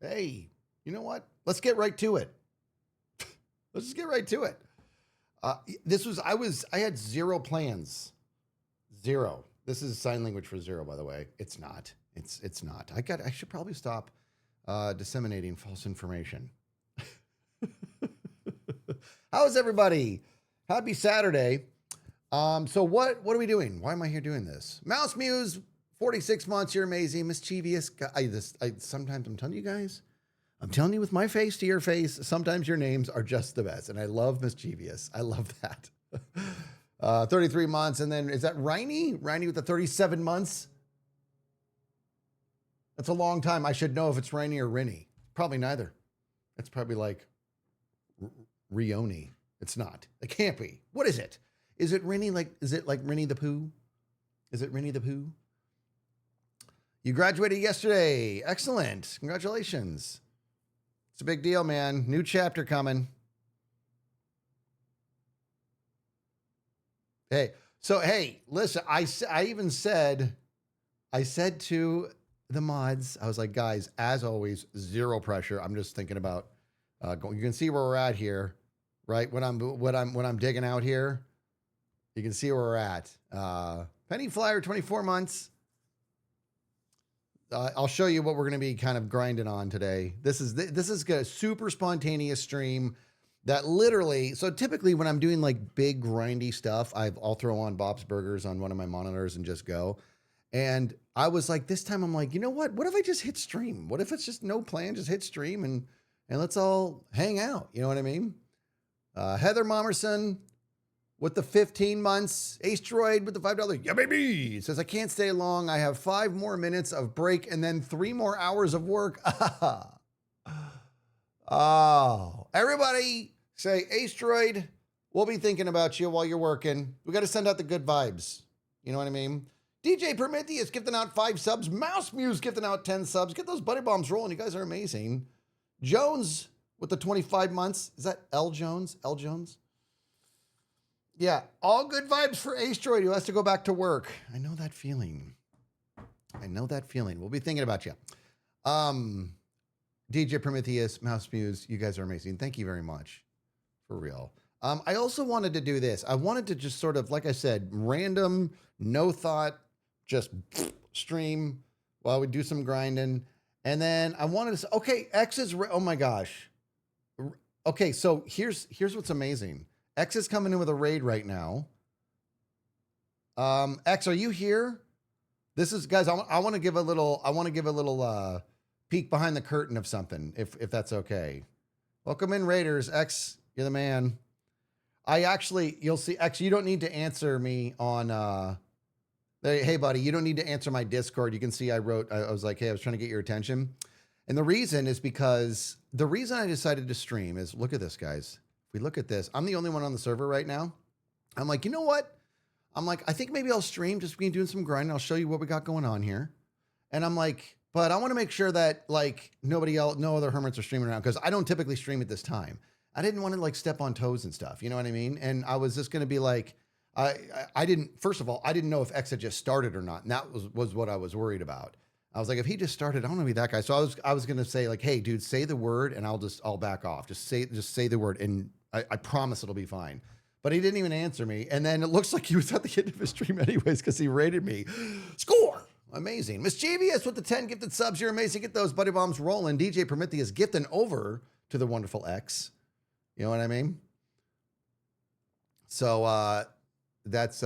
Hey, you know what? Let's get right to it. Let's just get right to it. I had zero plans. Zero. This is sign language for zero, by the way. It's not. It's not. I should probably stop disseminating false information. How's everybody? Happy Saturday. So what are we doing? Why am I here doing this? Mouse Muse, 46 months. You're amazing, mischievous. Sometimes I'm telling you guys. I'm telling you with my face to your face, sometimes your names are just the best. And I love mischievous. I love that. 33 months. And then is that Rainy? Rainy with the 37 months? That's a long time. I should know if it's Rainy or Rinny. Probably neither. It's probably like Rioni. It's not. It can't be. What is it? Is it Rinny? Is it like Rinny the Pooh? Is it Rinny the Pooh? You graduated yesterday. Excellent. Congratulations. It's a big deal, man. New chapter coming. Hey, listen, I said to the mods, I was like, guys, as always, zero pressure. I'm just thinking about going. You can see where we're at here, right? When I'm digging out here, you can see where we're at. Penny Flyer, 24 months. I'll show you what we're going to be kind of grinding on today. This is a super spontaneous stream that literally, so typically when I'm doing like big grindy stuff, I'll throw on Bob's Burgers on one of my monitors and just go. And I was like, this time I'm like, you know what? What if I just hit stream? What if it's just no plan, just hit stream and let's all hang out. You know what I mean? Heather Momerson with the 15 months, Ace Droid with the $5. Yeah, baby. Says, I can't stay long. I have 5 more minutes of break and then 3 more hours of work. Oh, everybody say, Ace Droid, we'll be thinking about you while you're working. We got to send out the good vibes. You know what I mean? DJ Prometheus gifting out 5 subs. Mouse Muse gifting out 10 subs. Get those buddy bombs rolling. You guys are amazing. Jones with the 25 months. Is that L Jones? L Jones? Yeah, all good vibes for Ace Droid who has to go back to work. I know that feeling. We'll be thinking about you. DJ Prometheus, Mouse Muse, you guys are amazing. Thank you very much. For real. I also wanted to do this. I wanted to just sort of, like I said, random, no thought, just stream while we do some grinding. And then I wanted to say, okay, X is, oh my gosh. Okay, so here's what's amazing. X is coming in with a raid right now. X, are you here? This is, guys, I want to give a little peek behind the curtain of something, if that's okay. Welcome in, Raiders. X, you're the man. You'll see, X, you don't need to answer me on, hey, buddy, you don't need to answer my Discord. You can see I was like, hey, I was trying to get your attention. And the reason is because the reason I decided to stream is, look at this, guys. We look at this. I'm the only one on the server right now. I'm like, you know what? I'm like, I think maybe I'll stream, just be doing some grinding. I'll show you what we got going on here. And I'm like, but I want to make sure that like no other hermits are streaming around because I don't typically stream at this time. I didn't want to like step on toes and stuff. You know what I mean? And I was just going to be like, first of all, I didn't know if X had just started or not. And that was what I was worried about. I was like, if he just started, I don't want to be that guy. So I was going to say like, hey dude, say the word and I'll back off. Just say the word. And I promise it'll be fine. But he didn't even answer me. And then it looks like he was at the end of his stream anyways because he rated me. Score! Amazing. Mischievous with the 10 gifted subs. You're amazing. Get those buddy bombs rolling. DJ Prometheus gifting over to the wonderful X. You know what I mean? So that's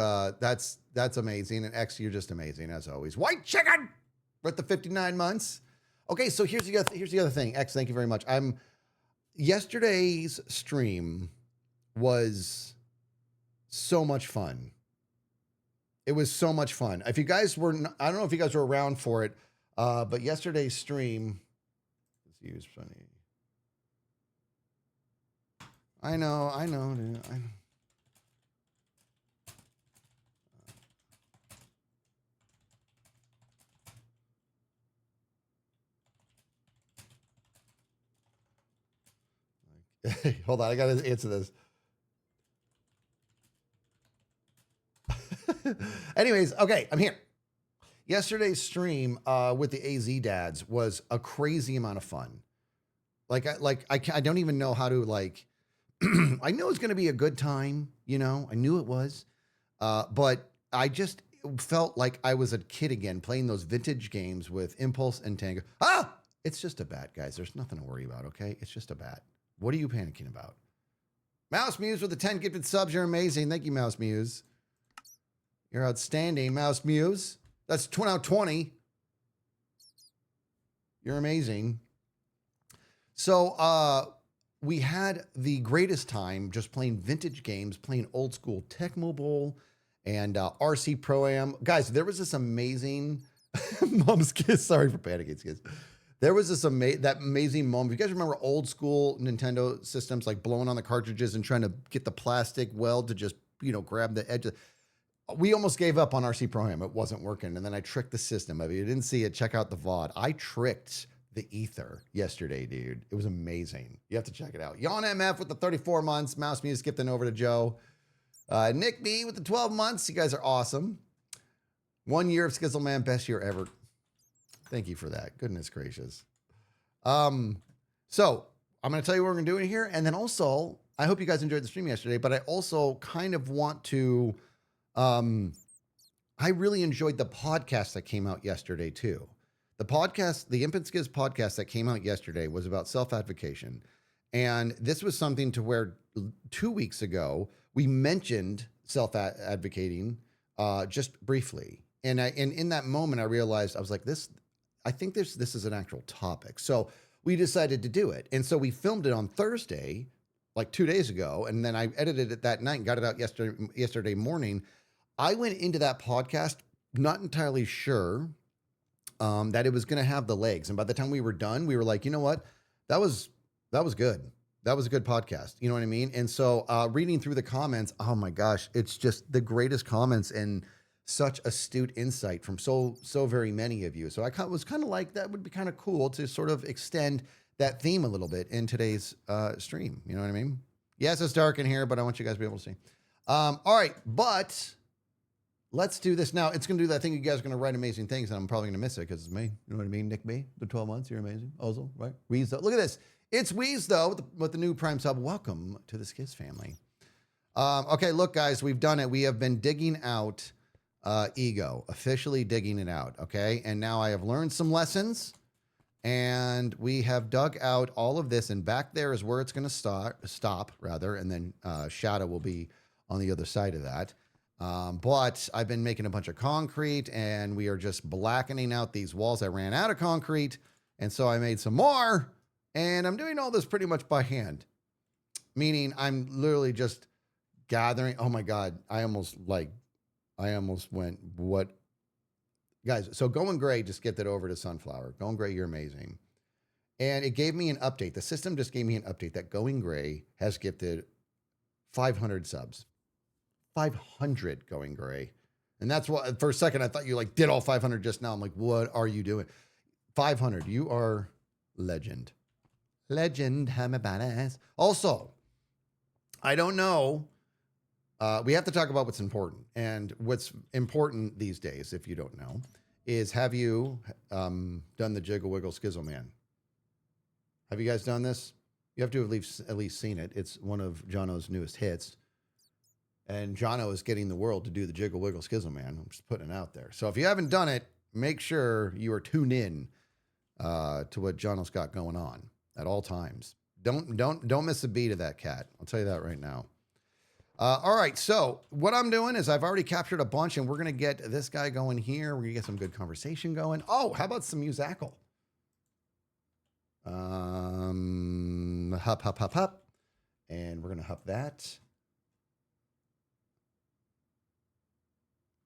amazing. And X, you're just amazing as always. White chicken with the 59 months. Okay, so here's the other thing. X, thank you very much. Yesterday's stream was so much fun. It was so much fun. If you guys I don't know if you guys were around for it, but yesterday's stream, let's use funny. I know, dude. I know. Hold on, I gotta answer this. Anyways, okay, I'm here. Yesterday's stream with the AZ dads was a crazy amount of fun. I don't even know how to like. I know it's going to be a good time. You know, I knew it was, but I just felt like I was a kid again playing those vintage games with Impulse and Tango. Ah, it's just a bat, guys. There's nothing to worry about. Okay, it's just a bat. What are you panicking about? Mouse Muse with the 10 gifted subs. You're amazing. Thank you, Mouse Muse. You're outstanding, Mouse Muse. That's 20. You're amazing. So we had the greatest time just playing vintage games, playing old school Tecmo Bowl and RC Pro-Am. Guys, there was this amazing mom's kiss. Sorry for panicking, kids. There was this amazing moment. You guys remember old school Nintendo systems, like blowing on the cartridges and trying to get the plastic weld to just, you know, grab the edge of. We almost gave up on RC Pro-Am. It wasn't working. And then I tricked the system. If you didn't see it, check out the VOD. I tricked the ether yesterday, dude. It was amazing. You have to check it out. Yawn MF with the 34 months. Mouse Muse skipping over to Joe. Nick B with the 12 months. You guys are awesome. 1 year of Skizzleman. Best year ever. Thank you for that. Goodness gracious. So I'm going to tell you what we're going to do in here. And then also, I hope you guys enjoyed the stream yesterday, but I also kind of want to, I really enjoyed the podcast that came out yesterday too. The podcast, the Imp and Skiz podcast that came out yesterday was about self-advocation. And this was something to where 2 weeks ago, we mentioned self-advocating just briefly. And in that moment, I realized, I was like, I think this is an actual topic. So we decided to do it. And so we filmed it on Thursday, like 2 days ago. And then I edited it that night and got it out yesterday morning. I went into that podcast not entirely sure that it was going to have the legs. And by the time we were done, we were like, you know what? That was good. That was a good podcast. You know what I mean? And so reading through the comments, oh my gosh, it's just the greatest comments and such astute insight from so very many of you. So I was kind of like, that would be kind of cool to sort of extend that theme a little bit in today's stream. You know what I mean? Yes, it's dark in here, but I want you guys to be able to see. All right, but let's do this now. It's going to do that thing. You guys are going to write amazing things, and I'm probably going to miss it because it's me. You know what I mean? Nick B, the 12 months. You're amazing. Ozel, right? Weez, though. Look at this. It's Weez, though, with the new Prime sub. Welcome to the Skiz family. Okay, look, guys, we've done it. We have been digging out ego, officially digging it out, okay? And now I have learned some lessons, and we have dug out all of this, and back there is where it's going to stop, rather, and then Shadow will be on the other side of that. But I've been making a bunch of concrete, and we are just blackening out these walls. I ran out of concrete, and so I made some more, and I'm doing all this pretty much by hand, meaning I'm literally just gathering. Oh my God, I almost went, what? Guys, so Going Gray just skipped it over to Sunflower. Going Gray, you're amazing. And it gave me an update. The system just gave me an update that Going Gray has gifted 500 subs. 500 Going Gray. And that's what, for a second, I thought you like did all 500 just now. I'm like, what are you doing? 500. You are legend. Legend. I'm a badass. Also, I don't know. We have to talk about what's important. And what's important these days, if you don't know, is have you done the Jiggle Wiggle Skizzle Man? Have you guys done this? You have to have at least seen it. It's one of Jono's newest hits. And Jono is getting the world to do the Jiggle Wiggle Skizzle Man. I'm just putting it out there. So if you haven't done it, make sure you are tuned in to what Jono's got going on at all times. Don't miss a beat of that cat. I'll tell you that right now. All right, so what I'm doing is I've already captured a bunch, and we're going to get this guy going here. We're going to get some good conversation going. Oh, how about some musical? Hup, hup, hup, hup. And we're going to hup that.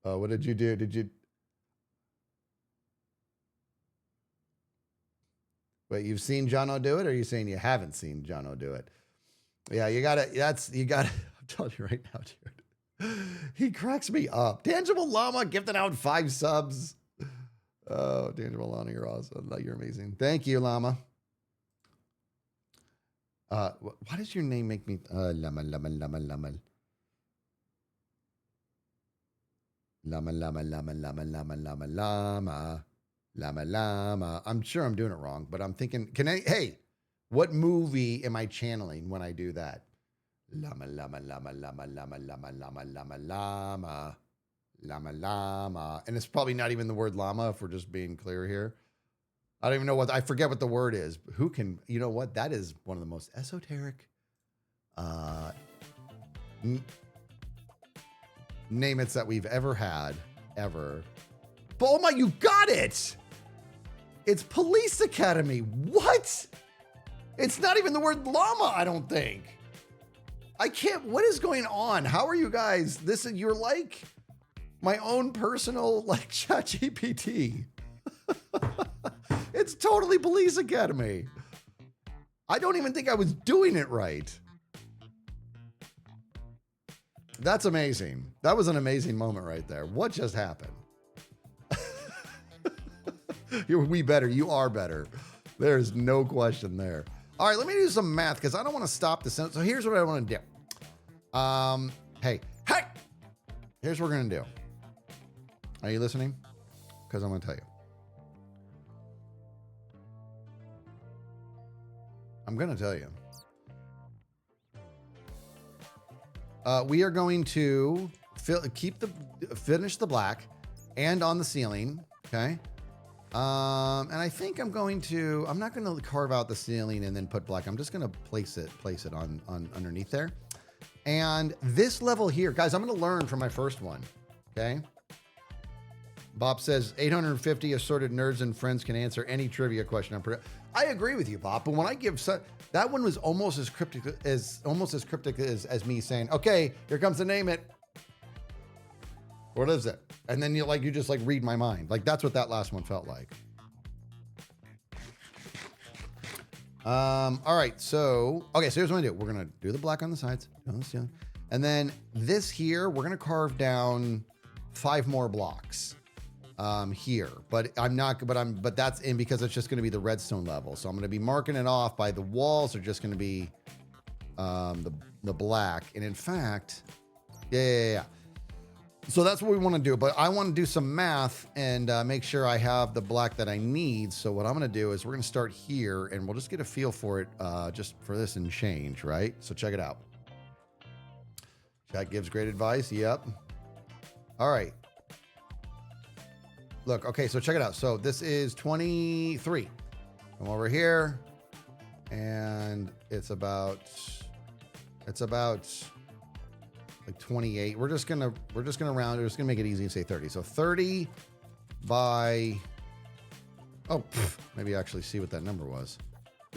What did you do? Wait, you've seen Jono do it, or are you saying you haven't seen Jono do it? Yeah, you gotta, I'm telling you right now, dude. He cracks me up. Tangible Llama gifted out 5 subs. Oh, Tangible Llama, you're awesome. You're amazing. Thank you, Llama. Why does your name make me, Llama? Llama, llama, llama, llama, llama, llama, llama. Llama, llama. I'm sure I'm doing it wrong, but I'm thinking, hey, what movie am I channeling when I do that? Llama, llama, llama, llama, llama, llama, llama, llama, llama. Llama, llama. And it's probably not even the word llama if we're just being clear here. I don't even know I forget what the word is. Who can, you know what? That is one of the most esoteric name-its that we've ever had, ever. But oh my, you got it! It's Police Academy. What? It's not even the word llama, I don't think. I can't, what is going on? How are you guys? You're like my own personal, like, ChatGPT. It's totally Police Academy. I don't even think I was doing it right. That's amazing. That was an amazing moment right there. What just happened? We better. You are better. There's no question there. All right, let me do some math because I don't want to stop the sentence. So here's what I want to do. Hey. Here's what we're going to do. Are you listening? Because I'm going to tell you. I'm going to tell you. We are going to finish the black and on the ceiling. Okay. And I think I'm not going to carve out the ceiling and then put black. I'm just going to place it on underneath there. And this level here, guys, I'm going to learn from my first one. Okay. Bob says 850 assorted nerds and friends can answer any trivia question. I agree with you, Bob. But when I give that one was almost as cryptic as me saying, okay, here comes the name it. What is it? And then you just read my mind. Like that's what that last one felt like. All right. So here's what I'm gonna do. We're gonna do the black on the sides, and then this here, we're gonna carve down 5 more blocks here. But that's in because it's just gonna be the redstone level. So I'm gonna be marking it off by the walls are just gonna be the black. And in fact, yeah. So that's what we want to do, but I want to do some math and make sure I have the black that I need. So what I'm going to do is we're going to start here and we'll just get a feel for it just for this and change, right? So check it out. Chat gives great advice. Yep. All right. Look, okay, so check it out. So this is 23. Come over here and it's about like 28. We're just gonna round. We're just gonna make it easy and say 30. So 30 by. Maybe actually see what that number was.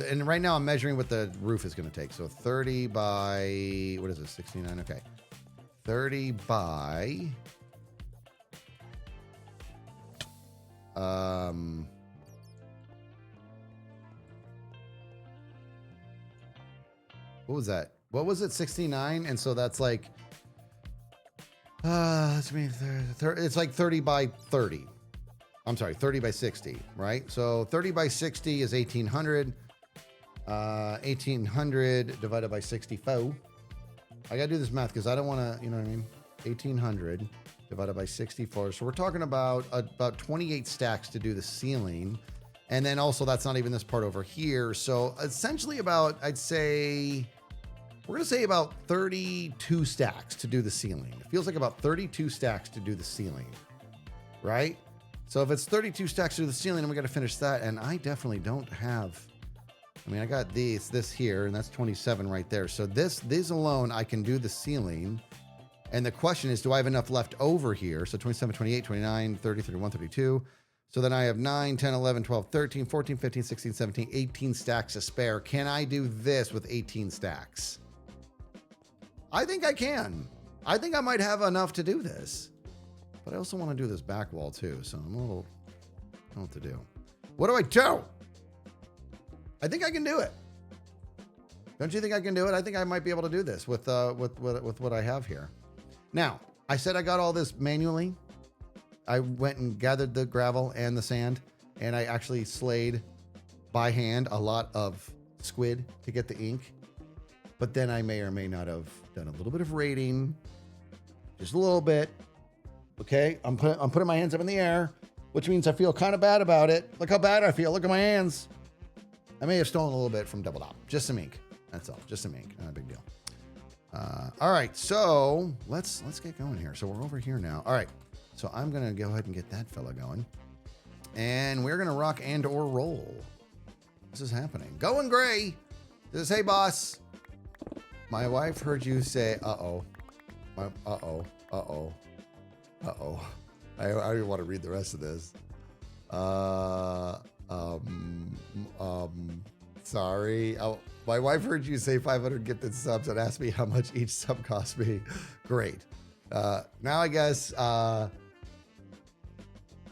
And right now I'm measuring what the roof is gonna take. So 30 by what is it? 69. Okay. 30 by. What was that? What was it? 69. And so that's like. It's like 30 by 30. I'm sorry, 30 by 60, right? So 30 by 60 is 1800. 1800 divided by 64. I gotta do this math because I don't want to, you know what I mean? 1800 divided by 64. So we're talking about 28 stacks to do the ceiling. And then also that's not even this part over here. So essentially I'd say... We're going to say about 32 stacks to do the ceiling. It feels like about 32 stacks to do the ceiling, right? So if it's 32 stacks to do the ceiling, and we got to finish that, and I definitely don't have, I got this here, and that's 27 right there. So these alone, I can do the ceiling. And the question is, do I have enough left over here? So 27, 28, 29, 30, 31, 32. So then I have 9, 10, 11, 12, 13, 14, 15, 16, 17, 18 stacks to spare. Can I do this with 18 stacks? I think I can. I think I might have enough to do this. But I also want to do this back wall too. So I'm a little, I don't know what to do. What do I do? I think I can do it. Don't you think I can do it? I think I might be able to do this with what I have here. Now, I said I got all this manually. I went and gathered the gravel and the sand, and I actually slayed by hand a lot of squid to get the ink. But then I may or may not have done a little bit of raiding, just a little bit. Okay, I'm putting my hands up in the air, which means I feel kind of bad about it. Look how bad I feel. Look at my hands. I may have stolen a little bit from Double Dop. Just some ink. That's all. Just some ink. Not a big deal. All right, so let's get going here. So we're over here now. All right, so I'm gonna go ahead and get that fella going, and we're gonna rock and or roll. This is happening. Going gray. This is, hey boss. My wife heard you say, uh-oh. Uh-oh. I don't even want to read the rest of this. Sorry. My wife heard you say 500 gifted subs and asked me how much each sub cost me. Great. Now I guess I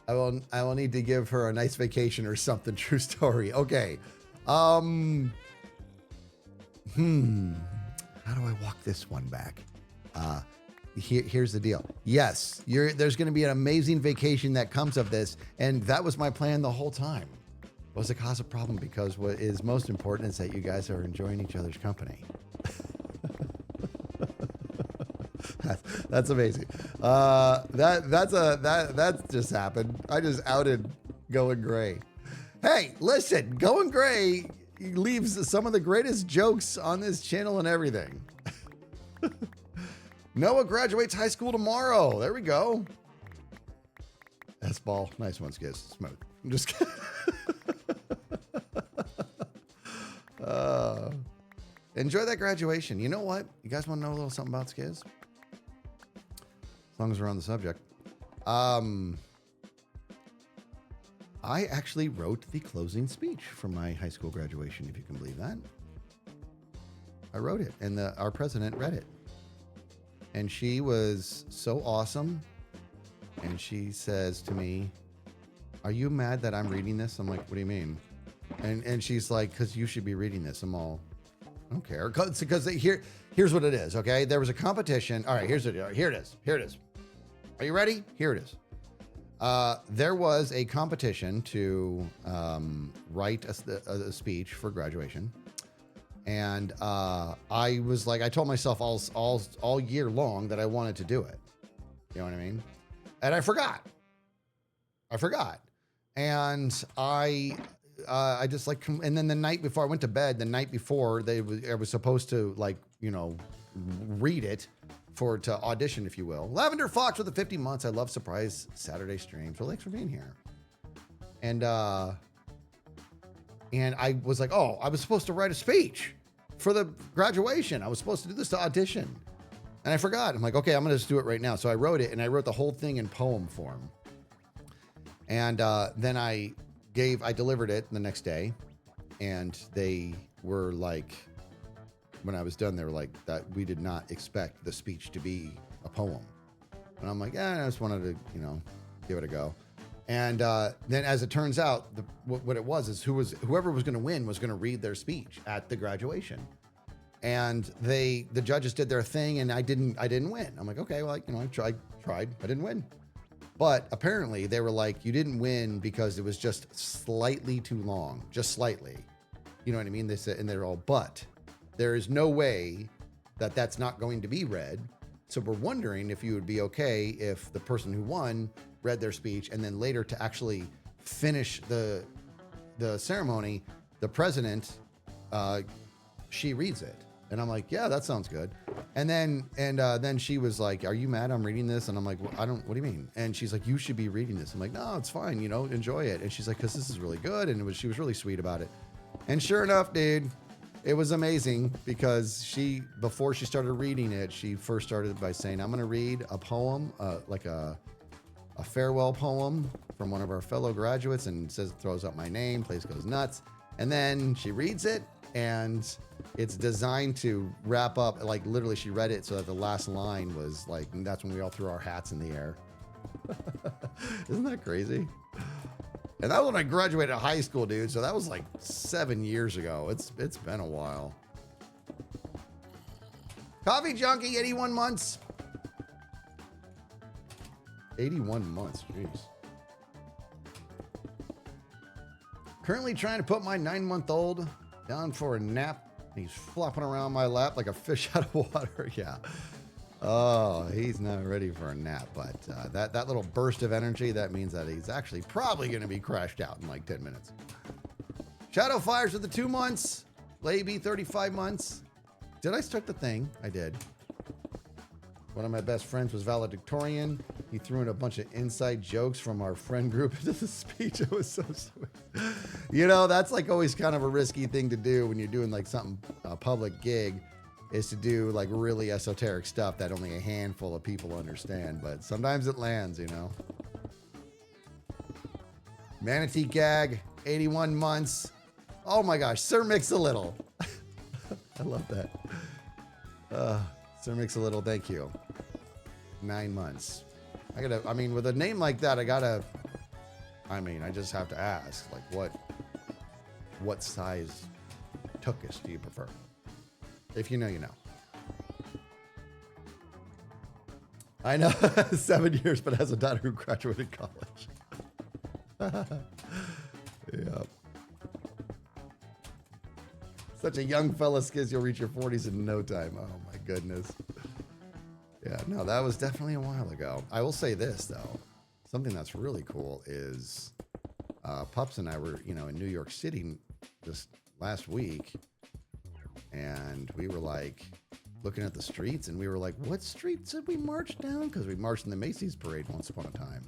will need to give her a nice vacation or something. True story. Okay. How do I walk this one back? Here's the deal. Yes, there's going to be an amazing vacation that comes of this, and that was my plan the whole time. Was it cause a problem? Because what is most important is that you guys are enjoying each other's company. That's amazing. That just happened. I just outed Going Gray. Hey, listen, Going Gray leaves some of the greatest jokes on this channel and everything. Noah graduates high school tomorrow. There we go. S-ball. Nice one, Skiz. Smooth. I'm just kidding. Enjoy that graduation. You know what? You guys want to know a little something about Skiz? As long as we're on the subject. I actually wrote the closing speech for my high school graduation, if you can believe that. I wrote it, and our president read it. And she was so awesome. And she says to me, "Are you mad that I'm reading this?" I'm like, "What do you mean?" And she's like, "Because you should be reading this." I'm all, "I don't care." Because here's what it is, okay? There was a competition. All right, here's the deal. Here it is. Are you ready? Here it is. There was a competition to write a speech for graduation. And I was like, I told myself all year long that I wanted to do it. You know what I mean? And I forgot. And I just like, and then the night before I went to bed, I was supposed to read it to audition, if you will. Lavender Fox with the 50 months. I love surprise Saturday streams. Well, thanks for being here. And I was like, oh, I was supposed to write a speech for the graduation. I was supposed to do this to audition. And I forgot. I'm like, okay, I'm going to just do it right now. So I wrote it, and I wrote the whole thing in poem form. And then I delivered it the next day, and they were like, when I was done, they were like, that we did not expect the speech to be a poem. And I'm like, yeah, I just wanted to, give it a go. And then, as it turns out, what it was is whoever was going to win was going to read their speech at the graduation. And the judges did their thing, and I didn't win. I'm like, okay, well, I tried, I didn't win. But apparently, they were like, you didn't win because it was just slightly too long, just slightly. You know what I mean? They said, and they're all, but there is no way that that's not going to be read. So we're wondering if you would be okay if the person who won read their speech, and then later to actually finish the ceremony, the president, she reads it. And I'm like, yeah, that sounds good. And then she was like, "Are you mad I'm reading this?" And I'm like, well, what do you mean? And she's like, "You should be reading this." I'm like, "No, it's fine, enjoy it." And she's like, "Because this is really good." And she was really sweet about it. And sure enough, dude, it was amazing, because before she started reading it, she first started by saying, "I'm going to read a poem, like a farewell poem from one of our fellow graduates," and throws up my name, place goes nuts. And then she reads it, and it's designed to wrap up, like literally she read it so that the last line was like, and that's when we all threw our hats in the air. Isn't that crazy? And that was when I graduated high school, dude. So that was like 7 years ago. It's been a while. Coffee Junkie, 81 months. 81 months, jeez. Currently trying to put my 9-month-old down for a nap. He's flopping around my lap like a fish out of water. Yeah. Oh, he's not ready for a nap, but that little burst of energy, that means that he's actually probably going to be crashed out in like 10 minutes. Shadow Fires with the 2 months. Laby, 35 months. Did I start the thing? I did. One of my best friends was valedictorian. He threw in a bunch of inside jokes from our friend group into the speech. It was so sweet. You know, that's like always kind of a risky thing to do when you're doing like something, a public gig, is to do like really esoteric stuff that only a handful of people understand. But sometimes it lands, you know. Manatee Gag, 81 months. Oh my gosh, Sir Mix-a-Little. I love that. Sir Mix-a-Little, thank you. 9 months. I mean, with a name like that, I just have to ask, like, what size tuchus do you prefer? If you know, you know. I know, 7 years, but has a daughter who graduated college. Yep. Such a young fella, Skiz, you'll reach your 40s in no time. Oh my goodness. Yeah, no, that was definitely a while ago. I will say this though, something that's really cool is Pups and I were, in New York City just last week, and we were like looking at the streets, and we were like, what streets did we march down? Because we marched in the Macy's parade once upon a time.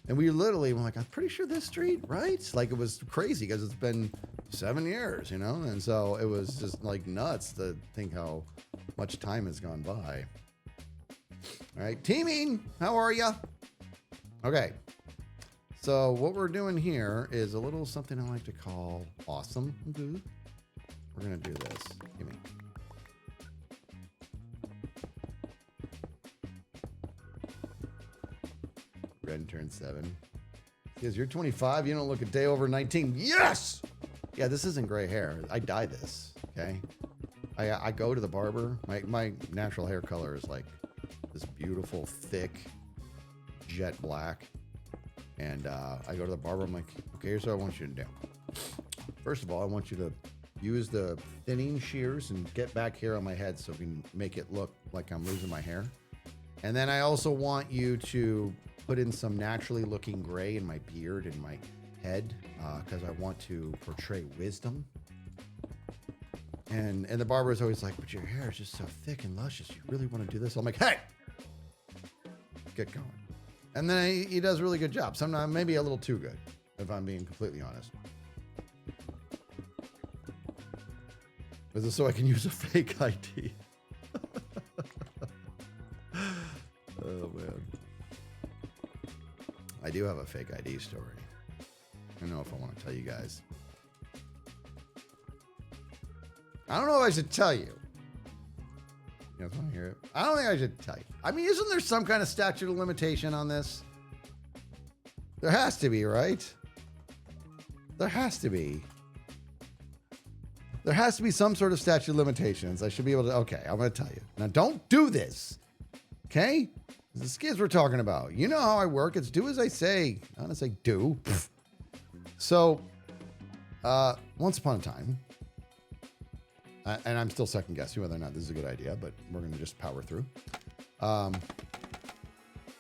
And we literally were like, I'm pretty sure this street, right? Like, it was crazy because it's been 7 years, And so it was just like nuts to think how much time has gone by. All right, teaming, how are ya? Okay, so what we're doing here is a little something I like to call awesome. We're gonna do this. Give me. Red turned 7. Because you're 25, you don't look a day over 19. Yes! Yeah, this isn't gray hair. I dye this, okay? I go to the barber. My natural hair color is like this beautiful, thick, jet black. And I go to the barber. I'm like, okay, here's what I want you to do. First of all, I want you to use the thinning shears and get back here on my head so we can make it look like I'm losing my hair. And then I also want you to put in some naturally looking gray in my beard and my head because I want to portray wisdom. And the barber is always like, but your hair is just so thick and luscious. You really want to do this? I'm like, hey, get going. And then he does a really good job. Sometimes maybe a little too good, if I'm being completely honest. Is this so I can use a fake ID? Oh, man. I do have a fake ID story. I don't know if I want to tell you guys. I don't know if I should tell you. You guys want to hear it? I don't think I should tell you. I mean, isn't there some kind of statute of limitation on this? There has to be, right? There has to be. There has to be some sort of statute of limitations. I should be able to. Okay, I'm going to tell you. Now, don't do this. Okay? The skids we're talking about. You know how I work. It's do as I say, not as I do. So, once upon a time, and I'm still second guessing whether or not this is a good idea, but we're going to just power through.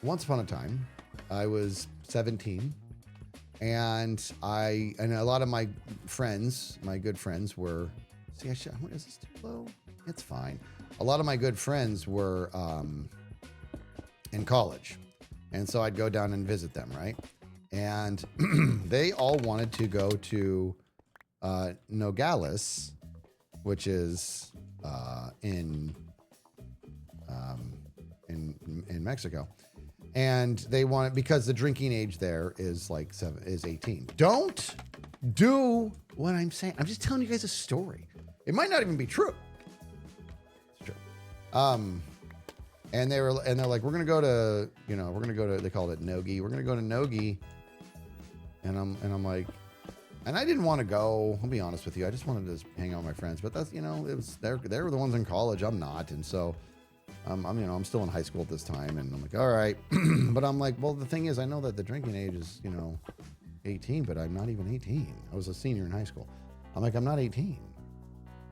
Once upon a time, I was 17, and a lot of my friends, my good friends were, is this too low? It's fine. A lot of my good friends were in college, and so I'd go down and visit them, right? And they all wanted to go to Nogales, which is in Mexico, and they wanted, because the drinking age there is like 18. Don't do what I'm saying. I'm just telling you guys a story. It might not even be true. It's true. And they're like, we're gonna go to, they called it Nogi. We're gonna go to Nogi, and I'm like. And I didn't want to go. I'll be honest with you. I just wanted to hang out with my friends. But that's, it was they were the ones in college. I'm not, and so I'm still in high school at this time. And I'm like, all right. But I'm like, well, the thing is, I know that the drinking age is 18, but I'm not even 18. I was a senior in high school. I'm like, I'm not 18.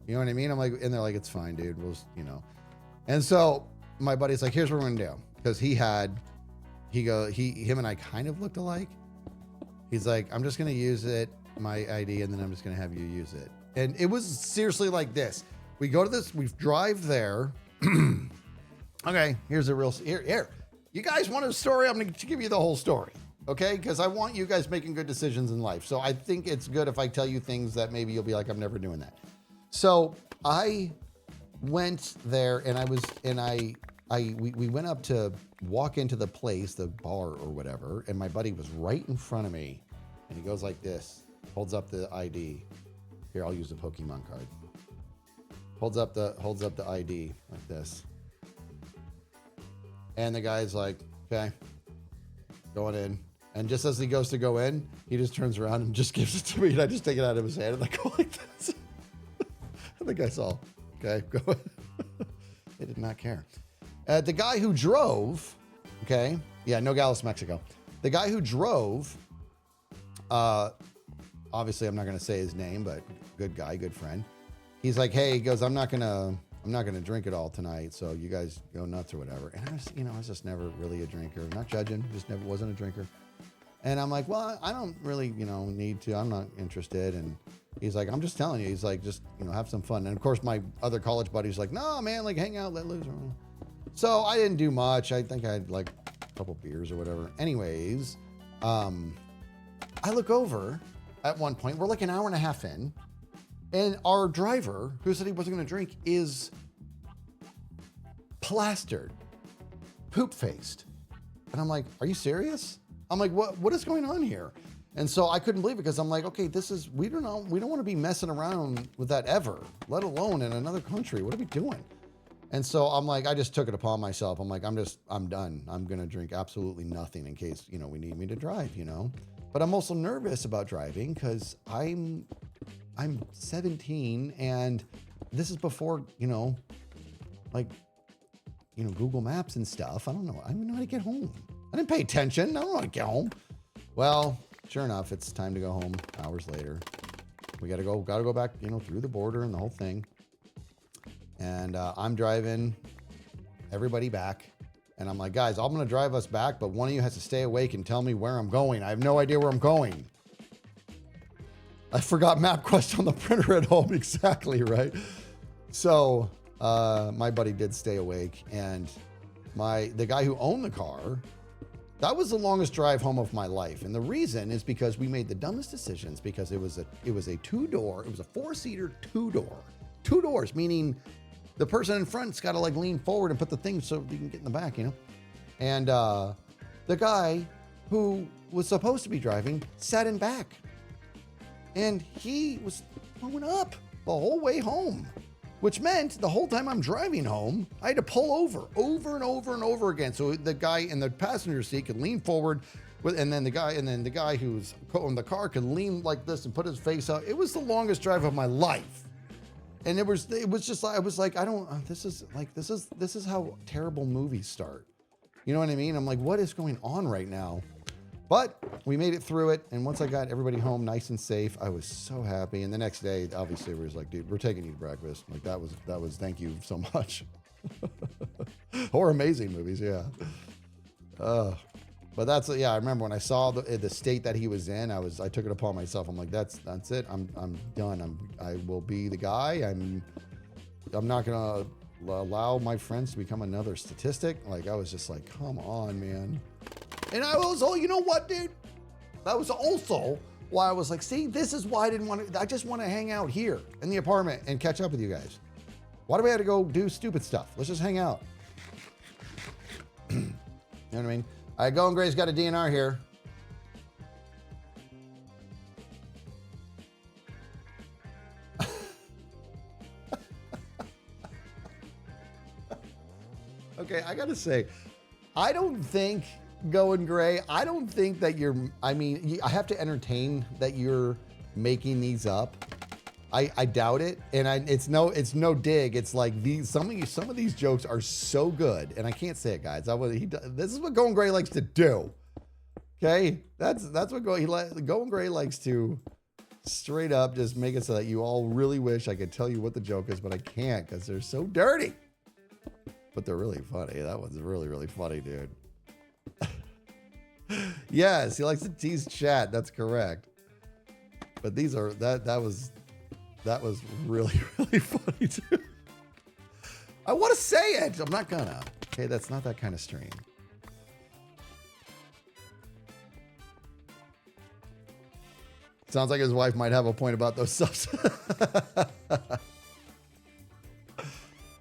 You know what I mean? I'm like, and they're like, it's fine, dude. We'll, And so my buddy's like, here's what we're gonna do. Because him and I kind of looked alike. He's like, I'm just gonna use it, my ID, and then I'm just gonna have you use it. And it was seriously like this. We go to this, we drive there. Okay, here's a real, here. You guys want a story? I'm gonna give you the whole story. Okay, because I want you guys making good decisions in life. So I think it's good if I tell you things that maybe you'll be like, I'm never doing that. So I went there and we went up to walk into the place, the bar or whatever, and my buddy was right in front of me, and he goes like this, holds up the ID. Here, I'll use a Pokemon card. Holds up the ID like this, and the guy's like, okay, going in. And just as he goes to go in, he just turns around and just gives it to me, and I just take it out of his hand and I go like this. And the guy's all, okay, go ahead. They did not care. The guy who drove, okay, yeah, Nogales, Mexico. The guy who drove, obviously I'm not going to say his name, but good guy, good friend. He's like, hey, he goes, I'm not gonna drink it all tonight, so you guys go nuts or whatever. And I was just never really a drinker. Not judging, just never wasn't a drinker. And I'm like, well, I don't really, need to. I'm not interested. And he's like, I'm just telling you. He's like, just, have some fun. And of course, my other college buddy's like, no, man, like hang out, let loose. So I didn't do much. I think I had like a couple beers or whatever. Anyways, I look over at one point. We're like an hour and a half in. And our driver, who said he wasn't going to drink, is plastered, poop-faced. And I'm like, are you serious? I'm like, what is going on here? And so I couldn't believe it because I'm like, okay, we don't want to be messing around with that ever, let alone in another country. What are we doing? And so I'm like, I just took it upon myself. I'm like, I'm done. I'm going to drink absolutely nothing in case, we need me to drive, But I'm also nervous about driving because I'm 17 and this is before, Google Maps and stuff. I don't know. I don't know how to get home. I didn't pay attention. I don't know how to get home. Well, sure enough, it's time to go home hours later. We gotta go back, through the border and the whole thing. And I'm driving everybody back. And I'm like, guys, I'm gonna drive us back, but one of you has to stay awake and tell me where I'm going. I have no idea where I'm going. I forgot MapQuest on the printer at home. Exactly, right? So my buddy did stay awake, and the guy who owned the car, that was the longest drive home of my life. And the reason is because we made the dumbest decisions because it was a two-door, it was a four-seater two-door. Two doors, meaning the person in front's got to like lean forward and put the thing so you can get in the back, And the guy who was supposed to be driving sat in back. And he was throwing up the whole way home, which meant the whole time I'm driving home, I had to pull over and over and over again. So the guy in the passenger seat could lean forward and then the guy who's in the car could lean like this and put his face out. It was the longest drive of my life. And it was just, I was like, this is how terrible movies start. You know what I mean? I'm like, what is going on right now? But we made it through it. And once I got everybody home nice and safe, I was so happy. And the next day, obviously, we was like, dude, we're taking you to breakfast. Like that was, thank you so much. Or amazing movies. Yeah. But I remember when I saw the state that he was in, I took it upon myself. I'm like, that's it. I'm done. I will be the guy. I'm not going to allow my friends to become another statistic. Like, I was just like, come on, man. And I was, you know what, dude? That was also why I was like, see, this is why I just want to hang out here in the apartment and catch up with you guys. Why do we have to go do stupid stuff? Let's just hang out. You know what I mean? All right, Going Gray's got a DNR here. Okay, I got to say, I don't think... Going Gray, I don't think that I have to entertain that you're making these up. I doubt it. And it's no dig. It's like some of these jokes are so good. And I can't say it, guys. This is what Going Gray likes to do. Okay? That's what Going Gray likes to straight up just make it so that you all really wish I could tell you what the joke is, but I can't because they're so dirty. but they're really funny. That one's really, really funny, dude. Yes, he likes to tease chat. That's correct. But these are that was really, really funny too. I want to say it. I'm not gonna. Okay, that's not that kind of stream. Sounds like his wife might have a point about those subs.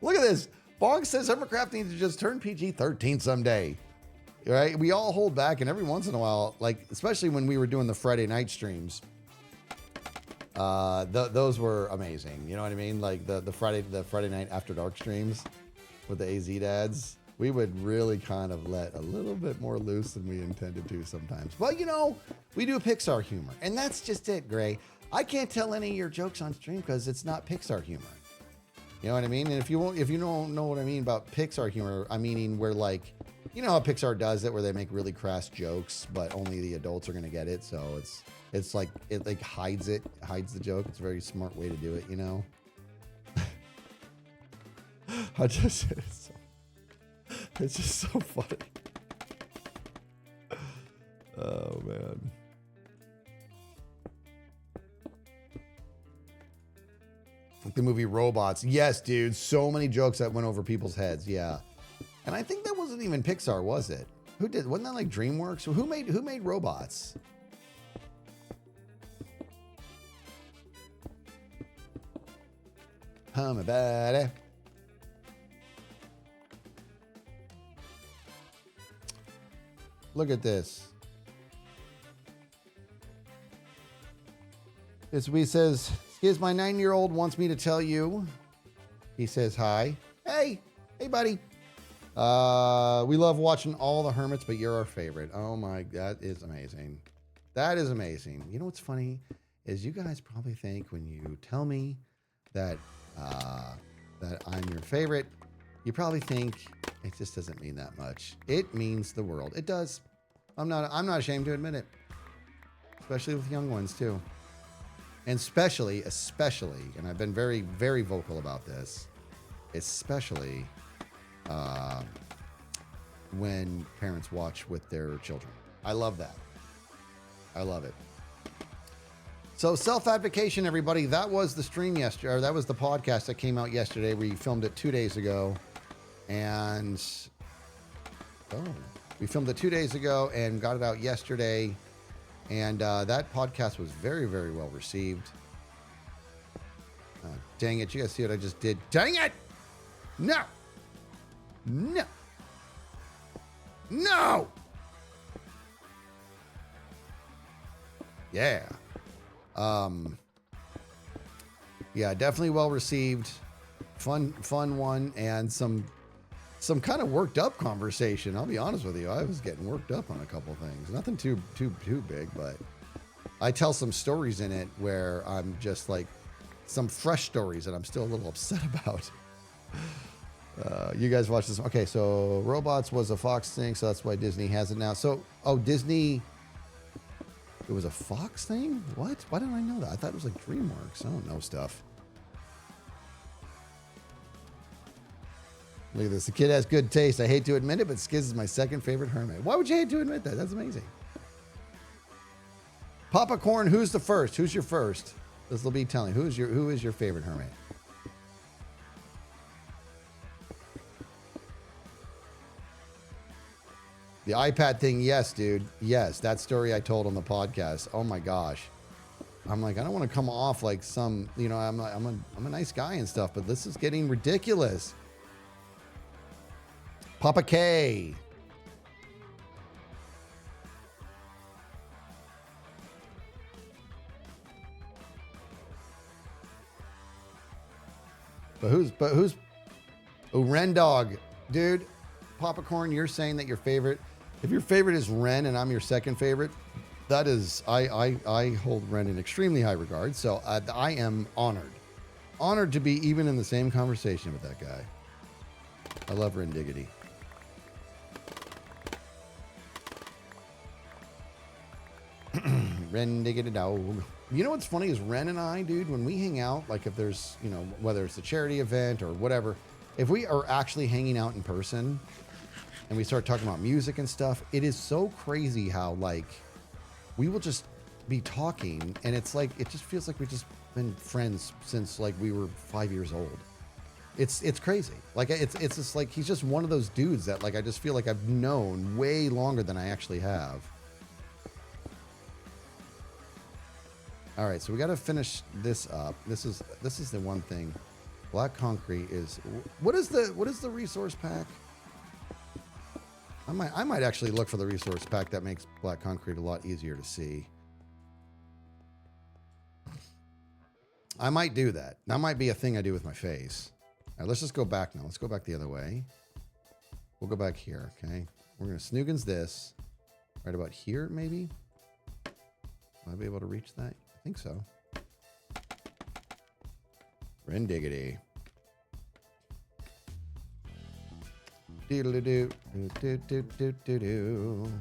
Look at this. Bong says Hermitcraft needs to just turn PG-13 someday. Right? We all hold back, and every once in a while, like especially when we were doing the Friday night streams, those were amazing. You know what I mean? Like the Friday night after dark streams with the AZ dads. We would really kind of let a little bit more loose than we intended to sometimes. But, you know, we do Pixar humor. And that's just it, Gray. I can't tell any of your jokes on stream because it's not Pixar humor. You know what I mean? And if you don't know what I mean about Pixar humor, I'm meaning where, like, you know how Pixar does it, where they make really crass jokes, but only the adults are going to get it. So it's like, it like hides the joke. It's a very smart way to do it, you know? It's just so funny. Oh, man. Like the movie Robots. Yes, dude. So many jokes that went over people's heads. Yeah. And I think that wasn't even Pixar, was it? Who did? Wasn't that like DreamWorks? Who made Robots? My buddy. Look at this. This week says, "Excuse my 9-year-old wants me to tell you." He says hi. Hey, buddy. We love watching all the Hermits, but you're our favorite. Oh my, that is amazing. That is amazing. You know what's funny is you guys probably think when you tell me that that I'm your favorite, you probably think it just doesn't mean that much. It means the world. It does. I'm not ashamed to admit it. Especially with young ones too. And especially, and I've been very, very vocal about this, especially when parents watch with their children. I love that. I love it. So self-advocation, everybody. That was the stream yesterday, or that was the podcast that came out yesterday. We filmed it 2 days ago. And we filmed it 2 days ago and got it out yesterday. And that podcast was very, very well received. Dang it. You guys see what I just did? Dang it. No. Yeah. Yeah, definitely well received. Fun one, and some kind of worked up conversation. I'll be honest with you. I was getting worked up on a couple things. Nothing too big, but I tell some stories in it where I'm just like some fresh stories that I'm still a little upset about. You guys watch this. Okay, so Robots was a Fox thing, so that's why Disney has it now. So, Disney, it was a Fox thing? What? Why didn't I know that? I thought it was like DreamWorks. I don't know stuff. Look at this. The kid has good taste. I hate to admit it, but Skiz is my second favorite Hermit. Why would you hate to admit that? That's amazing. Papa Corn, who's the first? Who's your first? This will be telling. Who is your favorite Hermit? The iPad thing, yes, dude. Yes, that story I told on the podcast. Oh my gosh. I'm like, I don't want to come off like some, you know, I'm a nice guy and stuff, but this is getting ridiculous. Papa K. But who's oh, Ren Dog, dude. Papa Corn, you're saying that your favorite, if your favorite is Ren and I'm your second favorite, that is, I hold Ren in extremely high regard. So I am honored to be even in the same conversation with that guy. I love Ren Diggity. Ren Diggity Dog. You know what's funny is Ren and I, dude, when we hang out, like if there's, you know, whether it's a charity event or whatever, if we are actually hanging out in person and we start talking about music and stuff, it is so crazy how like we will just be talking and it's like it just feels like we've just been friends since like we were 5 years old. It's crazy. Like it's just like he's just one of those dudes that like I just feel like I've known way longer than I actually have. All right, so we got to finish this up. This is the one thing. Black concrete is what is the resource pack? I might actually look for the resource pack that makes black concrete a lot easier to see. I might do that. That might be a thing I do with my face. All right, let's just go back now. Let's go back the other way. We'll go back here, okay? We're going to Snoogans this. Right about here, maybe? Will I be able to reach that? I think so. Rendiggity. Doodle-doo, do-do-do-do-do-do.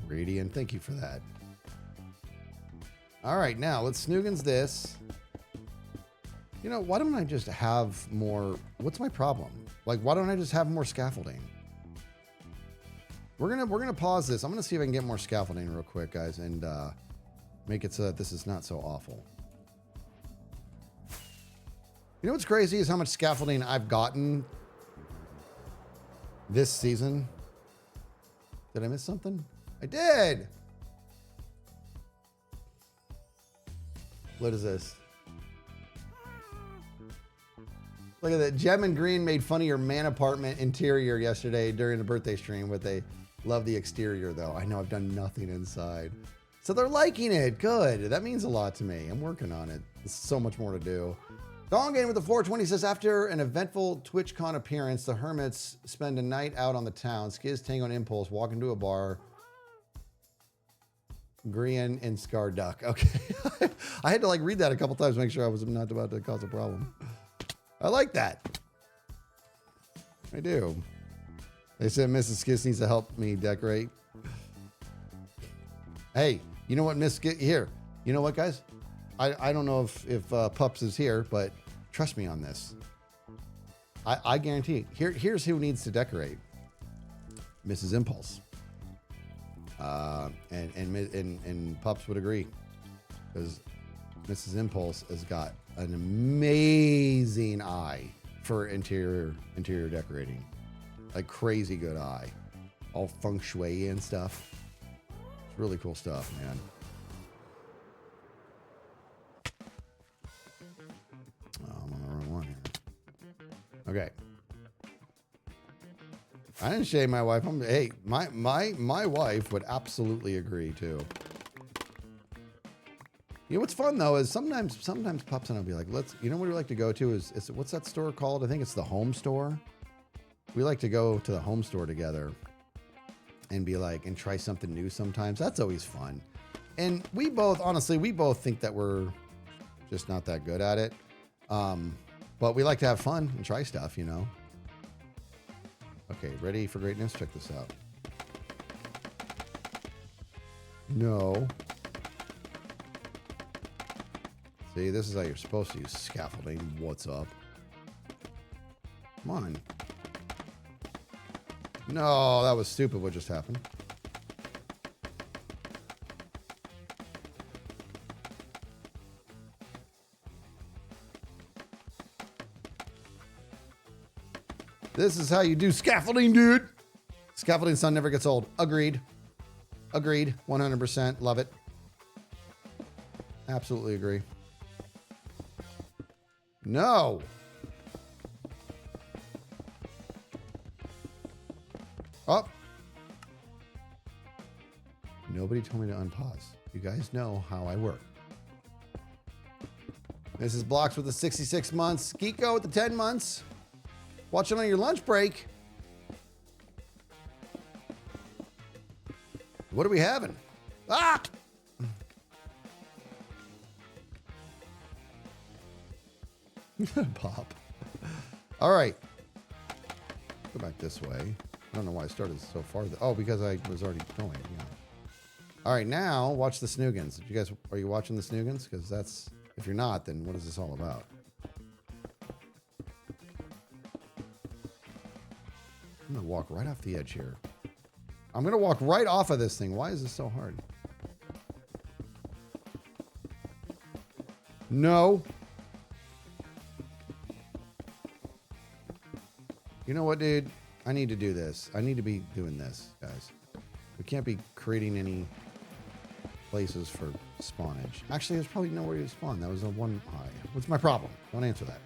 Radiant, thank you for that. All right, now let's Snoogans this. You know, why don't I just have more? What's my problem? Like, why don't I just have more scaffolding? We're gonna pause this. I'm gonna see if I can get more scaffolding real quick, guys, and make it so that this is not so awful. You know what's crazy is how much scaffolding I've gotten this season. Did I miss something? I did. What is this? Look at that. Gem and Green made fun of your man apartment interior yesterday during the birthday stream, but they love the exterior, though. I know I've done nothing inside. So they're liking it. Good. That means a lot to me. I'm working on it. There's so much more to do. Dong Game with the 420 says, after an eventful TwitchCon appearance, the Hermits spend a night out on the town. Skiz, Tango, and Impulse walk into a bar. Grian and Scar Duck. Okay. I had to like read that a couple times to make sure I was not about to cause a problem. I like that. I do. They said Mrs. Skiz needs to help me decorate. Hey, you know what, Miss Skiz? Here. You know what, guys? I don't know if Pups is here, but trust me on this. I guarantee. Here's who needs to decorate. Mrs. Impulse. And Pups would agree, because Mrs. Impulse has got an amazing eye for interior decorating, like crazy good eye, all feng shui and stuff. It's really cool stuff, man. Oh, I'm on the wrong one here. Okay. I didn't shame my wife. Hey, my wife would absolutely agree too. You know what's fun though is sometimes Pups and I'll be like, you know what we like to go to is what's that store called? I think it's the Home Store. We like to go to the Home Store together and be like, and try something new sometimes. That's always fun. And we both think that we're just not that good at it. But we like to have fun and try stuff, you know? Okay, ready for greatness? Check this out. No. See, this is how you're supposed to use scaffolding. What's up? Come on. No, that was stupid what just happened. This is how you do scaffolding, dude. Scaffolding sun never gets old. Agreed. Agreed. 100%. Love it. Absolutely agree. No. Oh. Nobody told me to unpause. You guys know how I work. This is Blocks with the 66 months. Geeko with the 10 months. Watch it on your lunch break. What are we having? Ah! Pop. All right. Go back this way. I don't know why I started so far. Oh, because I was already going. Yeah. All right, now watch the Snoogans. You guys, are you watching the Snoogans? Because that's, if you're not, then what is this all about? I'm going to walk right off the edge here. I'm going to walk right off of this thing. Why is this so hard? No. You know what, dude? I need to do this. I need to be doing this, guys. We can't be creating any places for spawnage. Actually, there's probably nowhere to spawn. That was a one high. What's my problem? Don't answer that.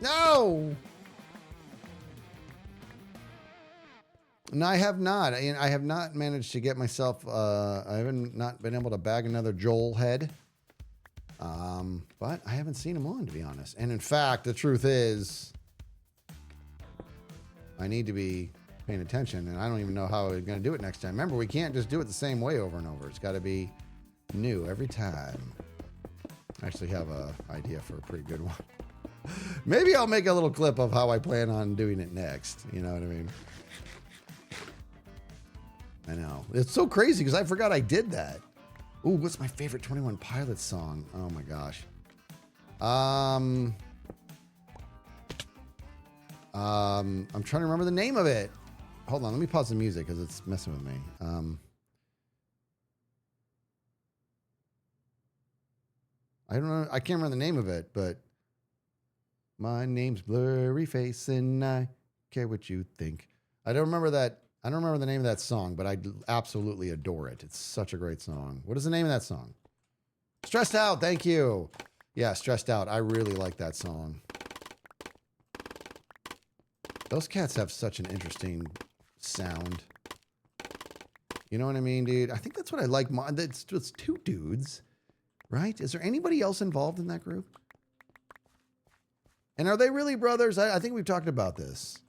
No! No, I have not. I have not managed to get myself, I haven't not been able to bag another Joel head. But I haven't seen him on, to be honest. And in fact, the truth is, I need to be paying attention, and I don't even know how we're going to do it next time. Remember, we can't just do it the same way over and over. It's got to be new every time. I actually have an idea for a pretty good one. Maybe I'll make a little clip of how I plan on doing it next. You know what I mean? I know. It's so crazy because I forgot I did that. Ooh, what's my favorite 21 Pilots song? Oh my gosh. I'm trying to remember the name of it. Hold on, let me pause the music because it's messing with me. I don't know. I can't remember the name of it, but my name's Blurry Face and I care what you think. I don't remember that. I don't remember the name of that song, but I absolutely adore it. It's such a great song. What is the name of that song? Stressed Out. Thank you. Yeah, Stressed Out. I really like that song. Those cats have such an interesting sound. You know what I mean, dude? I think that's what I like. It's two dudes, right? Is there anybody else involved in that group? And are they really brothers? I think we've talked about this.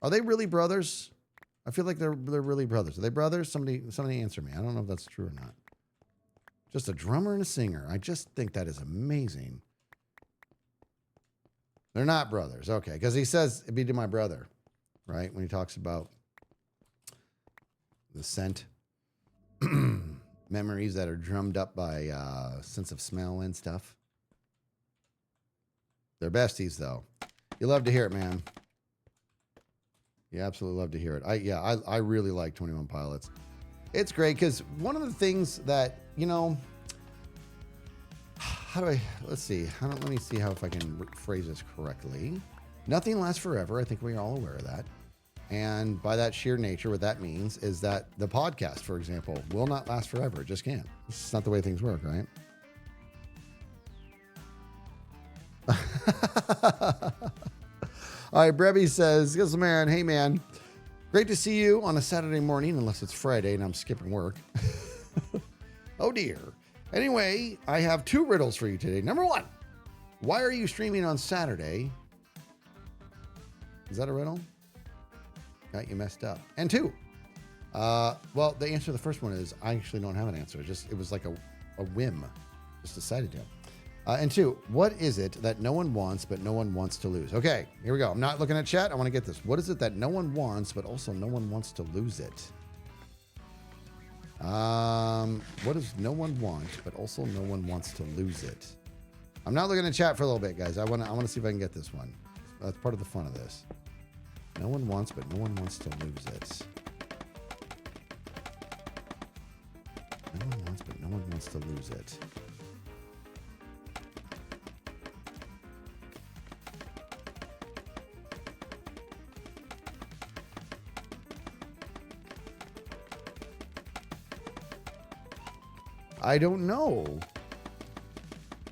Are they really brothers? I feel like they're really brothers. Are they brothers? Somebody answer me. I don't know if that's true or not. Just a drummer and a singer. I just think that is amazing. They're not brothers. Okay, because he says, it'd be to my brother, right? When he talks about the scent. Memories that are drummed up by sense of smell and stuff. They're besties, though. You love to hear it, man. You absolutely love to hear it. I really like 21 Pilots. It's great because one of the things that, you know, let's see. Let me see if I can phrase this correctly. Nothing lasts forever. I think we're all aware of that. And by that sheer nature, what that means is that the podcast, for example, will not last forever. It just can't. It's not the way things work, right? All right, Brebby says, man, hey, man. Great to see you on a Saturday morning, unless it's Friday and I'm skipping work. Oh, dear. Anyway, I have 2 riddles for you today. Number 1, why are you streaming on Saturday? Is that a riddle? Got you messed up. And 2, well, the answer to the first one is I actually don't have an answer. It was like a whim. Just decided to. And 2, what is it that no one wants, but no one wants to lose? Okay, here we go. I'm not looking at chat. I want to get this. What is it that no one wants, but also no one wants to lose it? What does no one want, but also no one wants to lose it? I'm not looking at chat for a little bit, guys. I want to see if I can get this one. That's part of the fun of this. No one wants, but no one wants to lose it. No one wants, but no one wants to lose it. I don't know.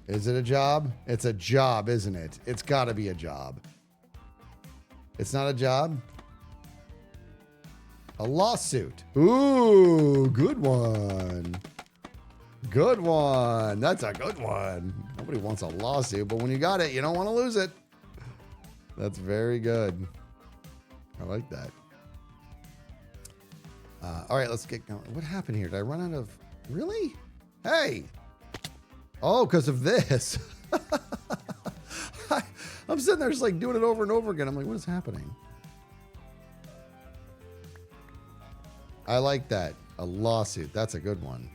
Is it a job? It's a job, isn't it? It's got to be a job. It's not a job? A lawsuit. Ooh, good one. Good one. That's a good one. Nobody wants a lawsuit, but when you got it, you don't want to lose it. That's very good. I like that. All right, let's get going. What happened here? Did I run out of... Really? Hey! Oh, because of this. I'm sitting there just like doing it over and over again. I'm like, what is happening? I like that. A lawsuit. That's a good one.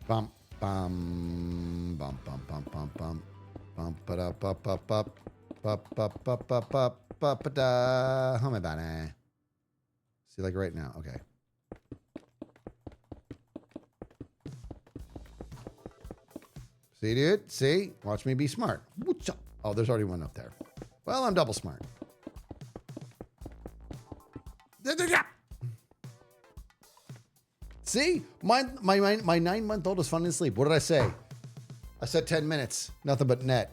Bump, bum, bump, bump, bump, bump, bump, bump, ba da, bump, bump, bump, bump, bump, bump, bump, bump, bump, ba da. How am I about it? See, like right now. Okay. See, dude? See? Watch me be smart. Oh, there's already one up there. Well, I'm double smart. See? My 9-month-old is falling asleep. What did I say? I said 10 minutes. Nothing but net.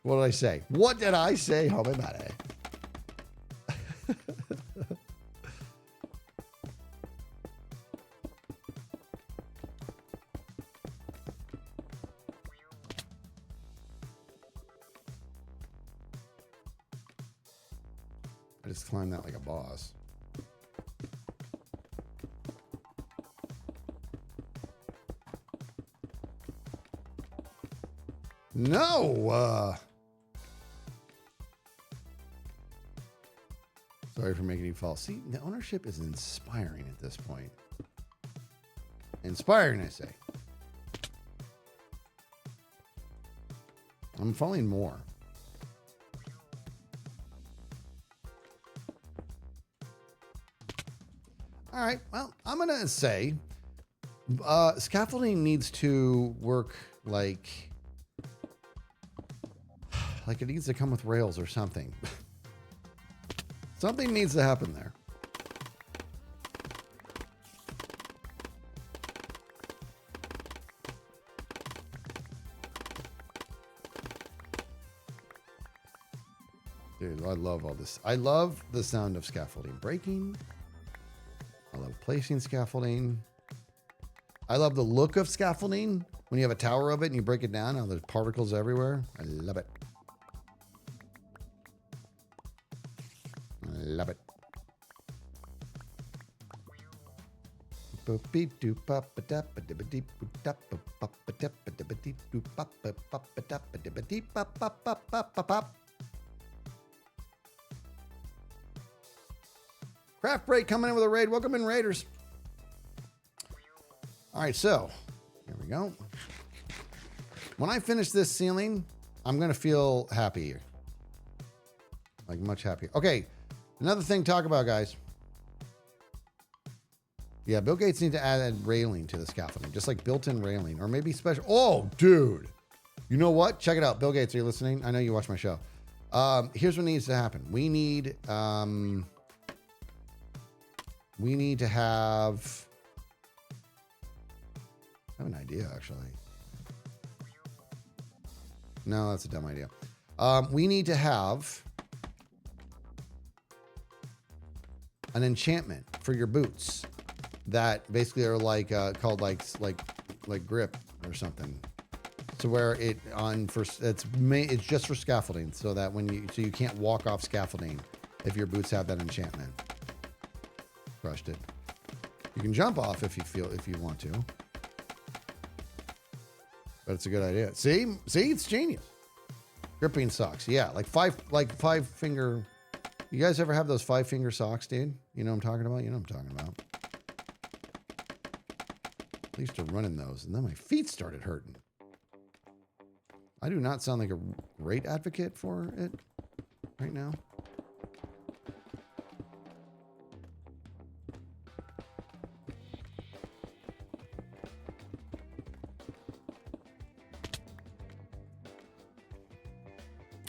What did I say? What did I say? How about it? I just climbed that like a boss. No! Sorry for making you fall. See, the ownership is inspiring at this point. Inspiring, I say. I'm falling more. All right, well, I'm going to say scaffolding needs to work like it needs to come with rails or something. Something needs to happen there. Dude, I love all this. I love the sound of scaffolding breaking. I love placing scaffolding. I love the look of scaffolding. When you have a tower of it and you break it down, and there's particles everywhere. I love it. I love it. Craft Break coming in with a raid. Welcome in, Raiders. All right, so here we go. When I finish this ceiling, I'm going to feel happy. Like much happier. Okay, another thing to talk about, guys. Yeah, Bill Gates needs to add a railing to the scaffolding, just like built-in railing, or maybe special. Oh, dude. You know what? Check it out. Bill Gates, are you listening? I know you watch my show. Here's what needs to happen. We need to have... I have an idea, actually. No, that's a dumb idea. We need to have an enchantment for your boots that basically are like called like grip or something. So where it's just for scaffolding, so that so you can't walk off scaffolding if your boots have that enchantment. Crushed it. You can jump off if you want to. But it's a good idea. See, it's genius. Gripping socks, yeah, like five finger. You guys ever have those 5-finger socks, dude? You know what I'm talking about. You know what I'm talking about. I used to run in those, and then my feet started hurting. I do not sound like a great advocate for it right now.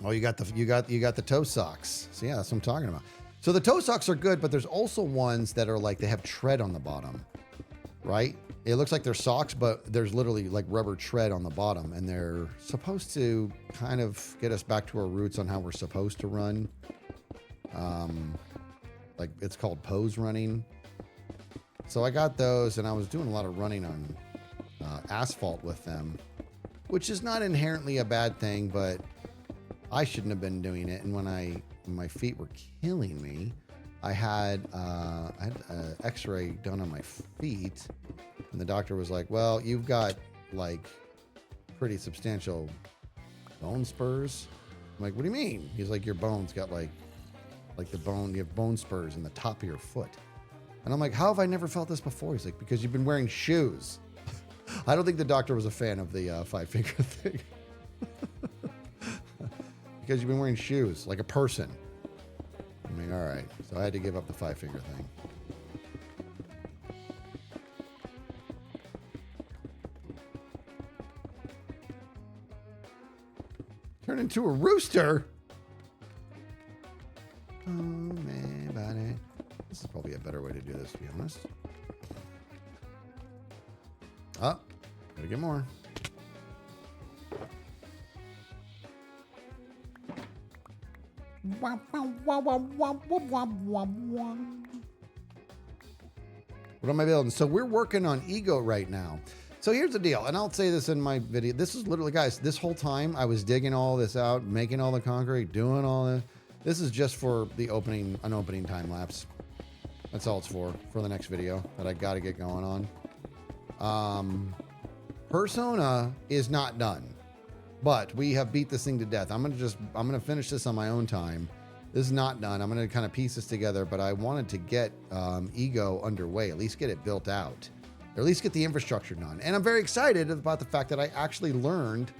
Oh, you got the toe socks. So yeah, that's what I'm talking about. So the toe socks are good, but there's also ones that are like they have tread on the bottom, right? It looks like they're socks, but there's literally like rubber tread on the bottom, and they're supposed to kind of get us back to our roots on how we're supposed to run. Like it's called pose running. So I got those, and I was doing a lot of running on asphalt with them, which is not inherently a bad thing, but I shouldn't have been doing it. And when I my feet were killing me. I had an X-ray done on my feet, and the doctor was like, "Well, you've got like pretty substantial bone spurs." I'm like, "What do you mean?" He's like, "Your bones got like the bone. You have bone spurs in the top of your foot." And I'm like, "How have I never felt this before?" He's like, "Because you've been wearing shoes." I don't think the doctor was a fan of the 5-finger thing. Because you've been wearing shoes like a person. I mean, all right. So I had to give up the 5-finger thing. Turn into a rooster. Oh, man, buddy. This is probably a better way to do this, to be honest. Oh, gotta get more. What am I building? So we're working on ego right now. So here's the deal, and I'll say this in my video. This is literally, guys, this whole time I was digging all this out, making all the concrete, doing all this. This is just for the opening time lapse. That's all it's for the next video that I got to get going on. Persona is not done, but we have beat this thing to death. I'm gonna finish this on my own time. This is not done. I'm gonna kind of piece this together, but I wanted to get ego underway, at least get it built out, or at least get the infrastructure done. And I'm very excited about the fact that I actually learned,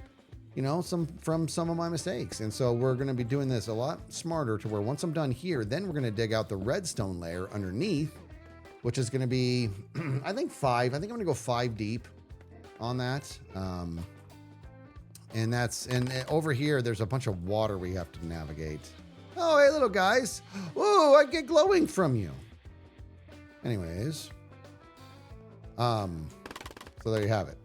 from some of my mistakes. And so we're gonna be doing this a lot smarter to where once I'm done here, then we're gonna dig out the redstone layer underneath, which is gonna be, I think I'm gonna go 5 deep on that. And over here, there's a bunch of water we have to navigate. Oh, hey, little guys. Whoa, I get glowing from you. Anyways. So there you have it.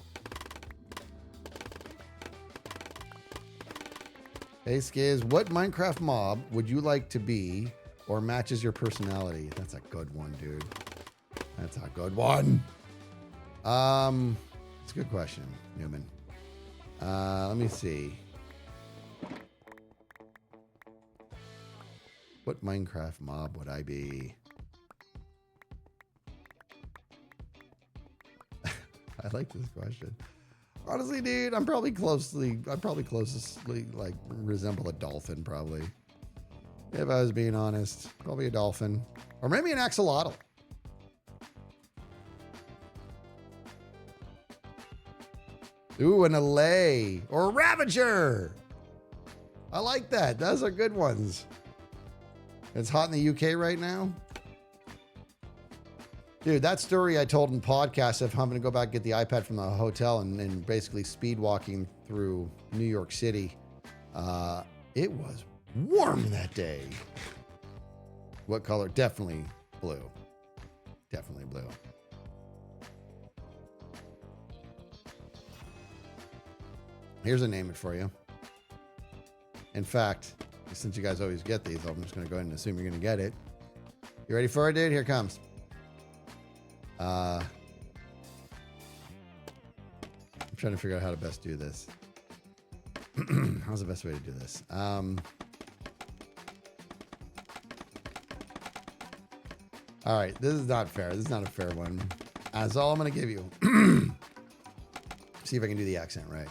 Hey, Skiz, what Minecraft mob would you like to be or matches your personality? That's a good one, dude. That's a good one. It's a good question, Newman. Let me see. What Minecraft mob would I be? I like this question. Honestly, dude, I'd probably closely like resemble a dolphin, probably. If I was being honest, probably a dolphin, or maybe an axolotl. Ooh, an allay or a ravager. I like that. Those are good ones. It's hot in the UK right now. Dude, that story I told in podcast of having to go back and get the iPad from the hotel and basically speed walking through New York City. It was warm that day. What color? Definitely blue. Definitely blue. Here's a name it for you. In fact, since you guys always get these, I'm just going to go ahead and assume you're going to get it. You ready for it, dude? Here it comes. I'm trying to figure out how to best do this. How's the best way to do this? All right, this is not fair. This is not a fair one. That's all I'm going to give you. See if I can do the accent right.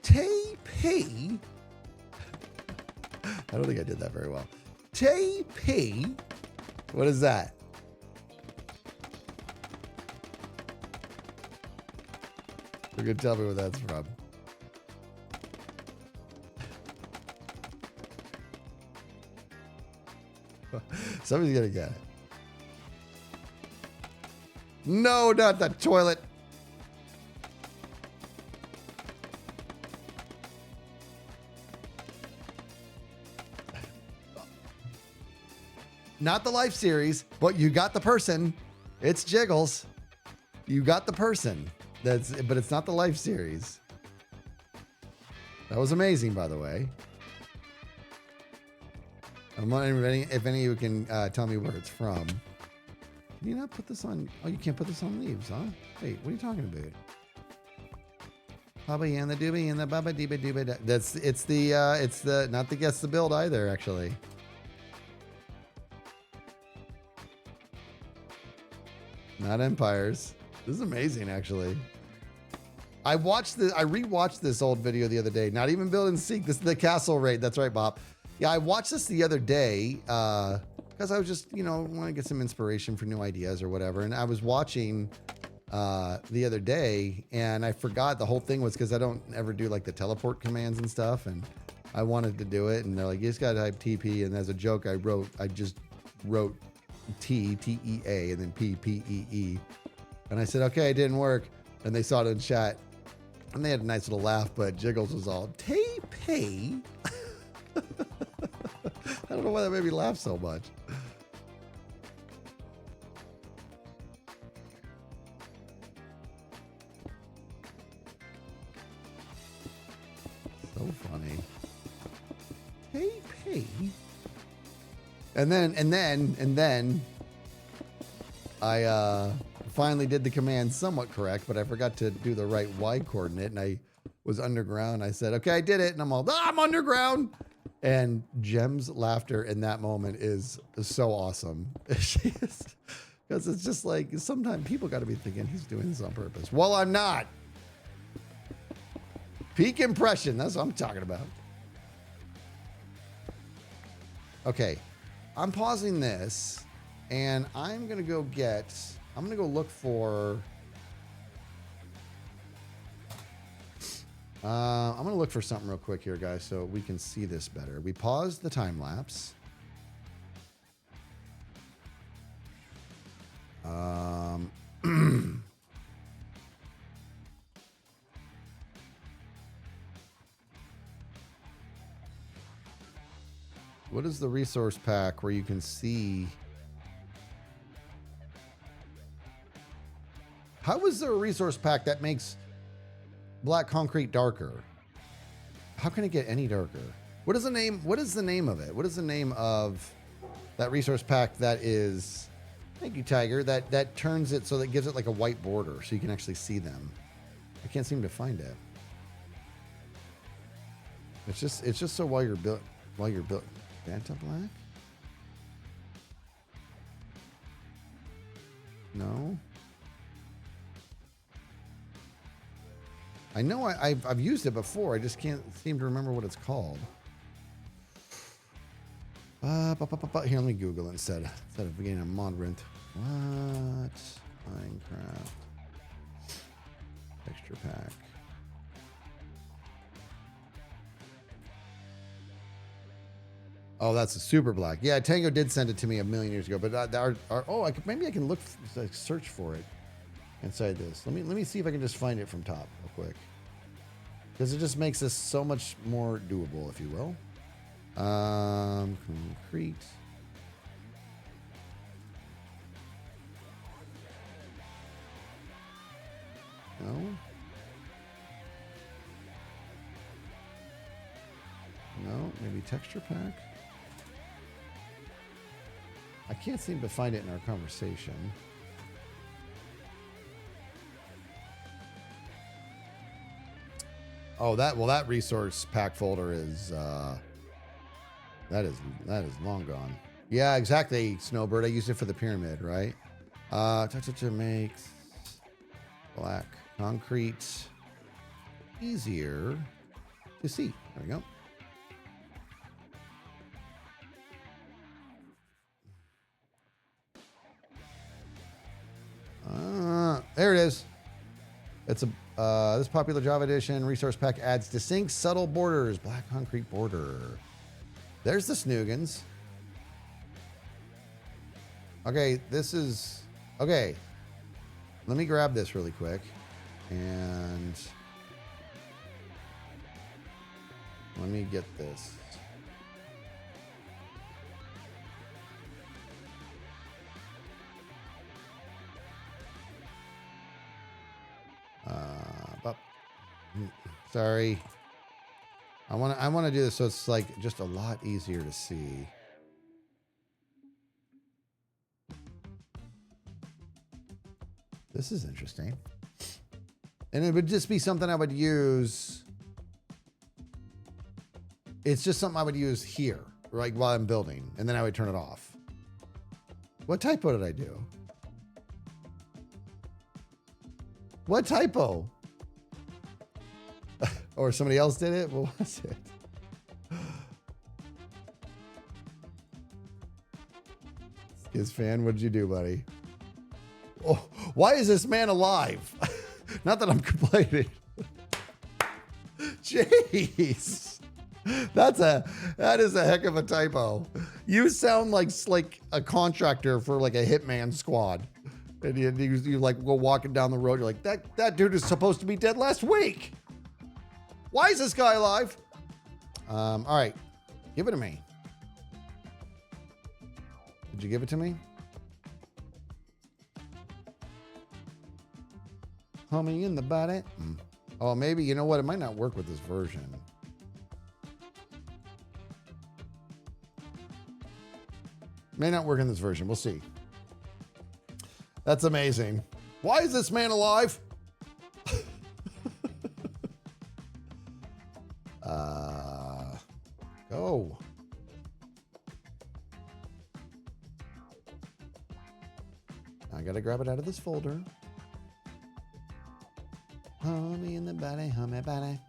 Tay-pee. I don't think I did that very well. Tay-pee. What is that? You can tell me where that's from. Somebody's gonna get it. No, not the toilet. Not the life series, but you got the person. It's Jiggles. You got the person. But it's not the life series. That was amazing, by the way. I'm wondering if any of you can tell me where it's from. Can you not put this on? Oh, you can't put this on leaves, huh? Wait, what are you talking about? Baba and the doobie and the baba dooba dooba. It's the not the guess the build either, actually. Not empires. This is amazing, actually. I rewatched this old video the other day. Not even build and seek. This is the castle raid. That's right, Bob. Yeah, I watched this the other day because I was just, want to get some inspiration for new ideas or whatever. And I was watching the other day, and I forgot the whole thing was because I don't ever do like the teleport commands and stuff, and I wanted to do it, and they're like, you just gotta type TP, and as a joke, I just wrote TEA and then PPEE, and I said, okay, it didn't work, and they saw it in chat, and they had a nice little laugh, but Jiggles was all Tay-Pay. I don't know why that made me laugh so much. So funny. Hey. And then I finally did the command somewhat correct, but I forgot to do the right Y coordinate, and I was underground. I said, okay, I did it, and I'm all, I'm underground. And Jem's laughter in that moment is so awesome. Because it's just like, sometimes people got to be thinking he's doing this on purpose. Well, I'm not. Peak impression. That's what I'm talking about. Okay. I'm pausing this, and I'm going to go look for... I'm going to look for something real quick here, guys, so we can see this better. We paused the time lapse. What is the resource pack where you can see? How is there a resource pack that makes black concrete darker? How can it get any darker? What is the name? What is the name of it? What is the name of that resource pack that is, thank you, Tiger, that turns it so that it gives it like a white border so you can actually see them? I can't seem to find it. It's just so while you're built Banter black? No. I know I've used it before. I just can't seem to remember what it's called. Here, let me Google it instead of getting a mod rent. What? Minecraft. Texture pack. Oh, that's a super black. Yeah, Tango did send it to me a million years ago, but maybe I can look, search for it inside this. Let me see if I can just find it from top real quick, because it just makes this so much more doable, if you will. Concrete. No. No, maybe texture pack. I can't seem to find it in our conversation. Oh, that resource pack folder is that is long gone. Yeah, exactly, Snowbird. I used it for the pyramid, right? To make black concrete easier to see. There we go. There it is. It's a this popular Java edition resource pack adds distinct subtle borders, black concrete border. There's the Snoogans. Okay, this is okay. Let me grab this really quick, and let me get this. Sorry. I want to do this so it's like just a lot easier to see. This is interesting. And it would just be something I would use. It's just something I would use here, like while I'm building, and then I would turn it off. What typo did I do? What typo? Or somebody else did it? What was it? His fan, what did you do, buddy? Oh, why is this man alive? Not that I'm complaining. Jeez. That is a heck of a typo. You sound like a contractor for like a hitman squad. And you like go walking down the road. You're like, that dude is supposed to be dead last week. Why is this guy alive? All right, give it to me. Did you give it to me? Homie in the body. Oh, maybe, you know what? It might not work with this version. May not work in this version. We'll see. That's amazing. Why is this man alive? Go. I gotta grab it out of this folder. Homie in the body, homie body.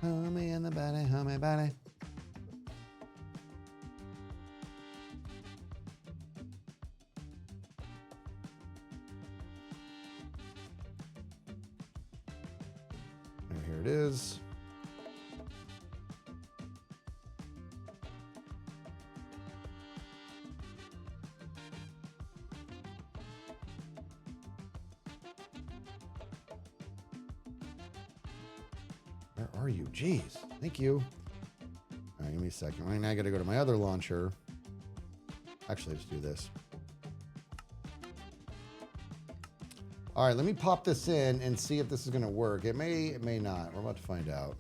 Homie in the body, homie body. And here it is. Where are you? Jeez. Thank you. All right, give me a second. Right now I got to go to my other launcher. Actually, let's do this. All right, let me pop this in and see if this is going to work. It may not. We're about to find out.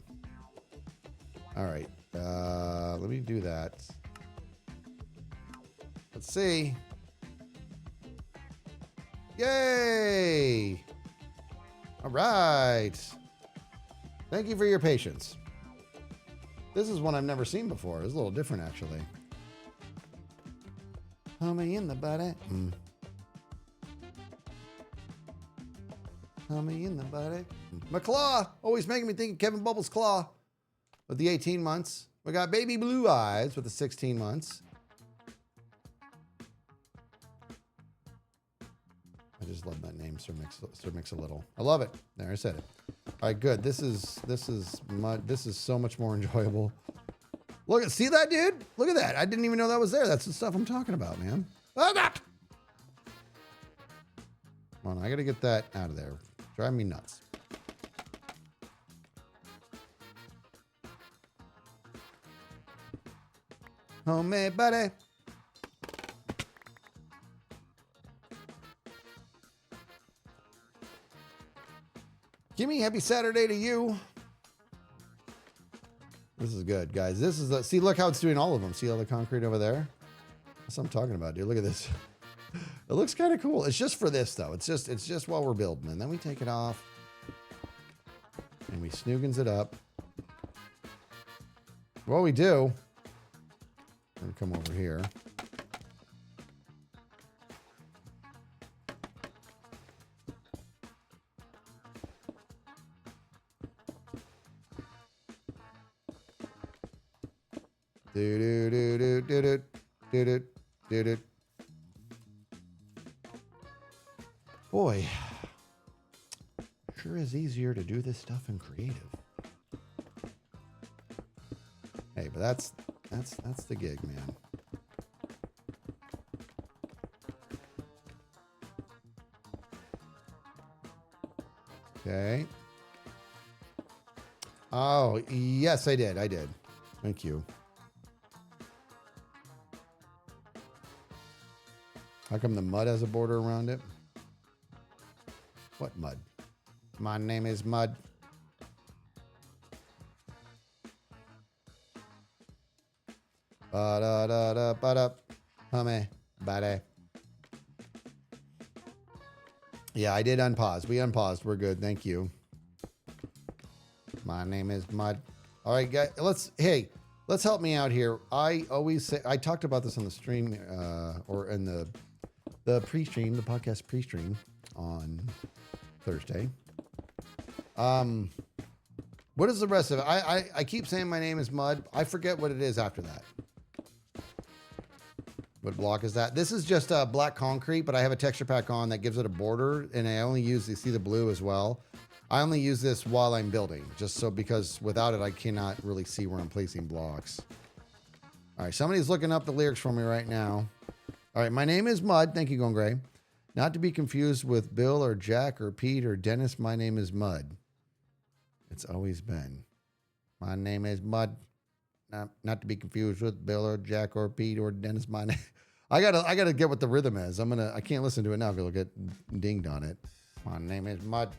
All right. Let me do that. Let's see. Yay! All right. Thank you for your patience. This is one I've never seen before. It's a little different, actually. Homie in the body. Homie in the body. My claw. Always making me think of Kevin Bubbles' claw. With the 18 months. We got Baby Blue Eyes with the 16 months. I just love that name, Sir Mix-a-Little. I love it. There, I said it. All right, good. This is so much more enjoyable. Look, see that, dude? Look at that. I didn't even know that was there. That's the stuff I'm talking about, man. Come on, I gotta get that out of there. Drive me nuts. Homemade buddy. Gimme, happy Saturday to you. This is good, guys. This is see, look how it's doing all of them. See all the concrete over there? That's what I'm talking about, dude. Look at this. It looks kind of cool. It's just for this, though. It's just while we're building. And then we take it off. And we snoogans it up. What we do, we're going to come over here. Boy, sure is easier to do this stuff in creative. Hey, but that's the gig, man. Okay. Oh, yes, I did. Thank you. How come the mud has a border around it? What mud? My name is Mud. Ba-da-da-da-ba-da. Hummy, buddy. Yeah, I did unpause. We unpaused. We're good. Thank you. My name is Mud. All right, guys. Let's help me out here. I always say, I talked about this on the stream or in the pre-stream, the podcast pre-stream on Thursday. What is the rest of it? I keep saying my name is Mud. I forget what it is after that. What block is that? This is just black concrete, but I have a texture pack on that gives it a border, and I only use, you see the blue as well. I only use this while I'm building, just so, because without it, I cannot really see where I'm placing blocks. All right, somebody's looking up the lyrics for me right now. All right, my name is Mud. Thank you, Going Gray. Not to be confused with Bill or Jack or Pete or Dennis. My name is Mud. It's always been. My name is Mud. Not to be confused with Bill or Jack or Pete or Dennis. My name. I gotta get what the rhythm is. I can't listen to it now because I'll get dinged on it. My name is Mud.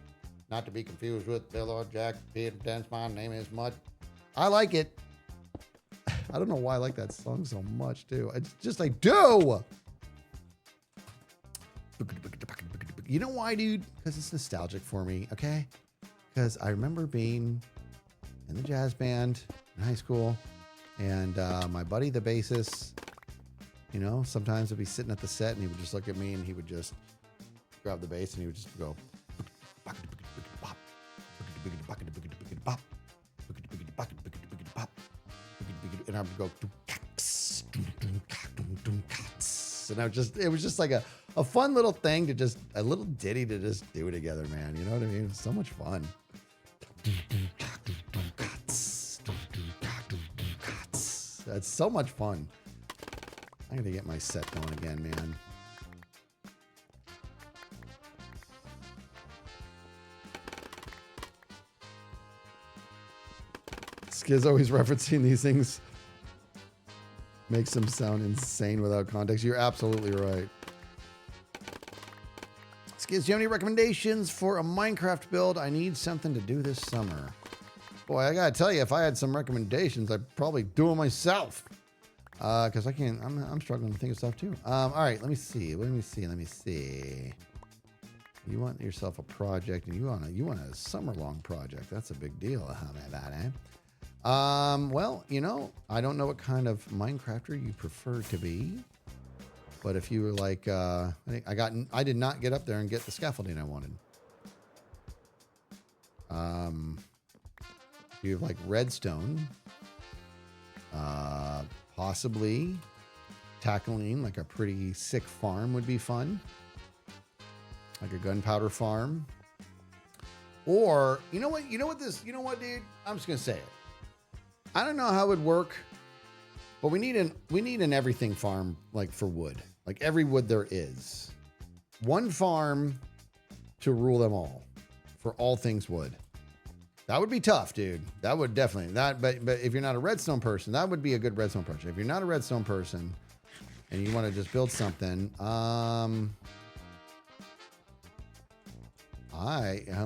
Not to be confused with Bill or Jack, Pete or Dennis. My name is Mud. I like it. I don't know why I like that song so much too. It's just I do. You know why, dude? Because it's nostalgic for me. Okay. Because I remember being in the jazz band in high school, and my buddy, the bassist, you know, sometimes I'd be sitting at the set and he would just look at me and he would just grab the bass and he would just go, and I would go, and it was just like a fun little thing to just, a little ditty to just do together, man. You know what I mean? It's so much fun. That's so much fun. I gotta get my set going again, man. Skiz's always referencing these things. Makes them sound insane without context. You're absolutely right. Skiz, do you have any recommendations for a Minecraft build? I need something to do this summer. Boy, I gotta tell you, if I had some recommendations, I'd probably do them myself. Because I can't, I'm struggling to think of stuff too. All right, let me see. You want yourself a project, and you want a summer-long project. That's a big deal. How about that, eh? Well, you know, I don't know what kind of Minecrafter you prefer to be, but if you were like, I did not get up there and get the scaffolding I wanted. You have like redstone, possibly tackling like a pretty sick farm would be fun, like a gunpowder farm. Or you know what, dude? I'm just gonna say it. I don't know how it would work, but we need an everything farm, like for wood, like every wood there is. One farm to rule them all, for all things wood. That would be tough, dude. That would definitely but if you're not a redstone person, that would be a good redstone person. If you're not a redstone person and you want to just build something, let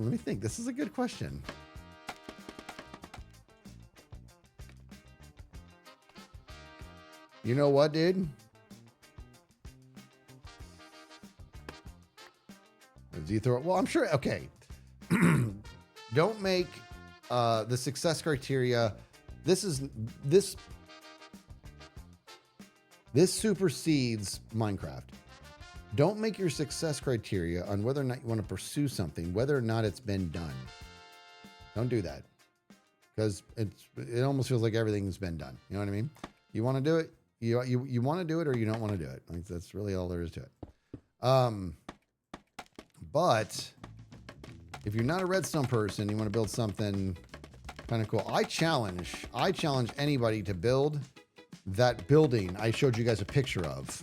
me think. This is a good question. You know what, dude? Well, I'm sure. Okay. Don't make the success criteria. This supersedes Minecraft. Don't make your success criteria on whether or not you want to pursue something, whether or not it's been done. Don't do that, because it almost feels like everything's been done. You know what I mean? You want to do it. You want to do it, or you don't want to do it. Like, that's really all there is to it. But if you're not a redstone person, you want to build something kind of cool. I challenge anybody to build that building I showed you guys a picture of.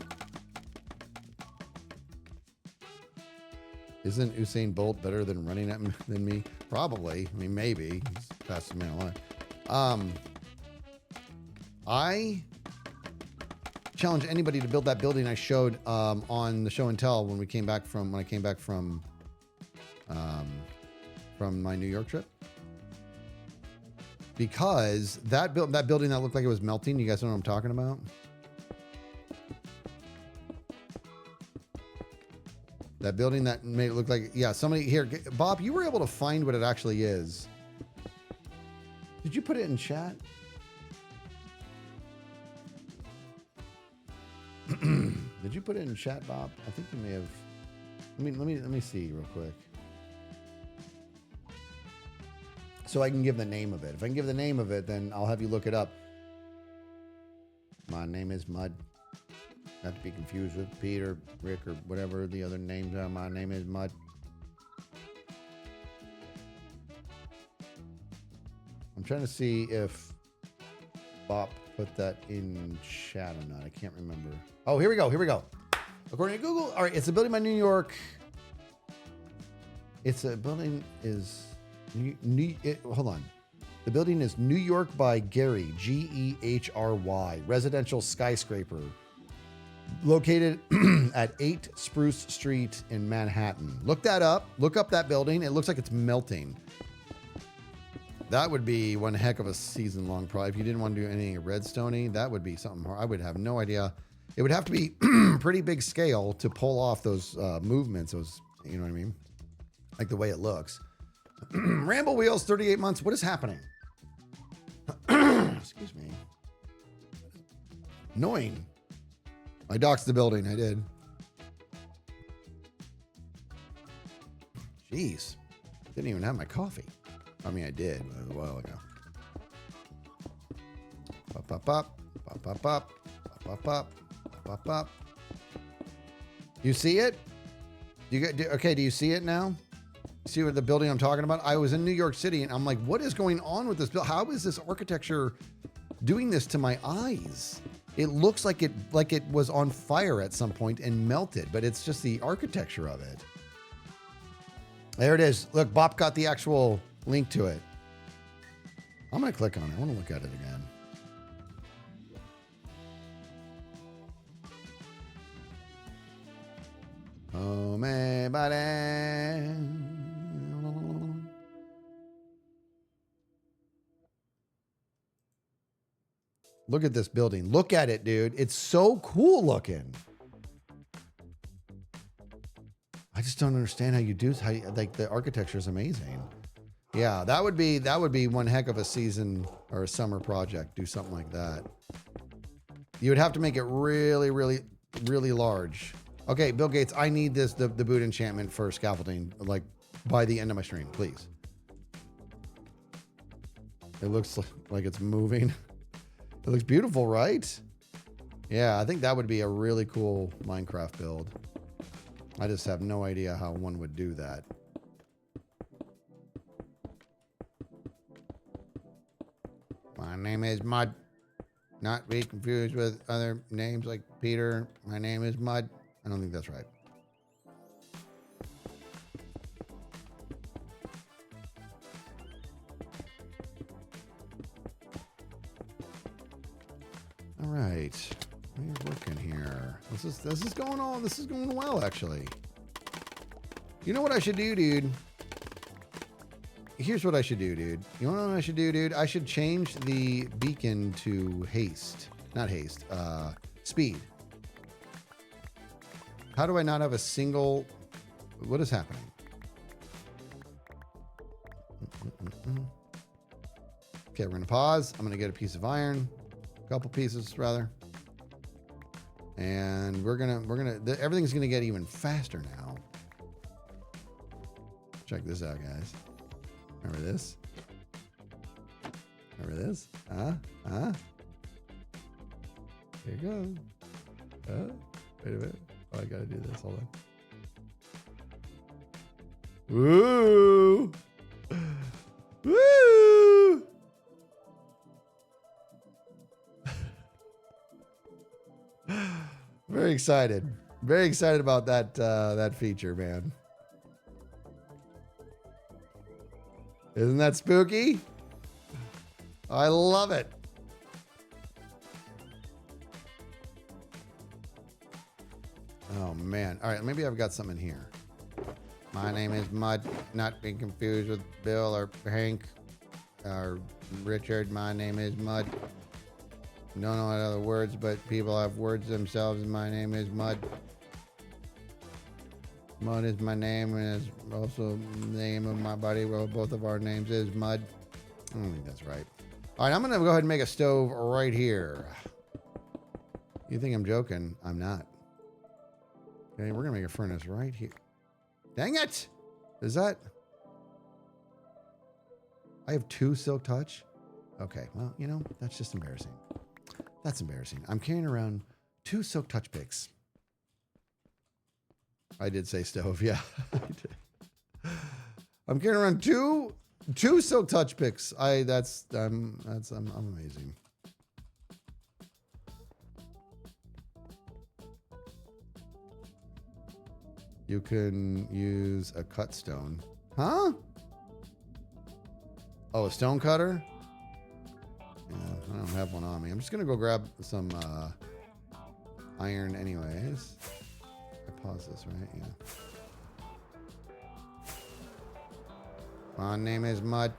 Isn't Usain Bolt better than running than me? Probably. I mean, maybe. He's the fastest man alive. I challenge anybody to build that building I showed on the show and tell when I came back from my New York trip, because that building that looked like it was melting. You guys know what I'm talking about? That building that made it look like, yeah, somebody here. Bob, you were able to find what it actually is. Did you put it in chat? Did you put it in chat, Bob? I think you may have. Let me see real quick. So I can give the name of it. If I can give the name of it, then I'll have you look it up. My name is Mud. Not to be confused with Peter, Rick, or whatever the other names are. My name is Mud. I'm trying to see if Bob put that in chat or not. I can't remember. Oh, here we go. Here we go. According to Google, all right, it's a building by New York. It's a building is hold on. The building is New York by Gehry, Gehry, residential skyscraper, located at 8 Spruce Street in Manhattan. Look that up. Look up that building. It looks like it's melting. That would be one heck of a season-long project. If you didn't want to do anything redstone-y, that would be something hard. I would have no idea. It would have to be pretty big scale to pull off those movements. Those, you know what I mean? Like the way it looks. Ramble Wheels, 38 months. What is happening? Excuse me. Annoying. I doxed the building. I did. Jeez. Didn't even have my coffee. I mean, I did a while ago. Pop, pop, pop. Pop, pop, pop. Pop, pop, pop. Pop, pop. You see it? Okay, do you see it now? See what the building I'm talking about? I was in New York City and I'm like, what is going on with this building? How is this architecture doing this to my eyes? It looks like it was on fire at some point and melted, but it's just the architecture of it. There it is. Look, Bob got the actual link to it. I'm going to click on it. I want to look at it again. Oh, man, buddy. Look at this building. Look at it, dude. It's so cool looking. I just don't understand how you do how like the architecture is amazing. Yeah, that would be one heck of a season or a summer project. Do something like that. You would have to make it really, really, really large. Okay, Bill Gates, I need the boot enchantment for scaffolding, like by the end of my stream, please. It looks like it's moving. It looks beautiful, right? Yeah, I think that would be a really cool Minecraft build. I just have no idea how one would do that. My name is Mud. Not be confused with other names like Peter. My name is Mud. I don't think that's right. All right. We're working here. This is going on. This is going well, actually. You know what I should do, dude? Here's what I should do, dude. You know what I should do, dude? I should change the beacon to haste. Not haste. Speed. How do I not have a single... What is happening? Okay, we're going to pause. I'm going to get a piece of iron. A couple pieces, rather. And everything's going to get even faster now. Check this out, guys. Remember this? Remember this? Here you go. Wait a minute. Oh, I gotta do this. Hold on. Woo! Woo! Very excited. Very excited about that feature, man. Isn't that spooky? I love it. Oh, man. All right, maybe I've got something here. My name is Mud. Not being confused with Bill or Hank or Richard. My name is Mud. Don't know what other words, but people have words themselves. My name is Mud. Mud is my name, and it's also the name of my buddy. Well, both of our names is Mud. I don't think that's right. All right, I'm going to go ahead and make a stove right here. You think I'm joking? I'm not. Okay, we're going to make a furnace right here. Dang it! Is that... I have 2 silk touch? Okay, well, you know, that's just embarrassing. That's embarrassing. I'm carrying around 2 silk touch picks. I did say stove, yeah. I did. I'm carrying around two silk touch picks. I'm amazing. You can use a cut stone. Huh? Oh, a stone cutter? Yeah, I don't have one on me. I'm just gonna go grab some iron anyways. I pause this, right? Yeah. My name is Mud.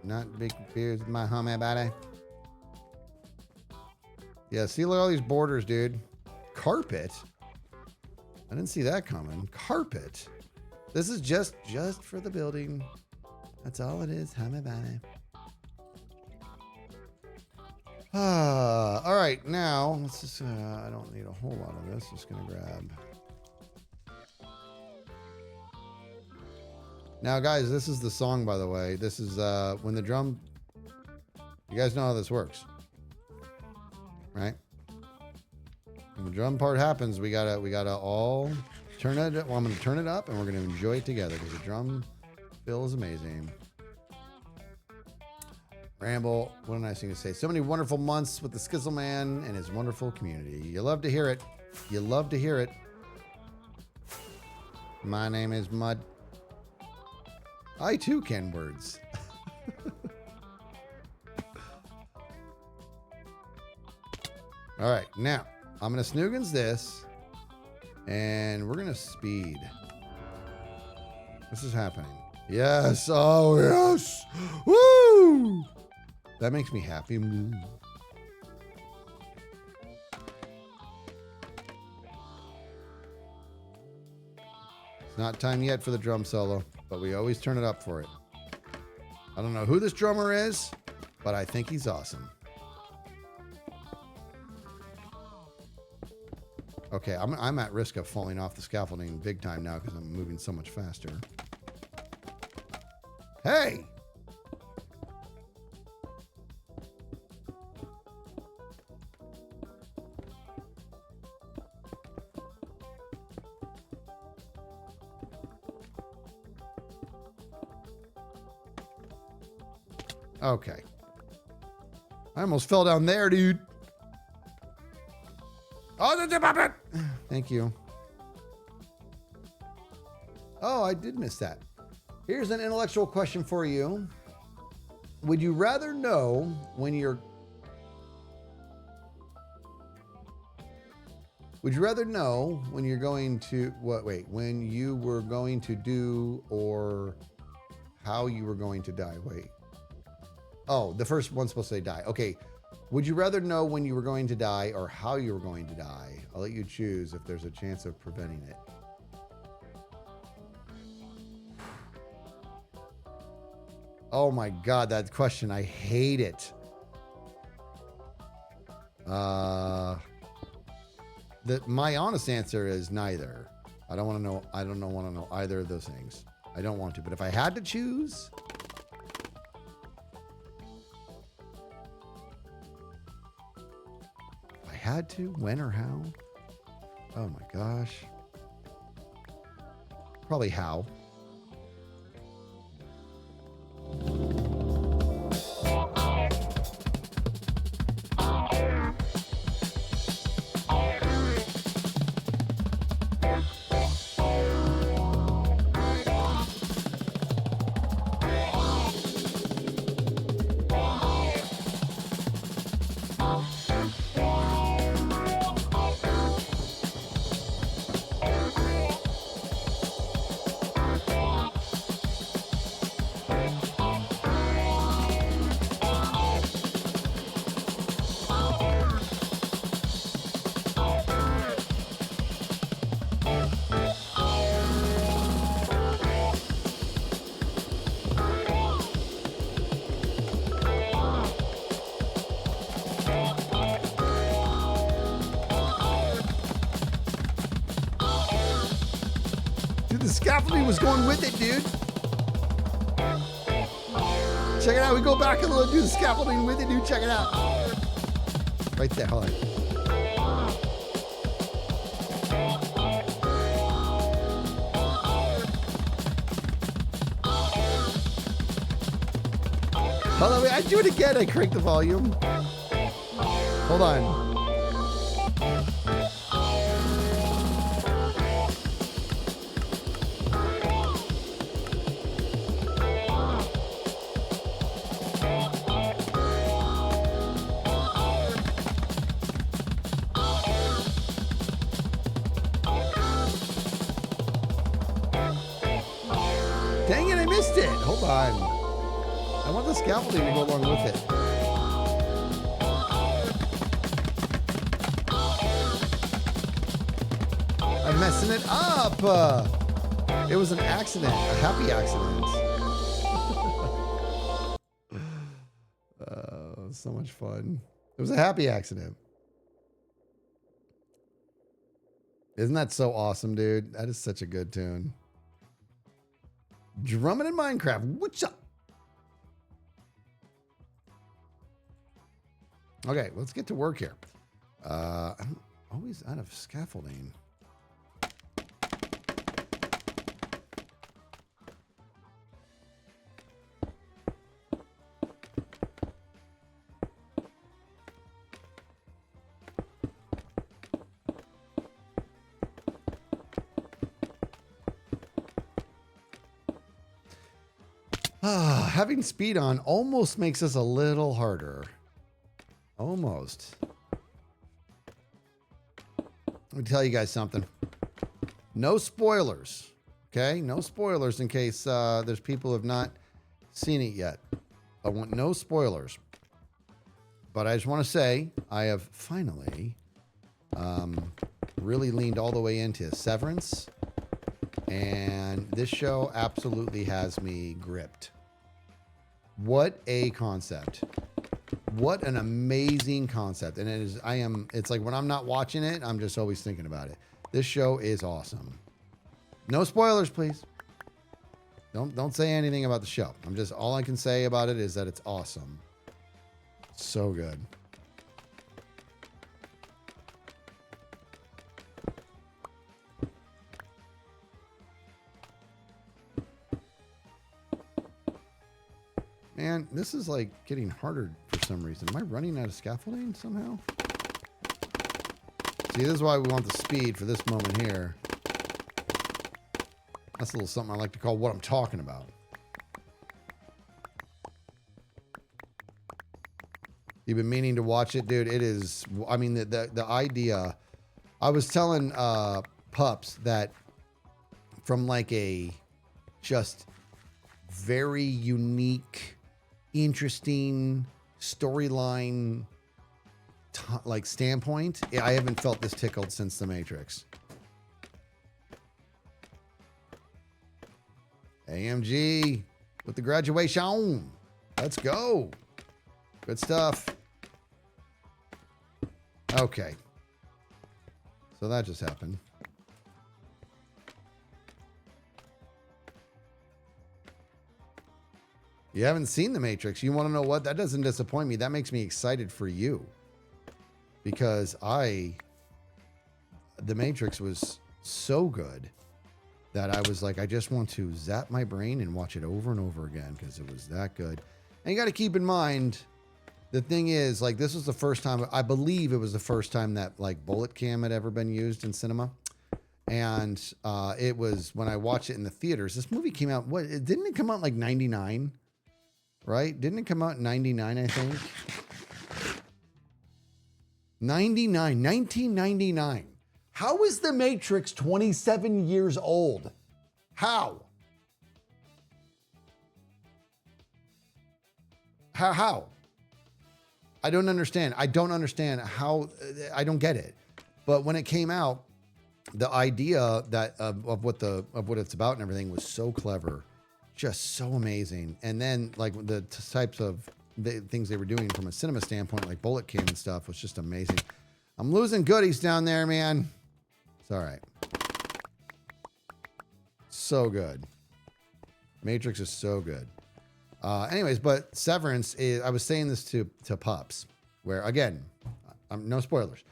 Not big beers with my homie buddy. Yeah, see, look at all these borders, dude. Carpet? I didn't see that coming. Carpet? This is just for the building. That's all it is. Homie buddy. All right, now let's just, I don't need a whole lot of this. Just gonna grab. Now, guys, this is the song, by the way. This is when the drum, you guys know how this works, right? When the drum part happens, we gotta all turn it, well, I'm gonna turn it up and we're gonna enjoy it together because the drum fill is amazing. Ramble, what a nice thing to say. So many wonderful months with the Skizzle Man and his wonderful community. You love to hear it. You love to hear it. My name is Mud. I too can words. All right, now I'm gonna snoogans this and we're gonna speed. This is happening. Yes, oh yes, woo! That makes me happy. It's not time yet for the drum solo, but we always turn it up for it. I don't know who this drummer is, but I think he's awesome. Okay, I'm at risk of falling off the scaffolding big time now because I'm moving so much faster. Hey! Okay. I almost fell down there, dude. Oh, thank you. Oh, I did miss that. Here's an intellectual question for you. Would you rather know when you're... Would you rather know when you're going to... What? Wait. When you were going to do or how you were going to die? Wait. Oh, the first one's supposed to say die. Okay. Would you rather know when you were going to die or how you were going to die? I'll let you choose if there's a chance of preventing it. Oh my God, that question. I hate it. My honest answer is neither. I don't want to know. I don't want to know either of those things. I don't want to, but if I had to choose... had to, when or how? Oh my gosh. Probably how. scaffolding was going with it, dude. Check it out. We go back a little, do the scaffolding with it, dude. Check it out. Right there. Hold on. Hold on. I do it again. I crank the volume. Hold on. Dang it, I missed it. Hold on. I want the scaffolding to go along with it. I'm messing it up. It was an accident, a happy accident. So much fun. It was a happy accident. Isn't that so awesome, dude? That is such a good tune. Drumming in Minecraft. What's up? Okay, let's get to work here. I'm always out of scaffolding. Having speed on almost makes this a little harder. Almost. Let me tell you guys something. No spoilers. Okay? No spoilers in case there's people who have not seen it yet. I want no spoilers. But I just want to say I have finally really leaned all the way into Severance. And this show absolutely has me gripped. What a concept. What an amazing concept. And it's like when I'm not watching it, I'm just always thinking about it. This show is awesome. No spoilers, please. Don't say anything about the show. All I can say about it is that it's awesome. So good. Man, this is like getting harder for some reason. Am I running out of scaffolding somehow? See, this is why we want the speed for this moment here. That's a little something I like to call what I'm talking about. You've been meaning to watch it, dude. It is, I mean, the idea. I was telling Pups that from like a just very unique, interesting storyline like standpoint, I haven't felt this tickled since The Matrix. AMG with the graduation. Let's go. Good stuff. Okay. So that just happened. You haven't seen The Matrix. You want to know what? That doesn't disappoint me. That makes me excited for you. Because The Matrix was so good that I was like, I just want to zap my brain and watch it over and over again because it was that good. And you got to keep in mind, the thing is, like, this was the first time, I believe it was the first time that like bullet cam had ever been used in cinema. And it was when I watched it in the theaters. This movie came out, didn't it come out like 99? Right? Didn't it come out in 99, I think? 1999. How is The Matrix 27 years old? How? How? I don't understand. I don't understand how. I don't get it. But when it came out, the idea that of what it's about and everything was so clever. Just so amazing. And then like the types of things they were doing from a cinema standpoint, like bullet cam and stuff, was just amazing. I'm losing goodies down there, man. It's all right. So good. Matrix is so good. Anyways, but Severance is, I was saying this to Pups, where again, no spoilers.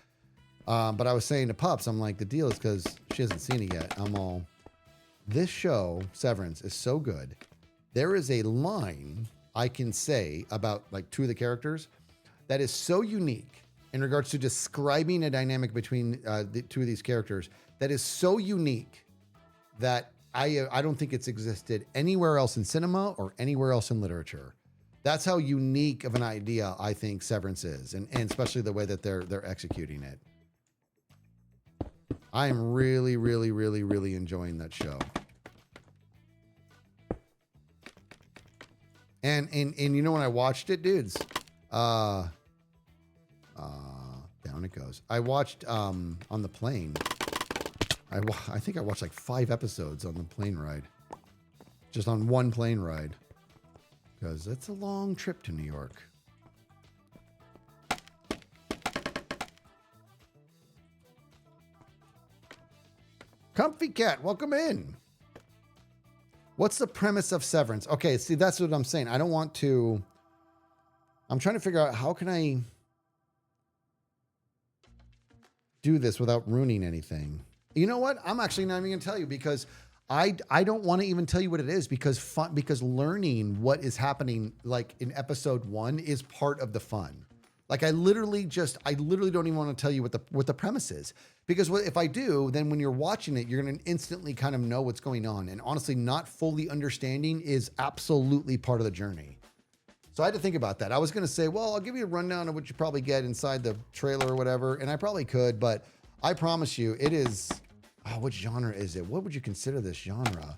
But I was saying to Pups, I'm like, the deal is because she hasn't seen it yet. I'm all, this show, Severance, is so good. There is a line I can say about like two of the characters that is so unique in regards to describing a dynamic between the two of these characters that is so unique that I don't think it's existed anywhere else in cinema or anywhere else in literature. That's how unique of an idea I think Severance is, and especially the way that they're executing it. I am really, really, really, really enjoying that show. And you know when I watched it, dudes, down it goes. I watched on the plane. I think I watched like 5 episodes on the plane ride. Just on one plane ride. Because it's a long trip to New York. Comfy Cat, welcome in. What's the premise of Severance? Okay, see, that's what I'm saying. I don't want to... I'm trying to figure out how can I do this without ruining anything. You know what? I'm actually not even going to tell you because I don't want to even tell you what it is because learning what is happening like in episode 1 is part of the fun. Like I literally don't even want to tell you what the premise is because if I do, then when you're watching it, you're going to instantly kind of know what's going on. And honestly, not fully understanding is absolutely part of the journey. So I had to think about that. I was going to say, well, I'll give you a rundown of what you probably get inside the trailer or whatever. And I probably could, but I promise you it is, what genre is it? What would you consider this genre?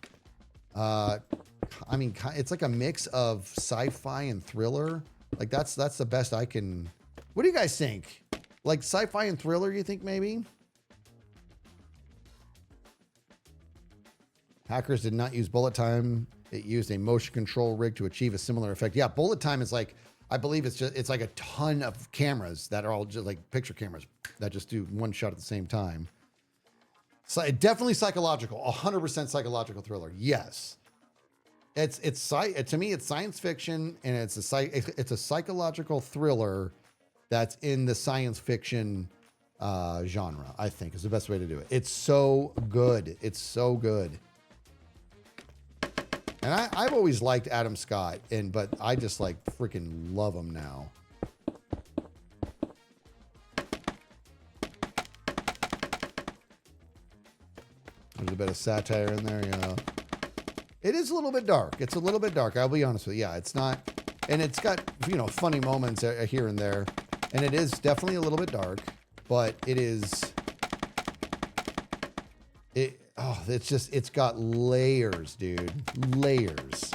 I mean, it's like a mix of sci-fi and thriller. Like that's the best I can. What do you guys think? Like sci-fi and thriller, you think maybe? Hackers did not use bullet time. It used a motion control rig to achieve a similar effect. Yeah, bullet time is like, I believe it's like a ton of cameras that are all just like picture cameras that just do one shot at the same time. So definitely psychological, 100% psychological thriller. Yes. To me, it's science fiction and it's a psychological thriller that's in the science fiction genre, I think is the best way to do it. It's so good. It's so good. And I've always liked Adam Scott, but I just like freaking love him now. There's a bit of satire in there, you know. It is a little bit dark. It's a little bit dark. I'll be honest with you. Yeah, it's not, and it's got, you know, funny moments here and there. And it is definitely a little bit dark, but it's got layers, dude. Layers.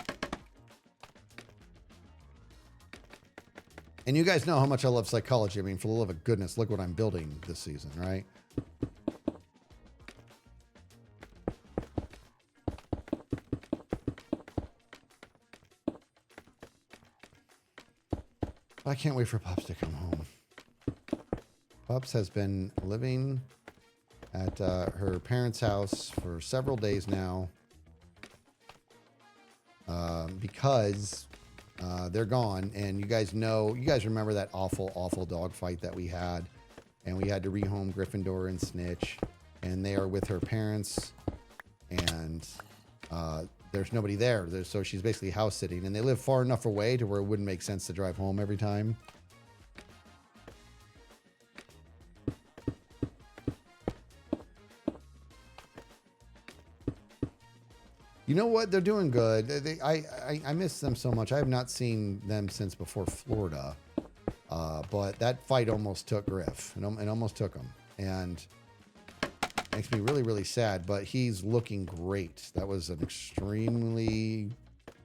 And you guys know how much I love psychology. I mean, for the love of goodness, look what I'm building this season, right? I can't wait for Pups to come home. Pups has been living at her parents' house for several days now because they're gone. And you guys remember that awful, awful dog fight that we had. And we had to rehome Gryffindor and Snitch. And they are with her parents. And there's nobody there. So she's basically house sitting. And they live far enough away to where it wouldn't make sense to drive home every time. You know what? They're doing good. I miss them so much. I have not seen them since before Florida. But that fight almost took Griff. It almost took him. And makes me really, really sad. But he's looking great. That was an extremely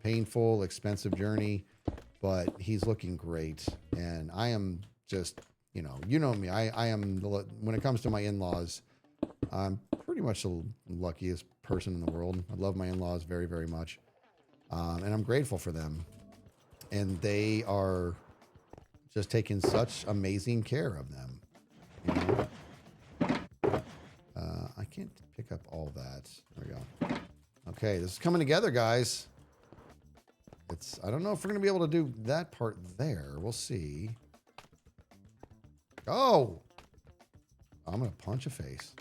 painful, expensive journey. But he's looking great. And I am just, you know me. I am, when it comes to my in-laws, I'm pretty much the luckiest person in the world. I love my in-laws very, very much. And I'm grateful for them. And they are just taking such amazing care of them. You know? I can't pick up all that. There we go. Okay, this is coming together, guys. I don't know if we're going to be able to do that part there. We'll see. Oh! I'm going to punch a face.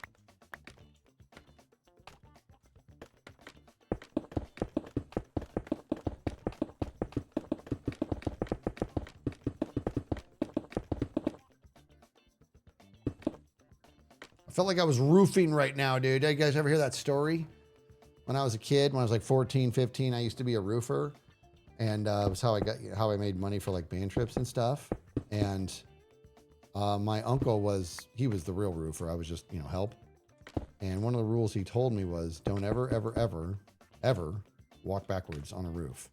I felt like I was roofing right now, dude. Did you guys ever hear that story? When I was a kid, when I was like 14, 15, I used to be a roofer. And it was how I made money for like band trips and stuff. And my uncle he was the real roofer. I was just, help. And one of the rules he told me was don't ever walk backwards on a roof.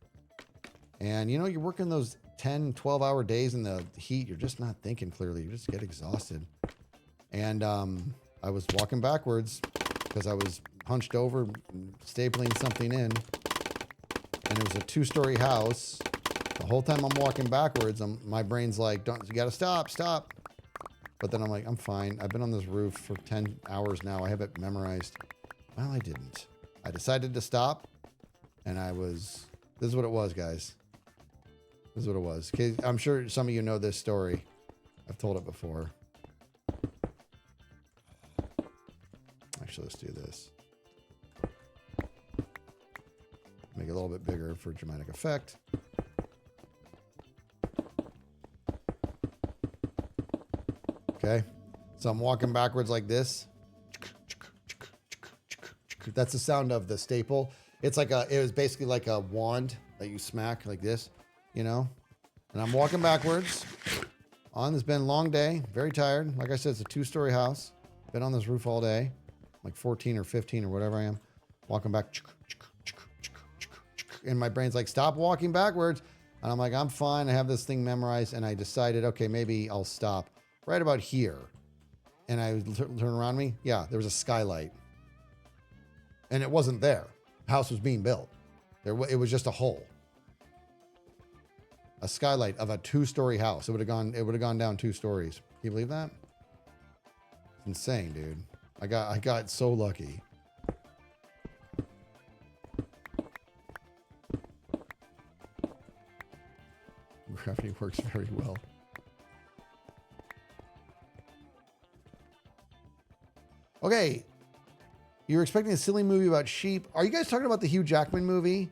And you're working those 10, 12-hour days in the heat. You're just not thinking clearly. You just get exhausted. And I was walking backwards because I was hunched over, stapling something in. And it was a 2-story house. The whole time I'm walking backwards, my brain's like, you gotta stop. But then I'm like, I'm fine. I've been on this roof for 10 hours now. I have it memorized. Well, I didn't. I decided to stop. And this is what it was, guys. This is what it was. Okay, I'm sure some of you know this story. I've told it before. Actually, let's do this. Make it a little bit bigger for dramatic effect. Okay. So I'm walking backwards like this. That's the sound of the staple. It was basically like a wand that you smack like this, And I'm walking backwards it's been a long day, very tired. Like I said, it's a 2-story house. Been on this roof all day, like 14 or 15 or whatever I am. Walking back. And my brain's like, stop walking backwards. And I'm like, I'm fine. I have this thing memorized. And I decided, okay, maybe I'll stop right about here. And I turn around me. Yeah, there was a skylight. And it wasn't there. The house was being built. It was just a hole. A skylight of a 2-story house. It would have gone down 2 stories. Can you believe that? It's insane, dude. I got so lucky. Gravity works very well. Okay. You were expecting a silly movie about sheep. Are you guys talking about the Hugh Jackman movie?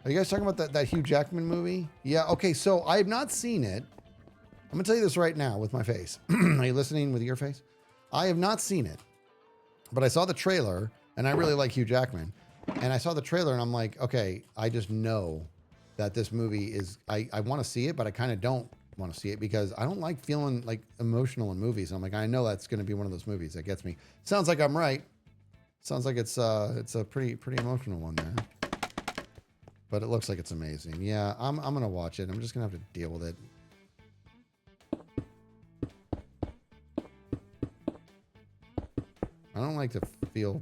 Are you guys talking about that Hugh Jackman movie? Yeah. Okay. So I have not seen it. I'm going to tell you this right now with my face. Are you listening with your face? I have not seen it, but I saw the trailer. And I really like Hugh Jackman. And I saw the trailer and I'm like, okay, I just know that this movie is, I want to see it, but I kind of don't want to see it because I don't like feeling like emotional in movies. And I'm like, I know that's going to be one of those movies that gets me. Sounds like I'm right. Sounds like it's a pretty emotional one there. But it looks like it's amazing. Yeah, I'm going to watch it. I'm just going to have to deal with it. I don't like to feel...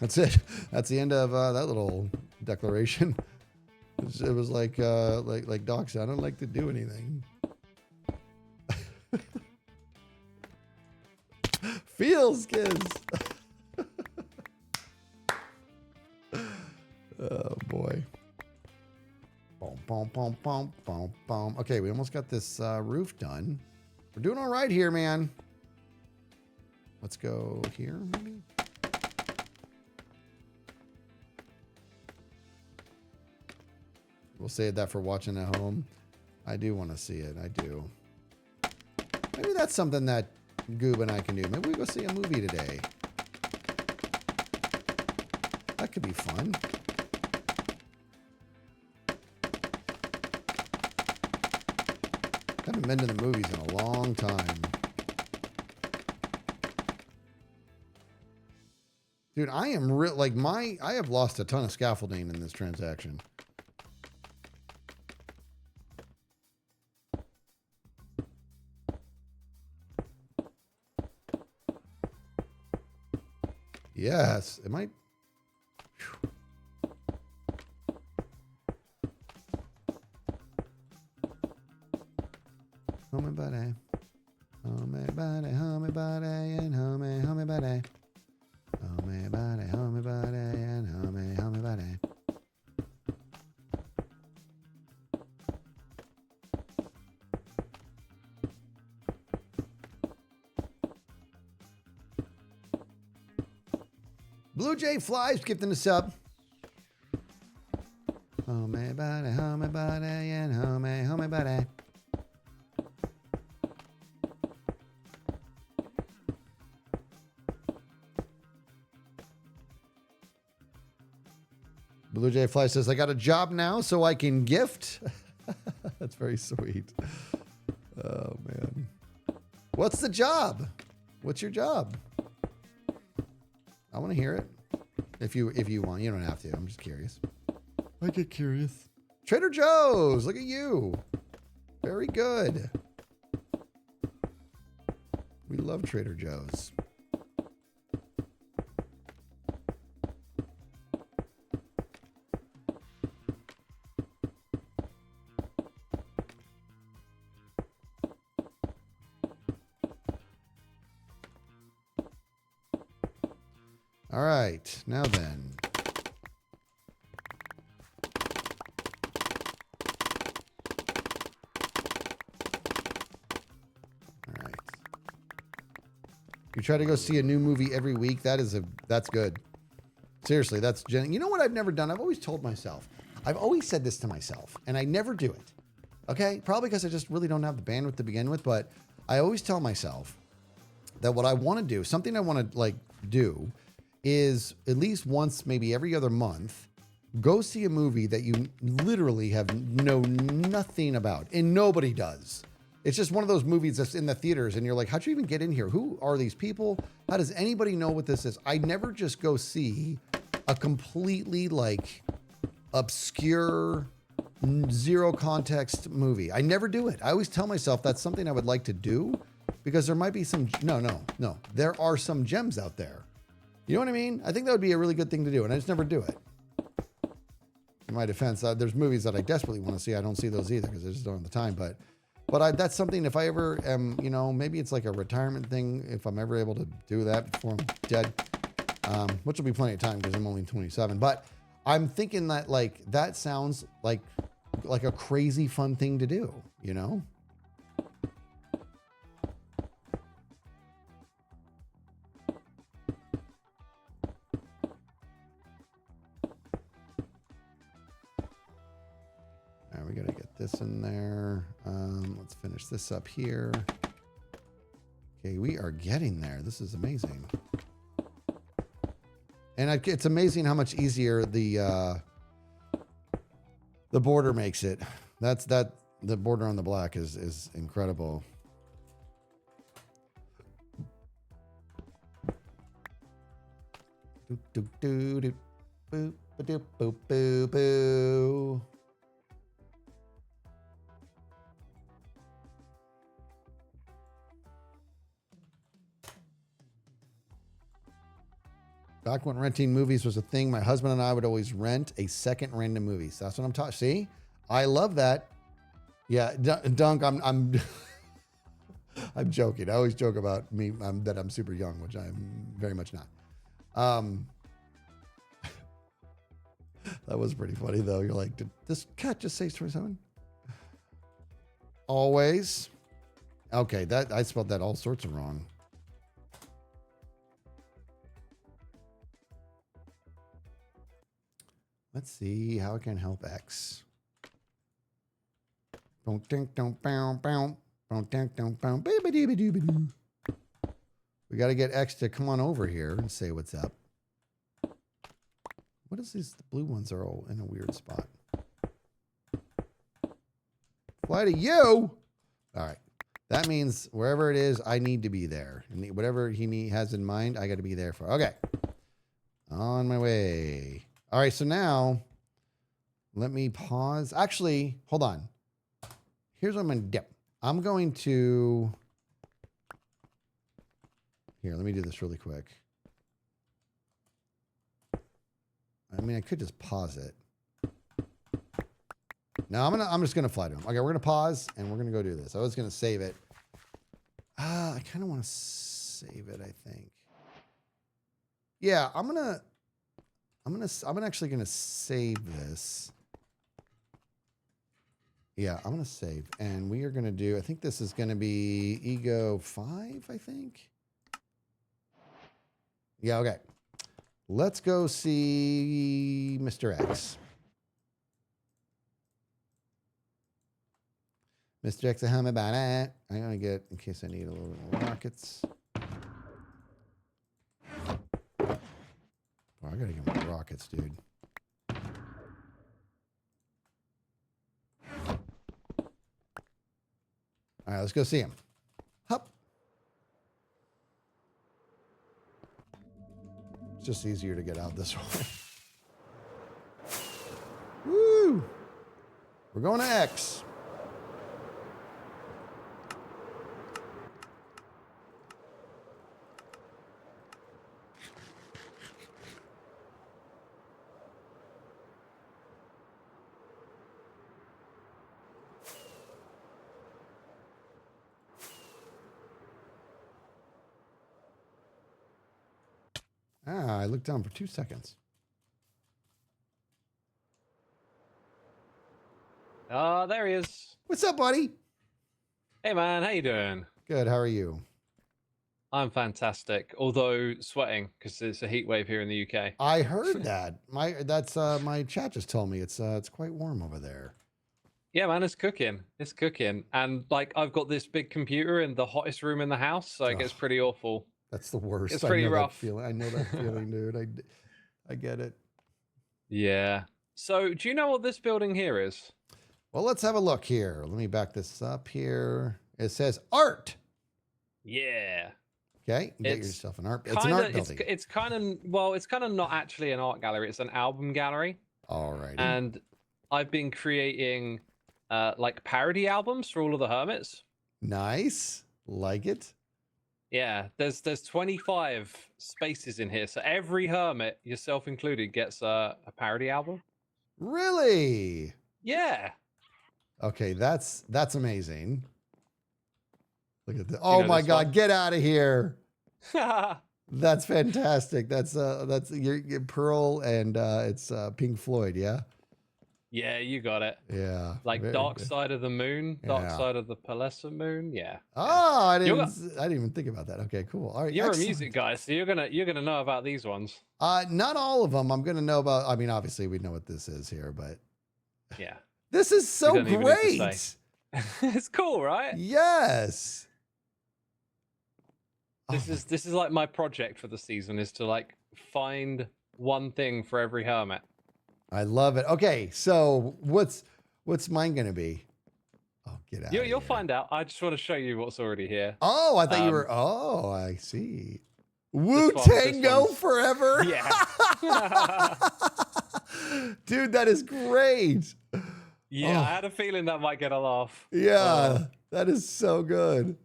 That's it. That's the end of that little declaration. It was like Doc said, I don't like to do anything. Feels, kids. Oh boy. Boom, boom, boom, boom, boom, boom. Okay, we almost got this roof done. We're doing all right here, man. Let's go here, maybe. We'll save that for watching at home. I do want to see it. I do. Maybe that's something that Goob and I can do. Maybe we go see a movie today. That could be fun. I haven't been to the movies in a long time. Dude, I am I have lost a ton of scaffolding in this transaction. Yes, it might. Whew. buddy, and homie buddy. Homie buddy, and homie buddy. Blue Jay Flies gifting the sub. Homie buddy, and homie buddy. Blue Jay Fly says, I got a job now so I can gift. That's very sweet. Oh, man. What's the job? What's your job? I want to hear it. If you want. You don't have to. I'm just curious. I get curious. Trader Joe's. Look at you. Very good. We love Trader Joe's. All right, now then. All right. You try to go see a new movie every week. That's good. Seriously, you know what I've never done? I've always told myself. I've always said this to myself, and I never do it. Okay? Probably because I just really don't have the bandwidth to begin with, but I always tell myself that what I want to do, something I want to do, is at least once, maybe every other month, go see a movie that you literally know nothing about, and nobody does. It's just one of those movies that's in the theaters, and you're like, how'd you even get in here? Who are these people? How does anybody know what this is? I never just go see a completely obscure, zero context movie. I never do it. I always tell myself that's something I would like to do because there might be some, no. There are some gems out there. You know what I mean? I think that would be a really good thing to do, and I just never do it. In my defense, there's movies that I desperately want to see. I don't see those either because I just don't have the time. But that's something, if I ever am, maybe it's like a retirement thing, if I'm ever able to do that before I'm dead, which will be plenty of time because I'm only 27. But I'm thinking that that sounds like a crazy fun thing to do, We got to get this in there. Let's finish this up here. Okay, we are getting there. This is amazing. And it's amazing how much easier the border makes it. The border on the black is incredible. Boop, doop, doo, doop, boop, ba-doop, boop, boo, boo. Back when renting movies was a thing, my husband and I would always rent a second random movie. So that's what I'm talking. See, I love that. Yeah, Dunk. I'm I'm joking. I always joke about me that I'm super young, which I'm very much not. That was pretty funny though. You're like, did this cat just say 27? Always. Okay, that I spelled that all sorts of wrong. Let's see how I can help X. We got to get X to come on over here and say what's up. What is this? The blue ones are all in a weird spot. Fly to you. All right. That means wherever it is, I need to be there. And whatever he has in mind, I got to be there for. Okay. On my way. All right, so now let me pause. Actually, hold on. Here's what I'm going to do. I'm going to... Here, let me do this really quick. I mean, I could just pause it. No, I'm just going to fly to him. Okay, we're going to pause, and we're going to go do this. I was going to save it. I kind of want to... save it, I think. Yeah, I'm actually gonna save this. Yeah, I'm gonna save, and we are gonna do. I think this is gonna be Ego 5. I think. Yeah. Okay. Let's go see Mr. X. Mr. X, how about it? I'm gonna get in case I need a little bit more rockets. Oh, I gotta get more rockets, dude. All right, let's go see him. Hup. It's just easier to get out this way. Woo! We're going to X. Ah, I looked down for 2 seconds. There he is. What's up, buddy? Hey, man. How you doing? Good. How are you? I'm fantastic, although sweating because it's a heat wave here in the UK. I heard that. My chat just told me it's quite warm over there. Yeah, man, it's cooking. It's cooking. And, like, I've got this big computer in the hottest room in the house, so it gets pretty awful. That's the worst. It's pretty rough. I know that feeling, dude. I get it. Yeah. So, do you know what this building here is? Well, let's have a look here. Let me back this up here. It says art. Yeah. Okay, you get yourself an art. It's an art building. It's kind of not actually an art gallery. It's an album gallery. All right. And I've been creating like parody albums for all of the hermits. Nice. Like it. Yeah, there's 25 spaces in here, so every hermit, yourself included, gets a parody album. Really? Yeah. Okay, that's amazing. Look at this. Oh my God, get out of here. That's fantastic. That's your Pearl and it's Pink Floyd, yeah? Yeah, you got it. Yeah. Like Dark Side of the Moon, Dark Side of the Pearlescent Moon. Yeah. Oh, I didn't even think about that. Okay, cool. All right. You're a music guy, so you're gonna know about these ones. Not all of them. I'm gonna know about. I mean, obviously we know what this is here, but yeah, this is so great. It's cool, right? Yes. This is like my project for the season is to like find one thing for every hermit. I love it. Okay, so what's mine gonna be? Oh, get out! You'll find out. I just want to show you what's already here. Oh, I thought you were. Oh, I see. Wu Tango forever. Yeah. Dude, that is great. Yeah, I had a feeling that might get a laugh. Yeah, that is so good.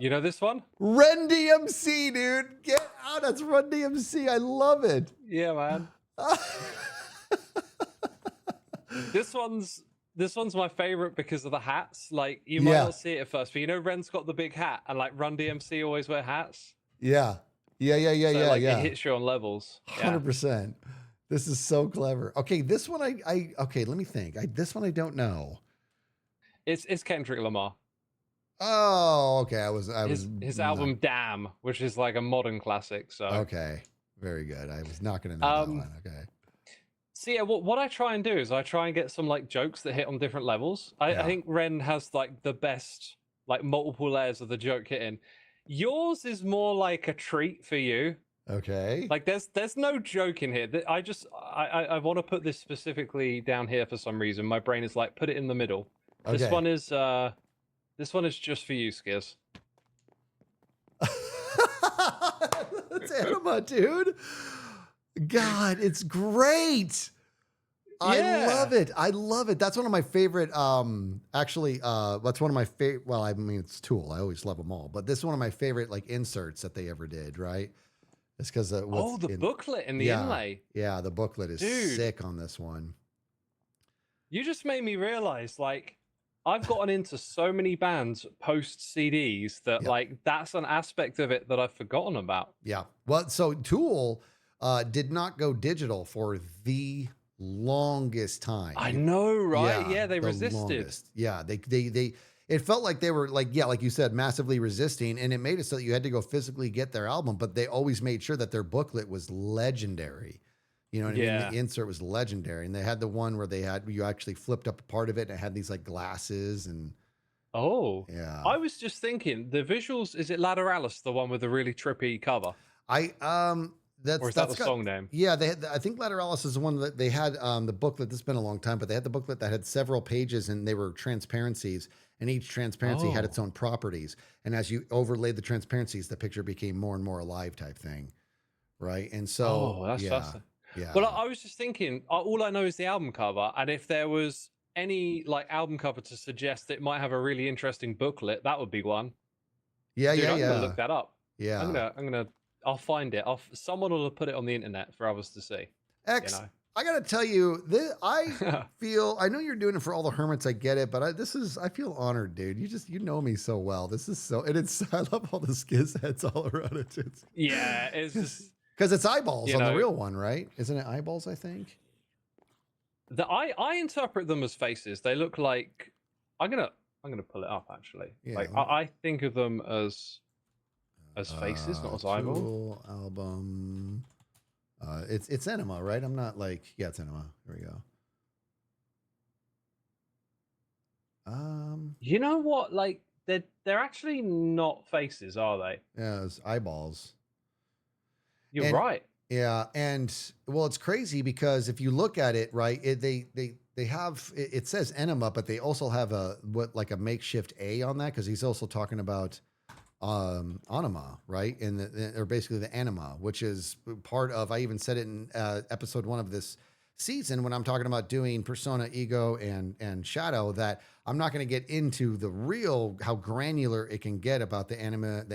You know this one? Run DMC, dude. Get out. That's Run DMC. I love it. Yeah, man. This one's my favorite because of the hats. Like you might not see it at first, but you know Ren's got the big hat, and like Run DMC always wear hats. Yeah. It hits you on levels. 100%. This is so clever. Okay, this one okay, let me think. This one I don't know. It's Kendrick Lamar. Oh, okay. His album Damn, which is like a modern classic. So okay, very good. I was not going to know that one. Okay. So yeah, what I try and do is I try and get some like jokes that hit on different levels. I think Ren has like the best like multiple layers of the joke hitting. Yours is more like a treat for you. Okay. Like there's no joke in here. I want to put this specifically down here for some reason. My brain is like put it in the middle. Okay. This one is just for you, Skiz. That's Anima, dude. God, it's great. I love it. I love it. That's one of my favorite. Actually, that's one of my favorite. Well, I mean, it's Tool. I always love them all, but this is one of my favorite like inserts that they ever did. Right? It's because the booklet in the inlay. Yeah, the booklet is sick on this one. You just made me realize, like, I've gotten into so many bands post CDs that Yeah. like that's an aspect of it that I've forgotten about. Yeah. Well, so Tool did not go digital for the longest time. I know, right? Yeah, Yeah, they the resisted. longest. Yeah, they it felt like they were like, yeah, like you said, massively resisting, and it made it so that you had to go physically get their album, but they always made sure that their booklet was legendary. You know what I mean? Yeah. The insert was legendary, and they had the one where you actually flipped up a part of it, and it had these like glasses, and Oh, yeah. I was just thinking the visuals. Is it Lateralis, the one with the really trippy cover, I or is that that's the got song name? yeah, they had, I think Lateralis is the one that they had the booklet. This has been a long time, but they had the booklet that had several pages and they were transparencies, and each transparency had its Oh, own properties. And as you overlaid the transparencies, the picture became more and more alive type thing. Right. And so oh, that's yeah, fascinating. Well, yeah. I was just thinking. All I know is the album cover, and if there was any like album cover to suggest it might have a really interesting booklet, that would be one. Yeah, Dude, yeah, I'm gonna yeah. look that up. Yeah. I'll find it. Someone will put it on the internet for others to see. You X, know. I gotta tell you, I know you're doing it for all the hermits. I get it, but I feel honored, dude. You know me so well. This is so, and it's, I love all the skiz heads all around it. Yeah, it's just Because it's eyeballs you on the know real one, right? Isn't it eyeballs? I think. the I interpret them as faces. They look like I'm gonna pull it up actually. Yeah. Like I think of them as faces, not as eyeballs. Tool album. It's enema, right? I'm not like, yeah, it's enema. Here we go. You know what? Like they're actually not faces, are they? Yeah, it's eyeballs. You're And right. yeah, and well, it's crazy because if you look at it, right, they have it says enema, but they also have like a makeshift A on that because he's also talking about anima, right? Or basically the anima, which is part of, I even said it in episode 1 of this season when I'm talking about doing persona, ego, and shadow, that I'm not going to get into the real how granular it can get about the anima and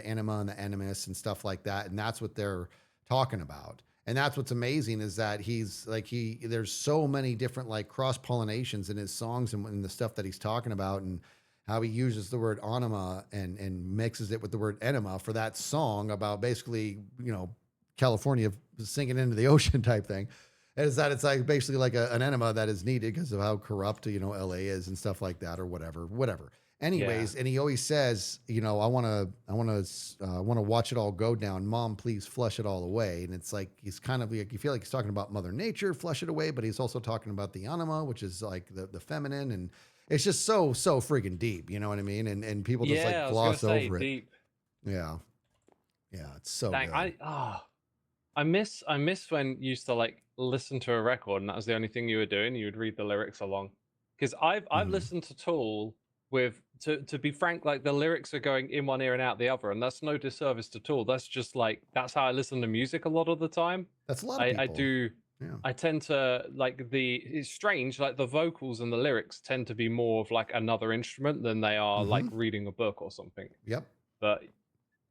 the animus and stuff like that. And that's what they're talking about. And that's what's amazing is that there's so many different like cross pollinations in his songs and in the stuff that he's talking about, and how he uses the word anima and mixes it with the word enema for that song about basically, California sinking into the ocean type thing. Is that it's like basically like an enema that is needed because of how corrupt, LA is and stuff like that or whatever. Yeah. Anyways, and he always says, I want to watch it all go down. Mom, please flush it all away. And it's like, he's kind of like, you feel like he's talking about Mother Nature, flush it away, but he's also talking about the anima, which is like the feminine. And it's just so friggin' deep, you know what I mean? And people just like Yeah, I was gonna gloss say over it. deep. Yeah. Yeah, it's so Dang, good. I miss when you used to like listen to a record and that was the only thing you were doing. You would read the lyrics along. Because I've Mhm. listened to Tool with to be frank, like the lyrics are going in one ear and out the other, and that's no disservice to Tool. That's just like that's how I listen to music a lot of the time. That's a lot of I people. do Yeah. I tend to like it's strange, like the vocals and the lyrics tend to be more of like another instrument than they are like Mm-hmm. reading a book or something. Yep. But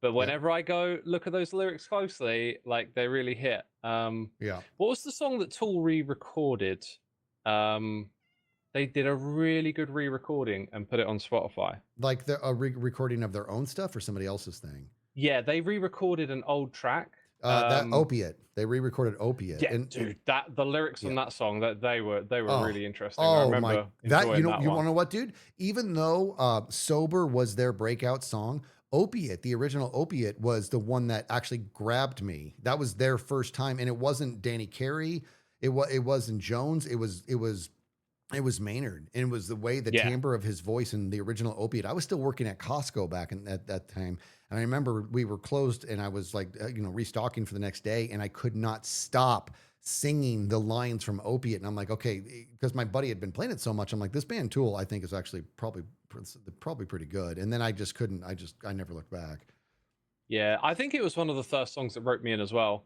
Yep. whenever I go look at those lyrics closely, like they really hit. Yeah. What was the song that Tool re-recorded? Um, they did a really good re-recording and put it on Spotify. Like a recording of their own stuff or somebody else's thing. Yeah, they re-recorded an old track. That opiate. They re-recorded opiate. Yeah, And dude, that the lyrics yeah. on that song that they were Oh, really interesting. I oh my! remember That enjoying that you one. want to know what, dude? Even though "Sober" was their breakout song, "Opiate," the original "Opiate," was the one that actually grabbed me. That was their first time, and it wasn't Danny Carey. It wasn't Jones. It was Maynard, and it was the way the Yeah. timbre of his voice in the original Opiate. I was still working at Costco back at that time, and I remember we were closed, and I was like, restocking for the next day, and I could not stop singing the lines from Opiate, and I'm like, okay, because my buddy had been playing it so much, I'm like, this band Tool, I think, is actually probably pretty good, and then I just couldn't, I never looked back. Yeah, I think it was one of the first songs that roped me in as well.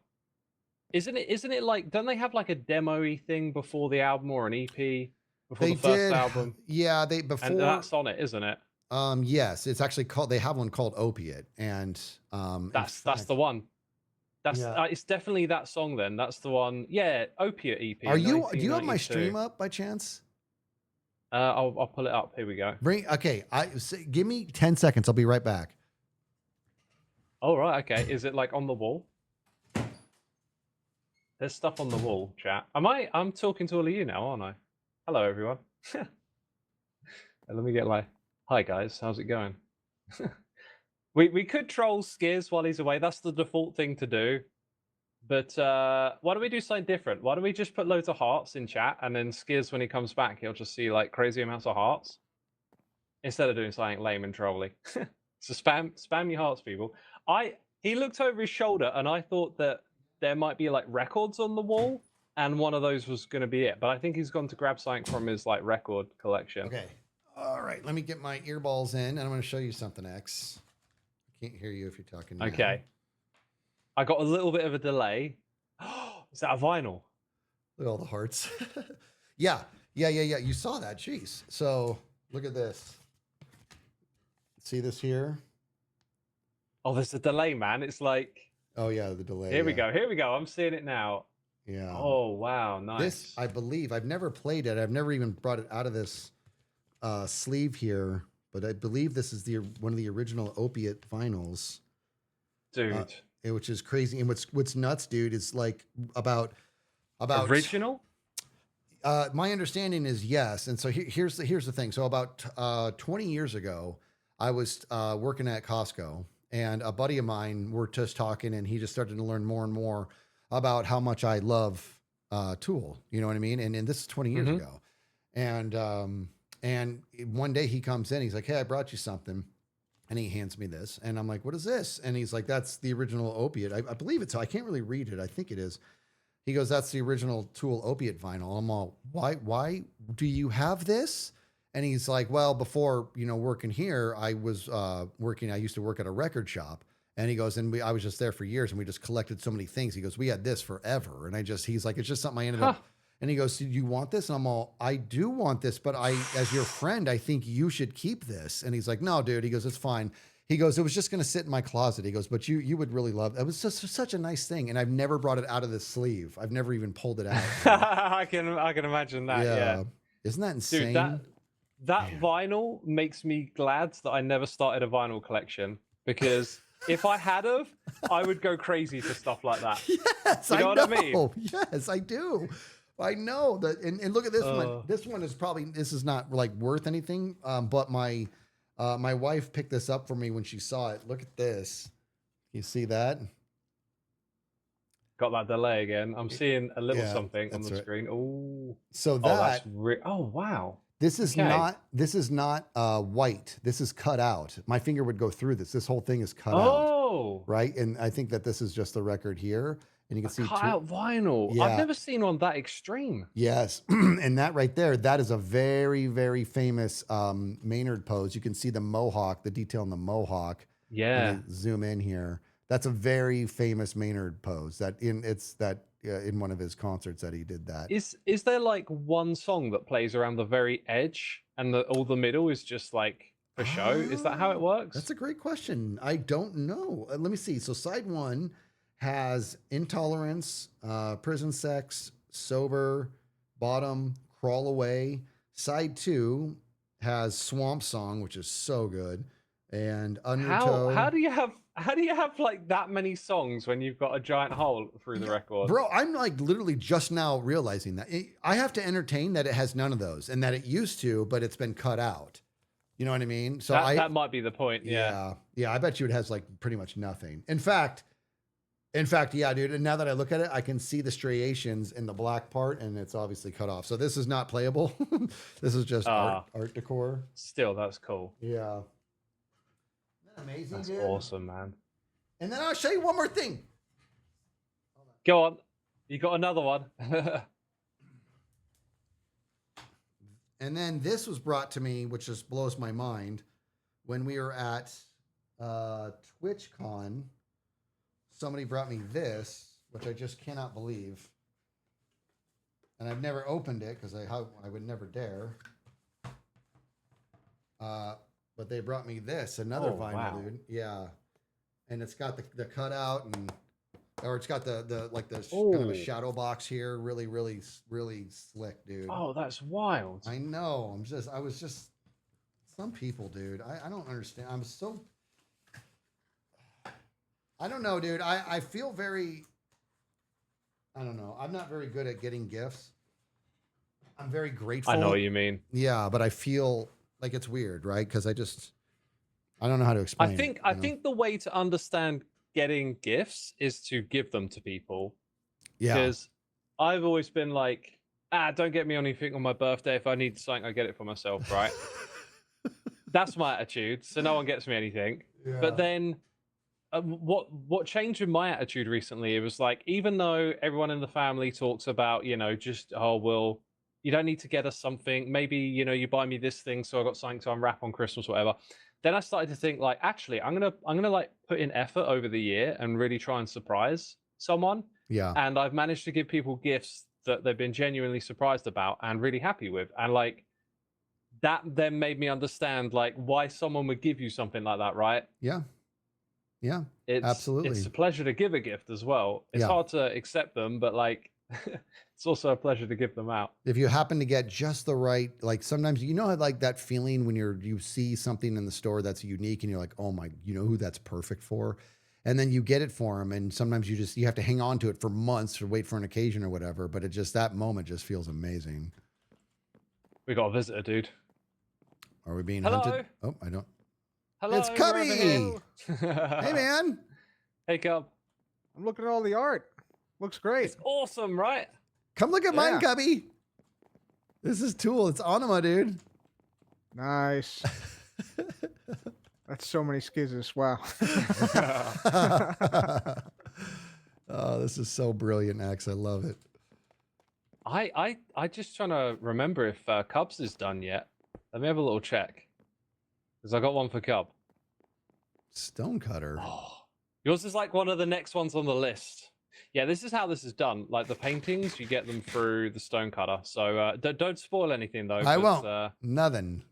Isn't it like, don't they have like a demo-y thing before the album or an EP before They the first did, album? yeah, And that's on it, isn't it? yes, it's actually called, they have one called Opiate, and That's fact, the one. That's yeah. it's definitely that song then. That's the one. Yeah, Opiate EP. Do you have my 1992. stream up by chance? I'll pull it up. Here we go. Okay. Give me 10 seconds. I'll be right back. All right. Okay. Is it like on the wall? There's stuff on the wall, chat. I'm talking to all of you now, aren't I? Hello, everyone. Let me get my... Hi, guys. How's it going? we could troll Skiz while he's away. That's the default thing to do. But why don't we do something different? Why don't we just put loads of hearts in chat, and then Skiz, when he comes back, he'll just see like crazy amounts of hearts instead of doing something lame and trolly. So spam your hearts, people. He looked over his shoulder, and I thought that there might be like records on the wall, and one of those was going to be it. But I think he's gone to grab something from his like record collection. Okay. All right. Let me get my earballs in, and I'm going to show you something, X. I can't hear you if you're talking. Okay. I got a little bit of a delay. Is that a vinyl? Look at all the hearts. Yeah. You saw that. Jeez. So look at this. See this here? Oh, there's a delay, man. It's like... Oh, yeah, the delay. Here we go. Here we go. I'm seeing it now. Yeah. Oh, wow. Nice. This, I believe, I've never played it. I've never even brought it out of this sleeve here, but I believe this is one of the original Opiate vinyls. Dude. Which is crazy. And what's nuts, dude, is like about original? My understanding is yes. And so here's the thing. So about 20 years ago, I was working at Costco, and a buddy of mine, we're just talking, and he just started to learn more and more about how much I love Tool. You know what I mean? And this is 20 years ago. And one day he comes in, he's like, "Hey, I brought you something." And he hands me this, and I'm like, "What is this?" And he's like, "That's the original Opiate." I believe it's, I can't really read it. I think it is. He goes, "That's the original Tool Opiate vinyl." I'm all, why do you have this? And he's like, "Well, before, working here, I was I used to work at a record shop." And he goes, I was just there for years, and we just collected so many things. He goes, "We had this forever." And he's like, "It's just something I ended up." And he goes, "Do you want this?" And I'm all, "I do want this, but as your friend, I think you should keep this." And he's like, "No, dude." He goes, "It's fine." He goes, "It was just going to sit in my closet." He goes, "But you would really love it." It was just such a nice thing. And I've never brought it out of the sleeve. I've never even pulled it out. I can imagine that. Yeah. Isn't that insane? Dude, that vinyl makes me glad that I never started a vinyl collection, because if I had of, I would go crazy for stuff like that. Yes, you know what I mean? Yes, I do. I know that. And look at this one. This one is this is not like worth anything. But my wife picked this up for me when she saw it. Look at this. You see that? Got that delay again. I'm seeing a little something on the screen. Oh, so that. Oh, wow. This is not white. This is cut out. My finger would go through this. This whole thing is cut out. Oh, right. And I think that this is just the record here. And you can see cut out vinyl. Yeah. I've never seen one that extreme. Yes. And that right there, that is a very, very famous Maynard pose. You can see the mohawk, the detail in the mohawk. Yeah. Zoom in here. That's a very famous Maynard pose. In one of his concerts that he did that. Is there like one song that plays around the very edge, and all the middle is just like for show? Is that how it works? That's a great question. I don't know. Let me see. So side one has Intolerance, Prison Sex, Sober, Bottom, Crawl Away. Side two has Swamp Song, which is so good, and Undertow. How do you have like that many songs when you've got a giant hole through the record? Bro, I'm like literally just now realizing that. I have to entertain that it has none of those, and that it used to, but it's been cut out. You know what I mean? So that might be the point. Yeah. I bet you it has like pretty much nothing. In fact, yeah, dude. And now that I look at it, I can see the striations in the black part, and it's obviously cut off. So this is not playable. This is just art decor. Still, that's cool. Yeah. Isn't that amazing, That's dude? awesome, man. And then I'll show you one more thing. Go on. You got another one. And then this was brought to me, which just blows my mind, when we were at TwitchCon. Somebody brought me this, which I just cannot believe. And I've never opened it because I would never dare. But they brought me this, another vinyl, dude. Yeah. And it's got the cutout, and or it's got the like the kind of a Oh, shadow box here. Really, really, really slick, dude. oh, that's wild. I know. I was just some people, dude. I don't understand. I don't know, dude. I feel very, I don't know. I'm not very good at getting gifts. I'm very grateful. I know what you mean. Yeah, but I feel like it's weird, right? Because I don't know how to explain it. I think the way to understand getting gifts is to give them to people. Yeah. Because I've always been like, don't get me anything on my birthday. If I need something, I get it for myself, right? That's my attitude. So no one gets me anything. Yeah. But then what changed in my attitude recently, it was like, even though everyone in the family talks about, just, oh, well, you don't need to get us something. Maybe, you buy me this thing, so I got something to unwrap on Christmas, whatever. Then I started to think like, actually, I'm gonna like put in effort over the year and really try and surprise someone. Yeah. And I've managed to give people gifts that they've been genuinely surprised about and really happy with. And like that then made me understand like why someone would give you something like that, right? Yeah. Yeah. Absolutely. It's a pleasure to give a gift as well. It's hard to accept them, but like it's also a pleasure to give them out. If you happen to get just the right, like sometimes like that feeling when you see something in the store that's unique and you're like, oh my, you know who that's perfect for, and then you get it for them, and sometimes you have to hang on to it for months or wait for an occasion or whatever. But that moment just feels amazing. We got a visitor, dude. Are we being Hello? hunted? Oh, I don't. Hello, It's Cubby. Hey man. Hey Cub. I'm looking at all the art. Looks great. It's awesome, right? Come look at mine, Cubby. This is Tool. It's Anima, dude. Nice. That's so many skizzes. Wow. Oh, this is so brilliant, Axe. I love it. I just trying to remember if Cubs is done yet. Let me have a little check. Because I got one for Cub. Stonecutter. Oh, yours is like one of the next ones on the list. Yeah, this is how this is done. Like the paintings, you get them through the stonecutter. So don't spoil anything though. I won't. Nothing.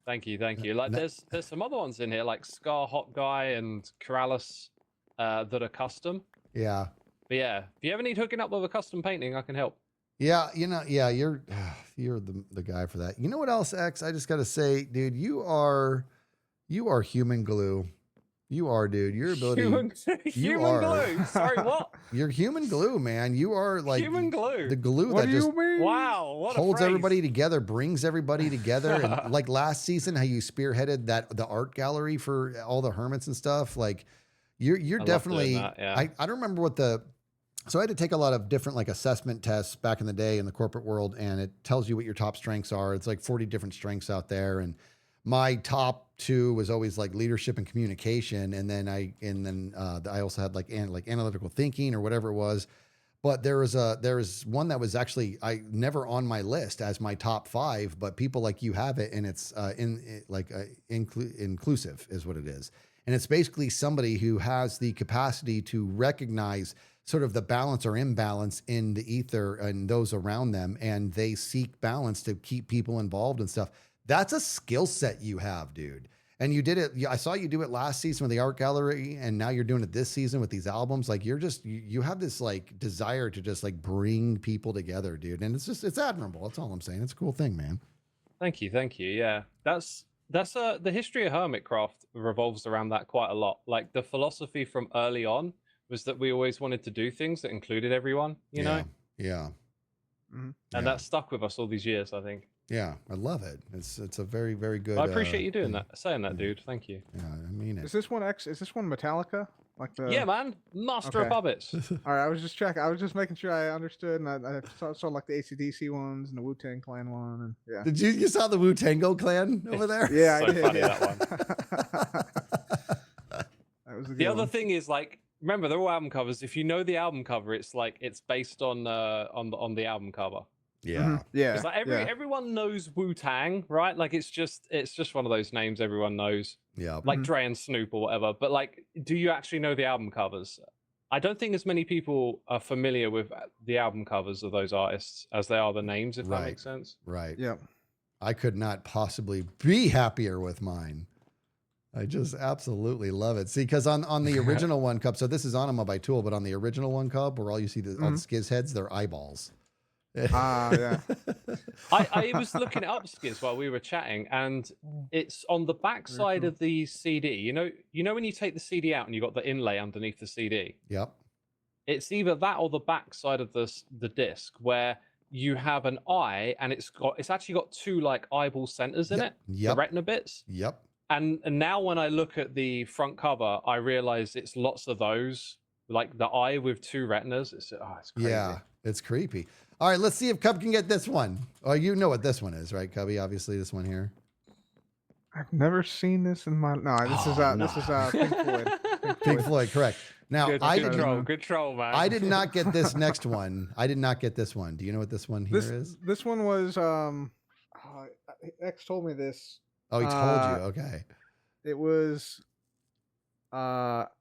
Thank you. Like there's some other ones in here, like Scar Hot Guy and Corrales, that are custom. Yeah. But yeah, if you ever need hooking up with a custom painting, I can help. Yeah, you're the guy for that. You know what else, X? I just gotta say, dude, you are human glue. You are, dude. Your ability. Human glue. Sorry, what? You're human glue, man. You are like human glue. The glue what that do just you mean? Wow, what holds a phrase. everybody together, brings everybody together. And like last season, how you spearheaded the art gallery for all the hermits and stuff. Like you're definitely. That, yeah. I don't remember what so I had to take a lot of different like assessment tests back in the day in the corporate world, and it tells you what your top strengths are. It's like 40 different strengths out there, and my top 2 was always like leadership and communication, and then I also had like analytical thinking or whatever it was. But there was one that was actually never on my list as my top 5, but people like you have it, and it's inclusive is what it is, and it's basically somebody who has the capacity to recognize sort of the balance or imbalance in the ether and those around them, and they seek balance to keep people involved and stuff. That's a skill set you have, dude. And you did it. I saw you do it last season with the art gallery, and now you're doing it this season with these albums. Like you have this like desire to just like bring people together, dude. And it's admirable. That's all I'm saying. It's a cool thing, man. Thank you. Yeah, that's the history of Hermitcraft revolves around that quite a lot. Like the philosophy from early on was that we always wanted to do things that included everyone, you know? Yeah. Mm-hmm. And that stuck with us all these years, I think. Yeah, I love it. It's a very, very good. I appreciate you doing saying that, dude. Thank you. Yeah, I mean it. Is this one Metallica? Like the Yeah, man. Master of Puppets. All right, I was just checking. I was just making sure I understood, and I saw like the AC/DC ones and the Wu-Tang Clan one, and yeah. Did you saw the Wu-Tango Clan over there? Yeah, so I did. funny, Yeah. that one. That was The other thing is like, remember they're all album covers. If you know the album cover, it's like it's based on the album cover. Yeah. Mm-hmm. Yeah. It's like everyone knows Wu-Tang, right? Like it's just one of those names everyone knows. Yeah. Like Dre and Snoop or whatever. But like, do you actually know the album covers? I don't think as many people are familiar with the album covers of those artists as they are the names, if that makes sense. Right. Yeah. I could not possibly be happier with mine. I just absolutely love it. See, because on the original one cup, so this is Anima by Tool, but on the original one cup, where all you see all the Skiz heads, they're eyeballs. Yeah. I was looking it up, Skiz, while we were chatting, and it's on the back side of the CD. You know when you take the CD out and you got the inlay underneath the CD. Yep. It's either that or the back side of the disc where you have an eye, and it's actually got two like eyeball centers in it, the retina bits. Yep. And now when I look at the front cover, I realize it's lots of those, like the eye with two retinas. It's crazy. Yeah, it's creepy. All right, let's see if Cub can get this one. Oh, you know what this one is, right, Cubby? Obviously, this one here. I've never seen this in my. No, this is Pink Floyd. Pink Floyd, correct. Now, good troll, man. I did not get this next one. I did not get this one. Do you know what this one here is? This one was X told me this. Oh, he told you. Okay. It was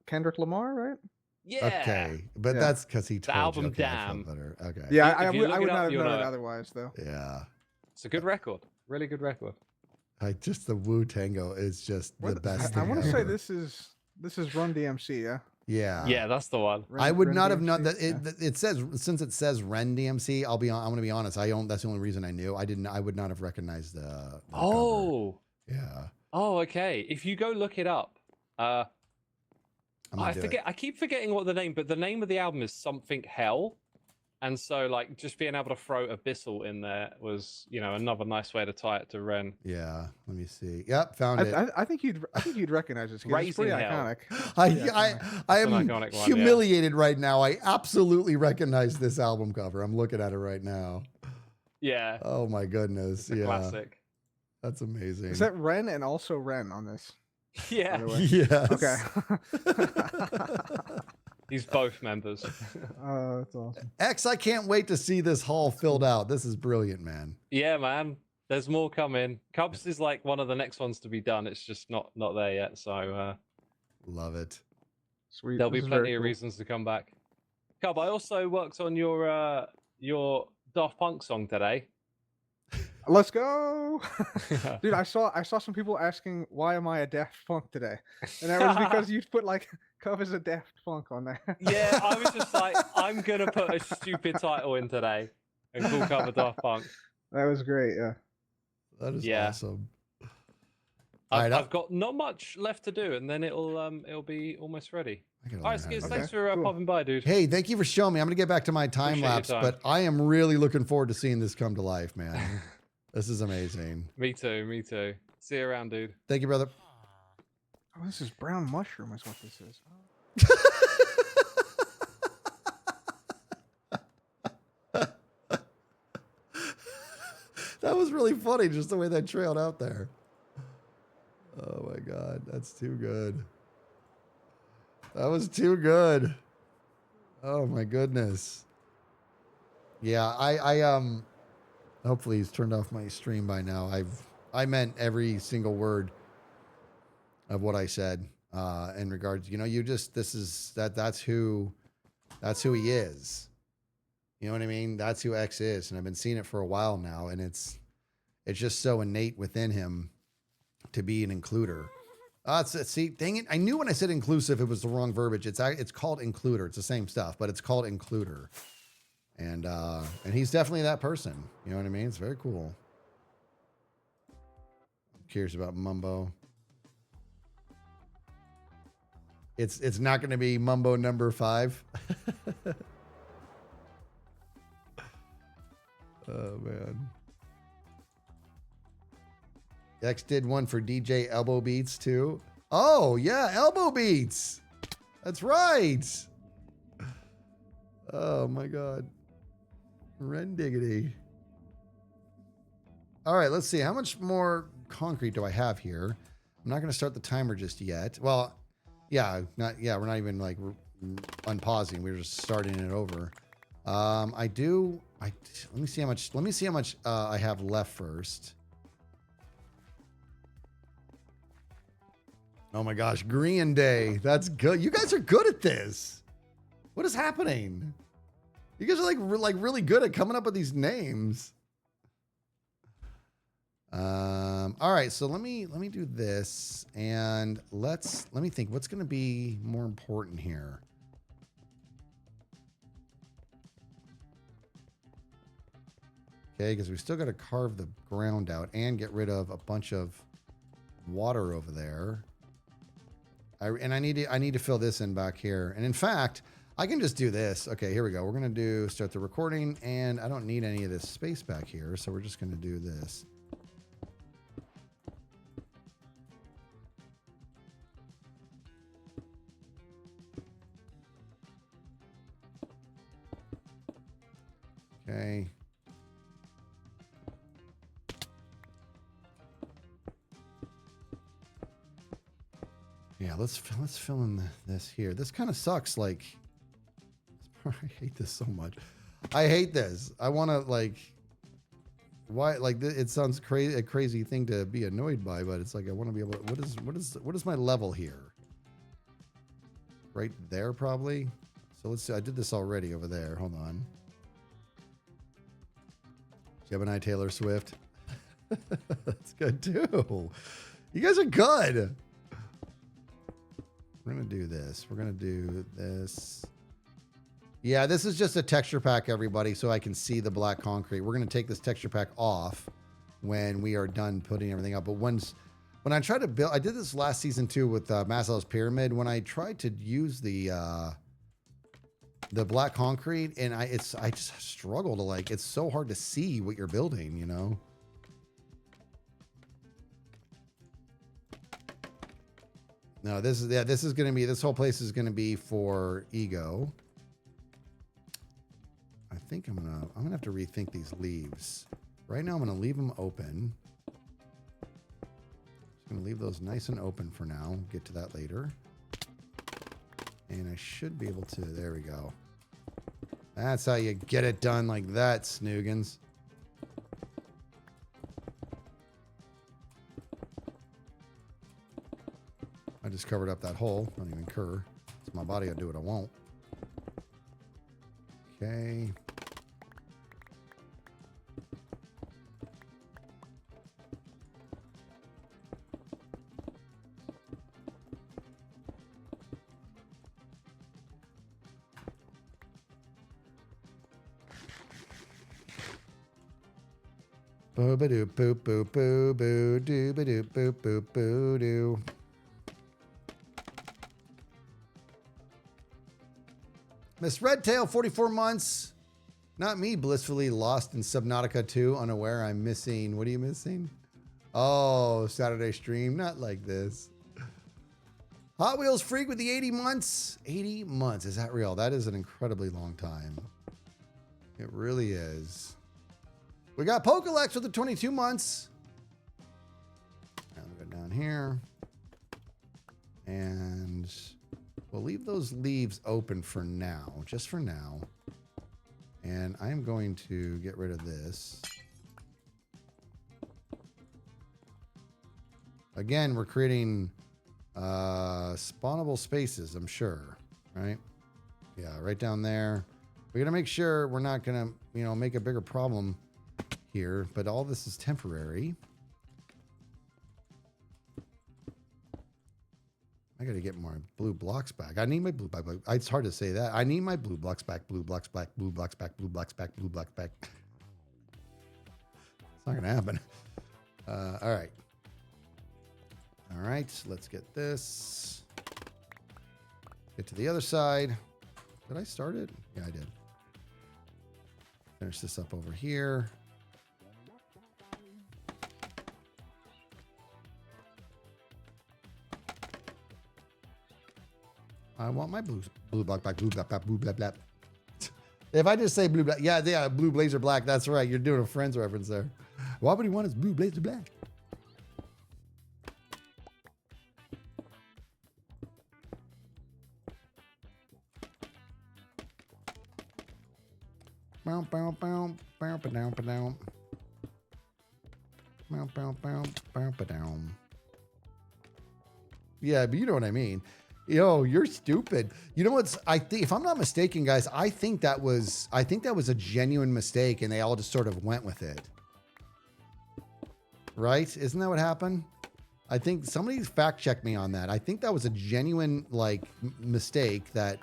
Kendrick Lamar, right? Yeah. Okay, but that's because he told the album you. Okay, Damn. Okay. Yeah, I would not have known it otherwise, though. Yeah. It's a good record. Really good record. Just the Wu Tango is just the best thing I want to ever. say this is Run DMC, yeah. Yeah. Yeah, that's the one. I would not have DMC, known that it says, since it says Ren DMC, I'm going to be honest. That's the only reason I knew. I would not have recognized the Oh. cover. Yeah. Oh, okay. If you go look it up, I keep forgetting what the name, but the name of the album is Something Hell. And so, like, just being able to throw Abyssal in there was, another nice way to tie it to Ren. Yeah, let me see. Yep, found it. I think you'd recognize this. It's pretty iconic. I am humiliated right now. I absolutely recognize this album cover. I'm looking at it right now. Yeah. Oh my goodness. It's a classic. That's amazing. Is that Ren and also Ren on this? Yeah. Yes. Okay. He's both members. Oh, that's awesome. X, I can't wait to see this hall filled out. This is brilliant, man. Yeah, man. There's more coming. Cubs is like one of the next ones to be done. It's just not there yet. So love it. Sweet. There'll be plenty of reasons to come back. Cub, I also worked on your Daft Punk song today. Let's go, dude! I saw some people asking why am I a Daft Punk today, and that was because you put like covers a Daft Punk on there. Yeah, I was just like, I'm gonna put a stupid title in today and call cover Daft Punk. That was great. Yeah, that is awesome. I've got not much left to do, and then it'll be almost ready. All right, Skiz, thanks for popping by, dude. Hey, thank you for showing me. I'm gonna get back to my time lapse, but I am really looking forward to seeing this come to life, man. This is amazing. Me too. See you around, dude. Thank you, brother. Oh, this is brown mushroom is what this is. That was really funny, just the way that trailed out there. Oh my God, that's too good. That was too good. Oh my goodness. Yeah, I hopefully he's turned off my stream by now. I meant every single word of what I said in regards, that's who he is. You know what I mean? That's who X is. And I've been seeing it for a while now, and it's just so innate within him to be an includer. See, dang it. I knew when I said inclusive, it was the wrong verbiage. It's called includer. It's the same stuff, but it's called includer. And he's definitely that person. You know what I mean? It's very cool. I'm curious about Mumbo. It's not going to be Mumbo number 5. Oh man. X did one for DJ Elbow Beats too. Oh yeah, Elbow Beats. That's right. Oh my God. Ren diggity. All right, let's see. How much more concrete do I have here? I'm not going to start the timer just yet. Well, we're not even like unpausing. We're just starting it over. Let me see how much I have left first. Oh my gosh, Green Day. That's good. You guys are good at this. What is happening? You guys are like really good at coming up with these names. All right, so let me do this, and let me think. What's going to be more important here? Okay, because we still got to carve the ground out and get rid of a bunch of water over there. I need to fill this in back here. And in fact, I can just do this. Okay, here we go. We're going to start the recording, and I don't need any of this space back here, so we're just going to do this. Okay. Yeah, let's fill in this here. This kind of sucks. Like, I hate this so much. I hate this. I want to why? Like, it sounds crazy, a crazy thing to be annoyed by, but it's like I want to be able to. What is my level here? Right there, probably. So let's see. I did this already over there. Hold on. Gemini Taylor Swift. That's good too. You guys are good. We're going to do this. We're going to do this. Yeah, this is just a texture pack, everybody, so I can see the black concrete. We're going to take this texture pack off when we are done putting everything up. But when I try to build, I did this last season too with Maslow's Pyramid. When I tried to use the black concrete, and I just struggle to it's so hard to see what you're building, you know? No, this is going to be, this whole place is going to be for ego. I think I'm going to have to rethink these leaves. Right now I'm going to leave them open. Just going to leave those nice and open for now. Get to that later. And I should be able to, there we go. That's how you get it done like that, Snoogans. I just covered up that hole. Don't even care. It's my body. I'll do what I want. Okay. Boo ba doo boo boo boo boo doo ba doo boo boo boo doo. Miss Redtail, 44 months. Not me, blissfully lost in Subnautica 2, unaware I'm missing. What are you missing? Oh, Saturday stream. Not like this. Hot Wheels Freak with the 80 months. 80 months. Is that real? That is an incredibly long time. It really is. We got Pokelex with the 22 months. Now we go down here. And we'll leave those leaves open for now, just for now. And I'm going to get rid of this. Again, we're creating spawnable spaces, I'm sure, right? Yeah, right down there. We're gonna make sure we're not gonna, make a bigger problem here, but all this is temporary. I got to get more blue blocks back. I need my blue back. It's hard to say that. I need my blue blocks back, blue blocks back, blue blocks back, blue blocks back, blue blocks back. It's not going to happen. All right. All right. Let's get this. Get to the other side. Did I start it? Yeah, I did. Finish this up over here. I want my blue block back, blue black, blue black, black. If I just say blue black, yeah, blue blazer black. That's right. You're doing a Friends reference there. Why would he want his blue blazer black? Bow, bow, bow, bow, ba-down, ba-down. Bow, bow, bow, bow, ba-down. Yeah, but you know what I mean. Yo, you're stupid. You know what's? I think, if I'm not mistaken, guys, I think that was a genuine mistake, and they all just sort of went with it. right? Isn't that what happened? I think somebody fact checked me on that. I think that was a genuine like mistake that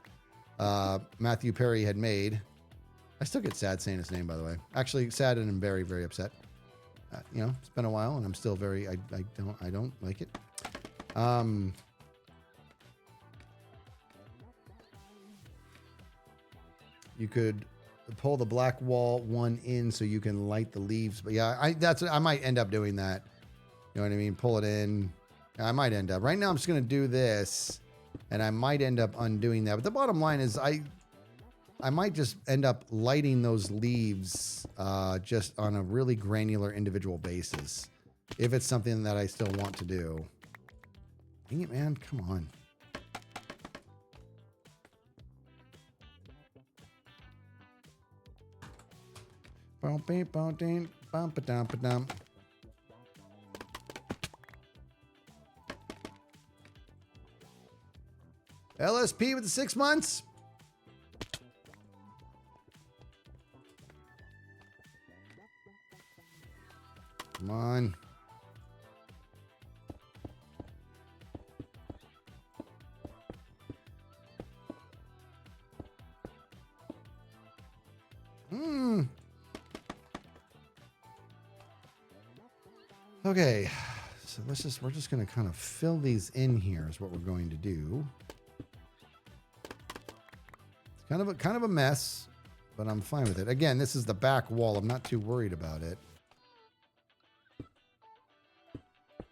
Matthew Perry had made. I still get sad saying his name, by the way. Actually, sad and I'm very, very upset. You know, it's been a while, and I'm still very. I don't like it. You could pull the black wall one in so you can light the leaves. But yeah, I might end up doing that. You know what I mean? Pull it in. I might end up. Right now, I'm just going to do this, and I might end up undoing that. But the bottom line is I might just end up lighting those leaves just on a really granular individual basis. If it's something that I still want to do. Dang it, man. Come on. LSP with the 6 months. Come on. Okay, so we're just going to kind of fill these in here is what we're going to do. It's kind of a mess, but I'm fine with it. Again, this is the back wall. I'm not too worried about it.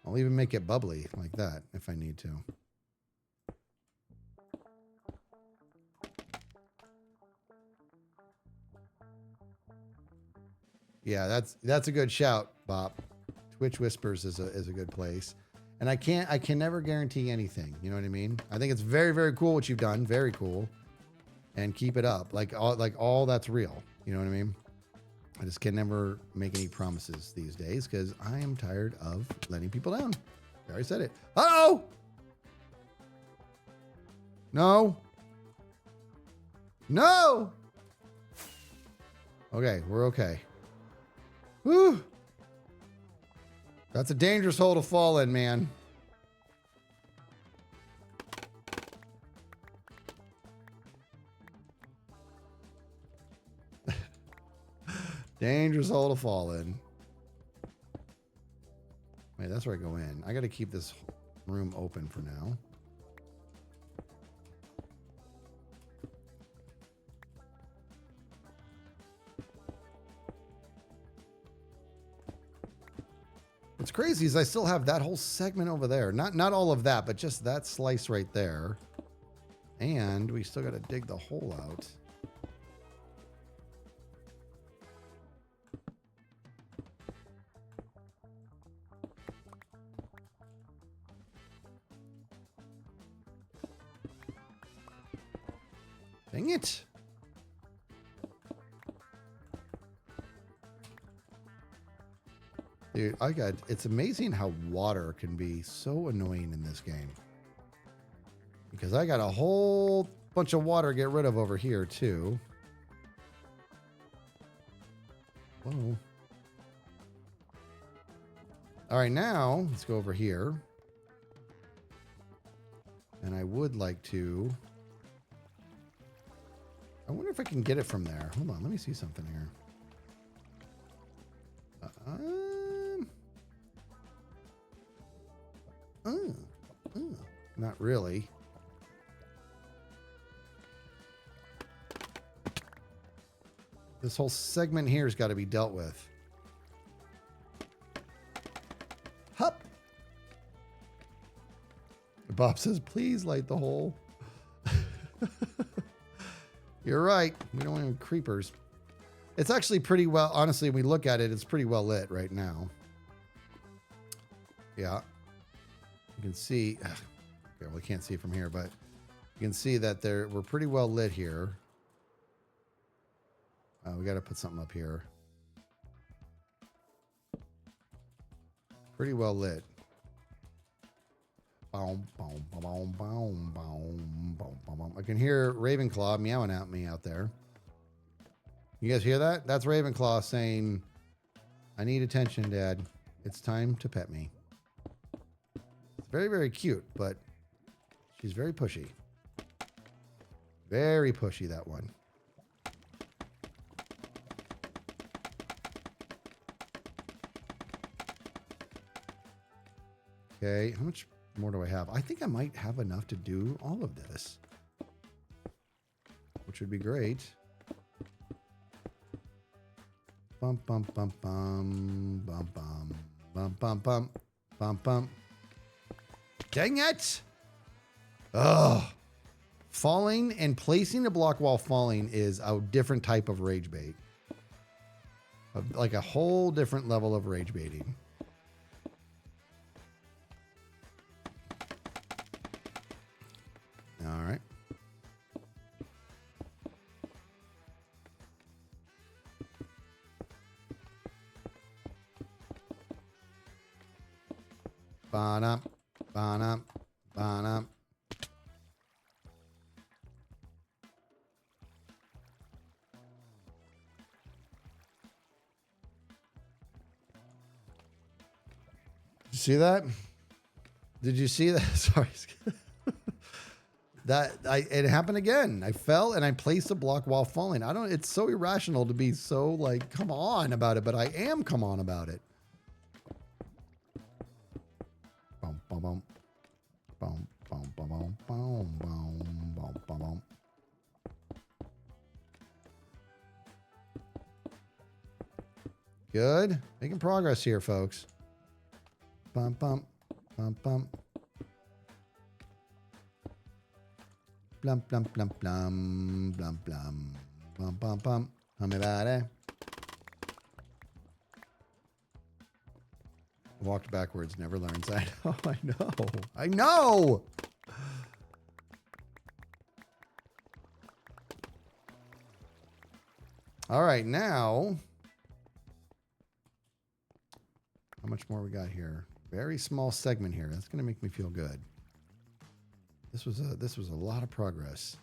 I'll even make it bubbly like that if I need to. Yeah, that's a good shout, Bob. Twitch Whispers is a good place. And I can never guarantee anything. You know what I mean? I think it's very, very cool what you've done. Very cool. And keep it up. Like all that's real. You know what I mean? I just can never make any promises these days because I am tired of letting people down. I already said it. Uh-oh! No. No! Okay, we're okay. Whew. That's a dangerous hole to fall in, man. Dangerous hole to fall in. Wait, that's where I go in. I got to keep this room open for now. What's crazy is I still have that whole segment over there. Not all of that, but just that slice right there. And we still got to dig the hole out. Dang it. Dude, it's amazing how water can be so annoying in this game. Because I got a whole bunch of water to get rid of over here too. Whoa. All right, now let's go over here. And I would like to... I wonder if I can get it from there. Hold on, let me see something here. Not really. This whole segment here has got to be dealt with. Hup. Bob says, please light the hole. You're right. We don't want any creepers. It's actually pretty well, honestly, when we look at it, it's pretty well lit right now. Yeah. You can see, okay, well, we can't see it from here, but you can see that we're pretty well lit here. We got to put something up here. Pretty well lit. I can hear Ravenclaw meowing at me out there. You guys hear that? That's Ravenclaw saying, I need attention, Dad. It's time to pet me. It's very, very cute, but she's very pushy. Very pushy, that one. Okay, how much more do I have? I think I might have enough to do all of this, which would be great. Bum, bum, bum, bum, bum, bum, bum, bum, bum, bum, bum. Dang it! Ugh. Falling and placing a block while falling is a different type of rage bait. Like a whole different level of rage baiting. All right. Ba-dum, ba-dum, ba-dum. Did you see that? Did you see that? Sorry. It happened again. I fell and I placed a block while falling. It's so irrational to be so like, come on about it, but I am come on about it. Boom, boom, boom. Boom, boom, boom, boom, boom, boom, boom, boom, boom. Good. Making progress here, folks. Bum, bum, bum, bum. Blum, blum, blum, blum, blum, blum. Bum, bum, bum. Humidare. Walked backwards, never learns. I know, I know. I know! All right, now. How much more we got here? Very small segment here. That's going to make me feel good. This was a lot of progress.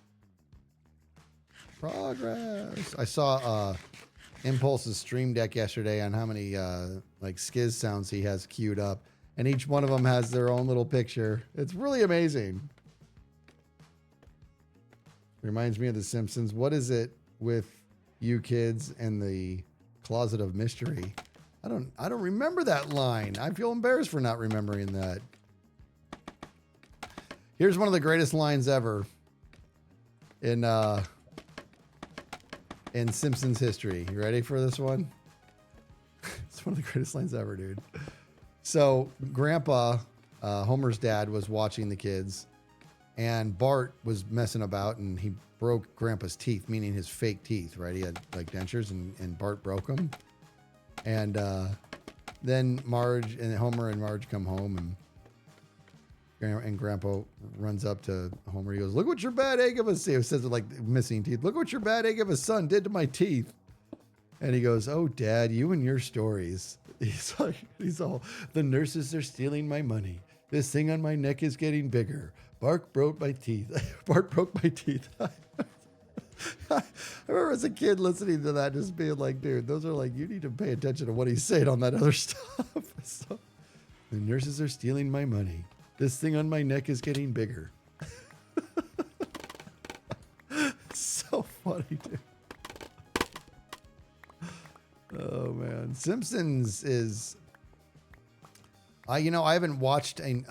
Progress. I saw Impulse's stream deck yesterday on how many like skiz sounds he has queued up, and each one of them has their own little picture. It's really amazing. Reminds me of The Simpsons. What is it with you kids and the closet of mystery? I don't remember that line. I feel embarrassed for not remembering that. Here's one of the greatest lines ever in Simpsons history. You ready for this one? It's one of the greatest lines ever, dude. So Grandpa, Homer's dad, was watching the kids, and Bart was messing about, and he broke Grandpa's teeth, meaning his fake teeth, right? He had like dentures, and Bart broke them. And then Marge and Homer and Marge come home, and Grandpa runs up to Homer. He goes, "Look what your bad egg of a son," it says it like missing teeth. "Look what your bad egg of a son did to my teeth." And he goes, "Oh, Dad, you and your stories." He's like, he's all, "The nurses are stealing my money. This thing on my neck is getting bigger. Bart broke my teeth." Bart broke my teeth. I remember as a kid listening to that, just being like, dude, those are like, you need to pay attention to what he's saying on that other stuff. So, "The nurses are stealing my money. This thing on my neck is getting bigger." So funny, dude. Oh man, Simpsons is. I haven't watched I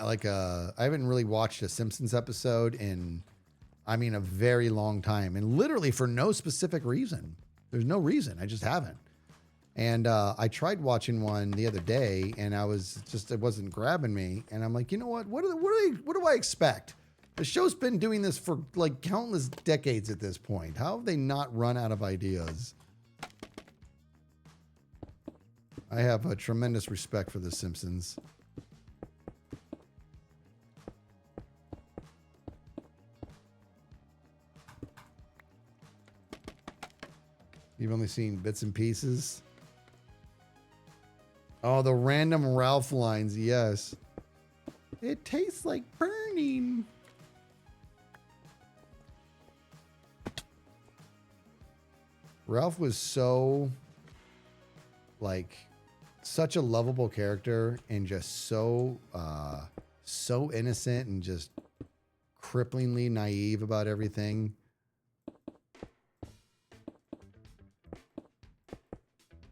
haven't really watched a Simpsons episode in, I mean, a very long time, and literally for no specific reason. There's no reason. I just haven't. And I tried watching one the other day, and it wasn't grabbing me. And I'm like, you know what? What do I expect? The show's been doing this for like countless decades at this point. How have they not run out of ideas? I have a tremendous respect for The Simpsons. You've only seen bits and pieces. Oh, the random Ralph lines, yes. "It tastes like burning." Ralph was so, like, such a lovable character and just so so innocent and just cripplingly naive about everything.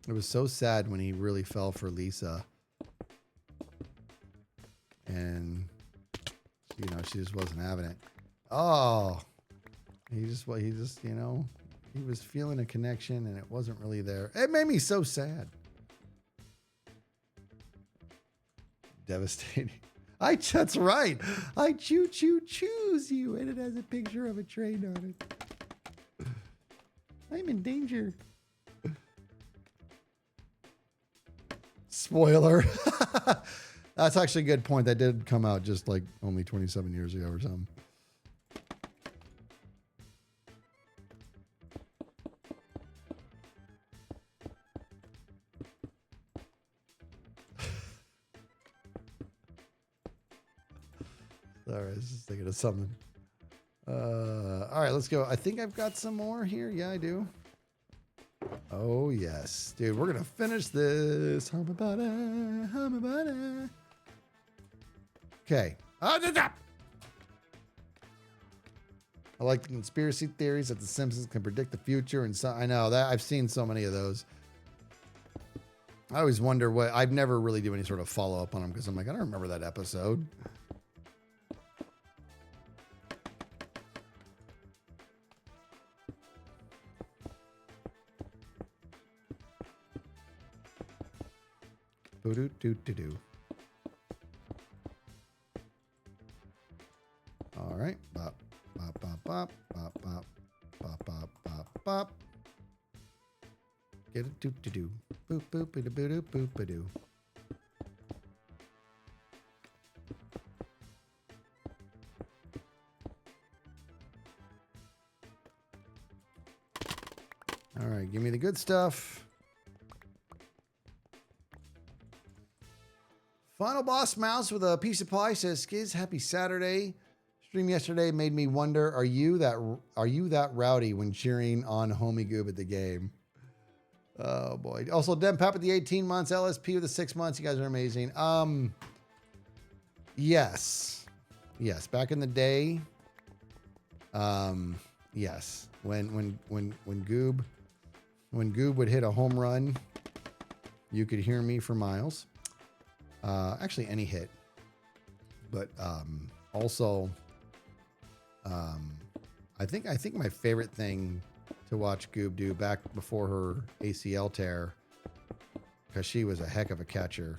It was so sad when he really fell for Lisa. And you know, she just wasn't having it. Oh, he just, you know, he was feeling a connection and it wasn't really there. It made me so sad. Devastating. That's right. I choose you. And it has a picture of a train on it. I'm in danger. Spoiler. That's actually a good point. That did come out just like only 27 years ago or something. Sorry, I was just thinking of something. All right, let's go. I think I've got some more here. Yeah, I do. Oh, yes. Dude, we're going to finish this. Hamabada. Okay. I like the conspiracy theories that the Simpsons can predict the future. And so I know that I've seen so many of those. I always wonder what, I've never really do any sort of follow up on them because I'm like, I don't remember that episode. Do. All right. Bop, bop, bop, bop, bop, bop, bop, bop, bop, bop. Get it, do. Boop, boop, boop, boop, boop, boop, doo. All right. Give me the good stuff. Final Boss Mouse with a piece of pie says, Skiz, happy Saturday. Stream yesterday made me wonder, are you that rowdy when cheering on Homie Goob at the game? Oh boy. Also, Dem Pap at the 18 months, LSP with the 6 months. You guys are amazing. Yes. Yes. Back in the day. Yes. When Goob would hit a home run, you could hear me for miles. Actually any hit, but also I think my favorite thing to watch Goob do back before her ACL tear, because she was a heck of a catcher,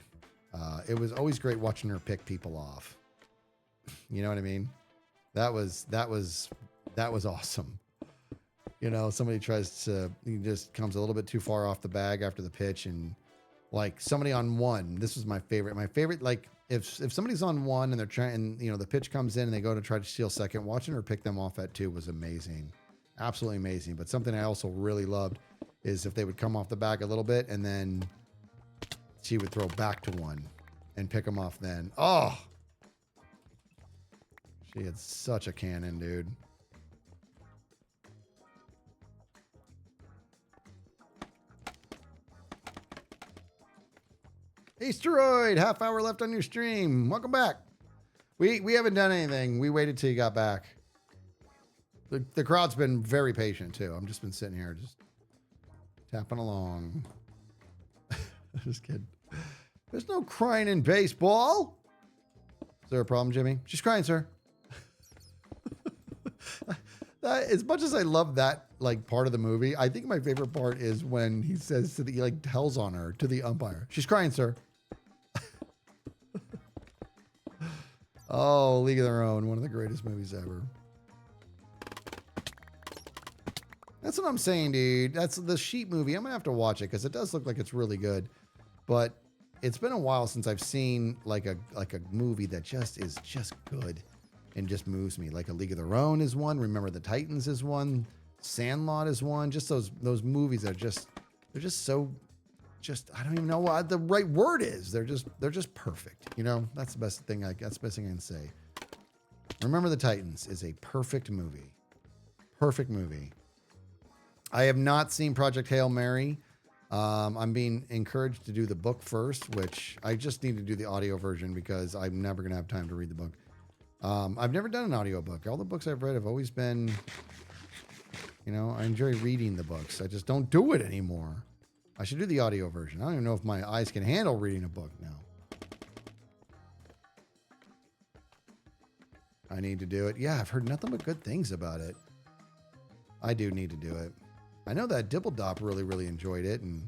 it was always great watching her pick people off. You know what I mean? That was awesome. You know, somebody he just comes a little bit too far off the bag after the pitch, and like somebody on one, this was my favorite, like if somebody's on one and they're trying, and you know, the pitch comes in and they go to try to steal second, watching her pick them off at two was amazing. Absolutely amazing. But something I also really loved is if they would come off the bag a little bit and then she would throw back to one and pick them off then. Oh, she had such a cannon, dude. Asteroid, half hour left on your stream. Welcome back. We haven't done anything. We waited till you got back. The crowd's been very patient too. I've just been sitting here just tapping along. Just kidding. There's no crying in baseball. Is there a problem, Jimmy? She's crying, sir. As much as I love that like part of the movie, I think my favorite part is when he says he like tells on her to the umpire. She's crying, sir. Oh, League of Their Own, one of the greatest movies ever. That's what I'm saying, dude. That's the Sheep movie. I'm gonna have to watch it because it does look like it's really good, but it's been a while since I've seen like a movie that is just good and just moves me. Like a League of Their Own is one. Remember the Titans is one. Sandlot is one. Just those movies are they're just so. I don't even know what the right word is. They're just perfect. You know, that's the best thing I can say. Remember the Titans is a perfect movie. Perfect movie. I have not seen Project Hail Mary. I'm being encouraged to do the book first, which I just need to do the audio version because I'm never going to have time to read the book. I've never done an audio book. All the books I've read have always been, you know, I enjoy reading the books. I just don't do it anymore. I should do the audio version. I don't even know if my eyes can handle reading a book now. I need to do it. Yeah, I've heard nothing but good things about it. I do need to do it. I know that Dibbledop really, really enjoyed it, and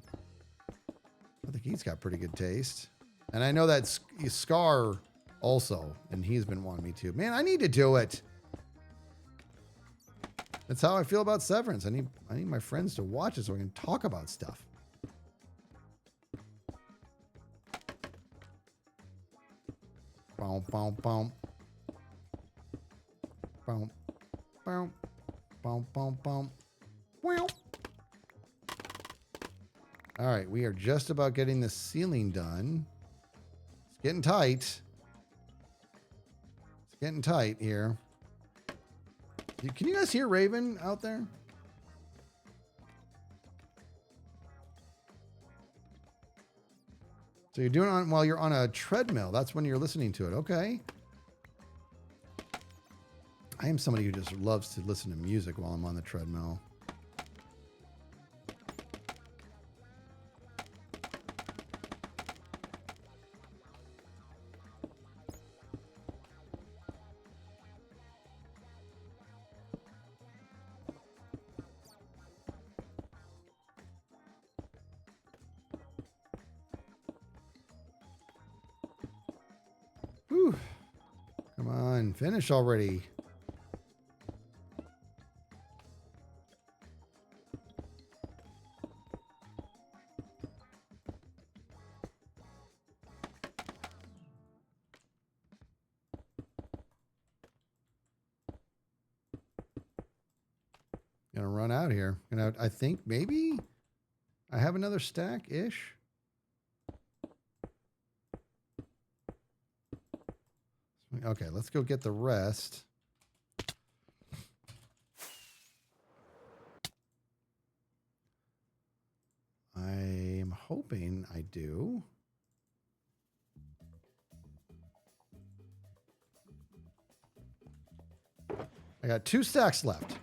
I think he's got pretty good taste. And I know that Scar also, and he's been wanting me to. Man, I need to do it. That's how I feel about Severance. I need my friends to watch it so I can talk about stuff. Boom, boom, boom. Boom, boom, boom, boom, boom. Well. All right, we are just about getting the ceiling done. It's getting tight. It's getting tight here. Can you guys hear Raven out there? So you're doing it while you're on a treadmill. That's when you're listening to it. Okay. I am somebody who just loves to listen to music while I'm on the treadmill. Whew. Come on, finish already. Gonna run out here. I think maybe I have another stack-ish. Okay, let's go get the rest. I'm hoping I do. I got 2 stacks left.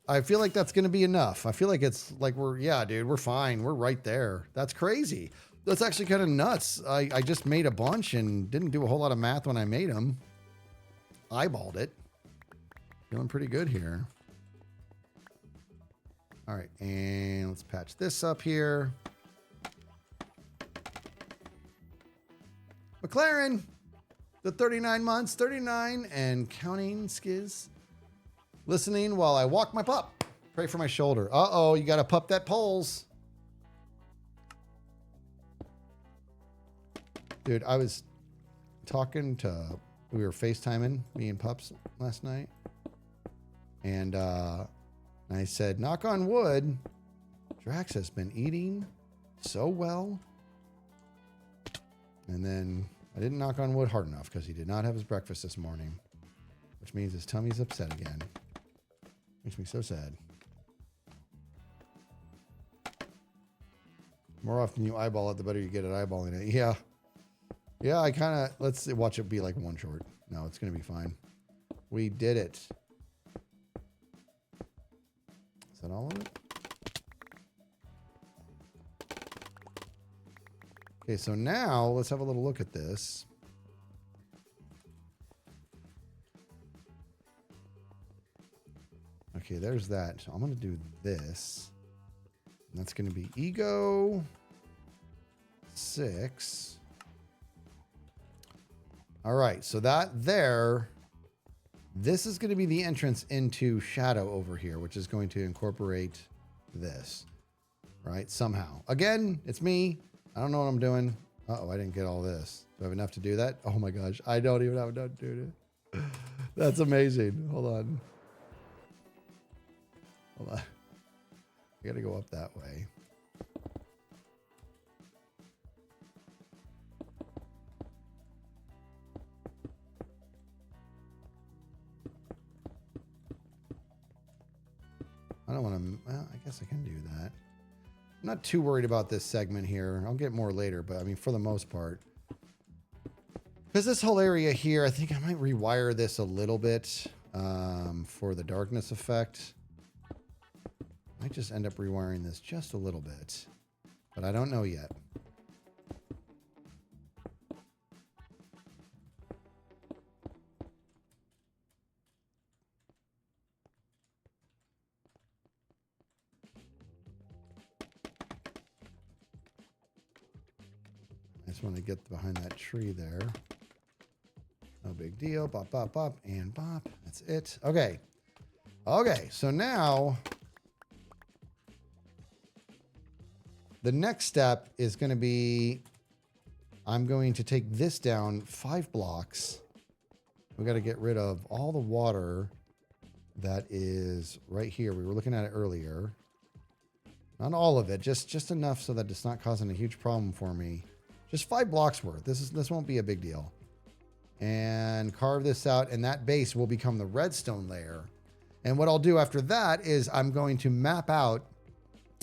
I feel like that's going to be enough. I feel like it's like yeah, dude, we're fine. We're right there. That's crazy. That's actually kind of nuts. I just made a bunch and didn't do a whole lot of math when I made them. Eyeballed it. Feeling pretty good here. All right, and let's patch this up here. McLaren, the 39 months, 39 and counting, Skiz. Listening while I walk my pup. Pray for my shoulder. Uh-oh, you got a pup that pulls. Dude, I was talking to, we were FaceTiming, me and pups last night. And I said, knock on wood, Drax has been eating so well. And then I didn't knock on wood hard enough because he did not have his breakfast this morning, which means his tummy's upset again. Makes me so sad. More often you eyeball it, the better you get at eyeballing it. Yeah. Yeah, I kind of, let's watch it be like one short. No, it's going to be fine. We did it. Is that all of it? Okay, so now let's have a little look at this. Okay, there's that. So I'm going to do this. And that's going to be ego 6. All right, so that there, this is going to be the entrance into shadow over here, which is going to incorporate this, right? Somehow. Again, it's me. I don't know what I'm doing. Uh-oh, I didn't get all this. Do I have enough to do that? Oh my gosh, I don't even have enough to do it. That's amazing. Hold on. Hold on. I gotta go up that way. I don't want to, well, I guess I can do that. not too worried about this segment here. I'll get more later, but I mean, for the most part. Because this whole area here, I think I might rewire this a little bit for the darkness effect. Might just end up rewiring this just a little bit, but I don't know yet. I just want to get behind that tree there. No big deal. Bop, bop, bop, and bop. That's it. Okay. Okay, so now the next step is going to be, I'm going to take this down 5 blocks. We got to get rid of all the water that is right here. We were looking at it earlier. Not all of it, just enough so that it's not causing a huge problem for me. Just 5 blocks worth. This won't be a big deal. And carve this out, and that base will become the redstone layer. And what I'll do after that is I'm going to map out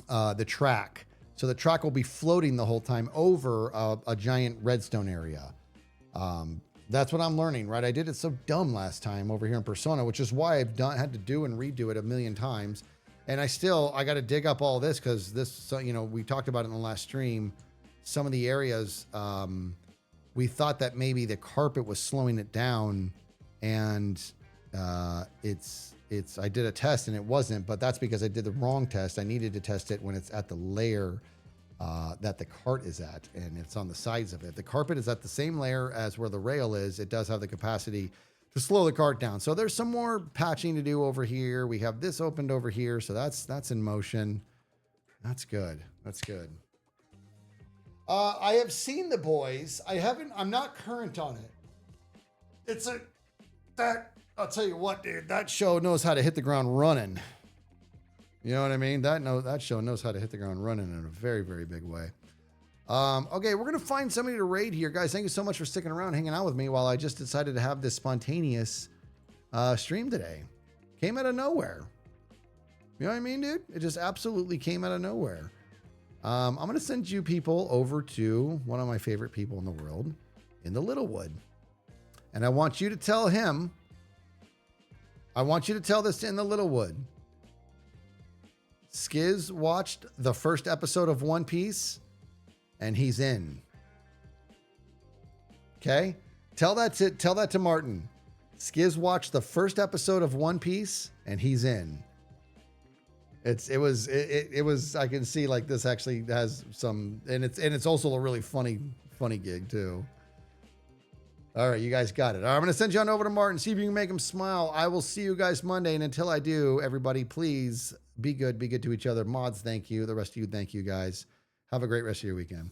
the track. So the track will be floating the whole time over a giant redstone area. That's what I'm learning, right? I did it so dumb last time over here in Persona, which is why I've had to do and redo it a million times. And I got to dig up all this because this, you know, we talked about it in the last stream. Some of the areas, we thought that maybe the carpet was slowing it down, and I did a test and it wasn't, but that's because I did the wrong test. I needed to test it when it's at the layer that the cart is at, and it's on the sides of it. The carpet is at the same layer as where the rail is. It does have the capacity to slow the cart down. So there's some more patching to do over here. We have this opened over here, so that's in motion. That's good. That's good. I have seen The Boys. I'm not current on it. I'll tell you what, dude, that show knows how to hit the ground running. You know what I mean? That show knows how to hit the ground running in a very, very big way. Okay, we're going to find somebody to raid here. Guys, thank you so much for sticking around, hanging out with me while I just decided to have this spontaneous stream today. Came out of nowhere. You know what I mean, dude? It just absolutely came out of nowhere. I'm going to send you people over to one of my favorite people in the world, in the Littlewood. And I want you to tell him, I want you to tell this in the Littlewood. Skiz watched the first episode of One Piece, and he's in. Okay? Tell that to Martin. Skiz watched the first episode of One Piece, and he's in. It was I can see like this actually has some, and it's also a really funny gig too. All right, you guys got it. All right, I'm going to send you on over to Martin, see if you can make him smile. I will see you guys Monday, and until I do, everybody, please be good to each other. Mods, thank you. The rest of you, thank you guys. Have a great rest of your weekend.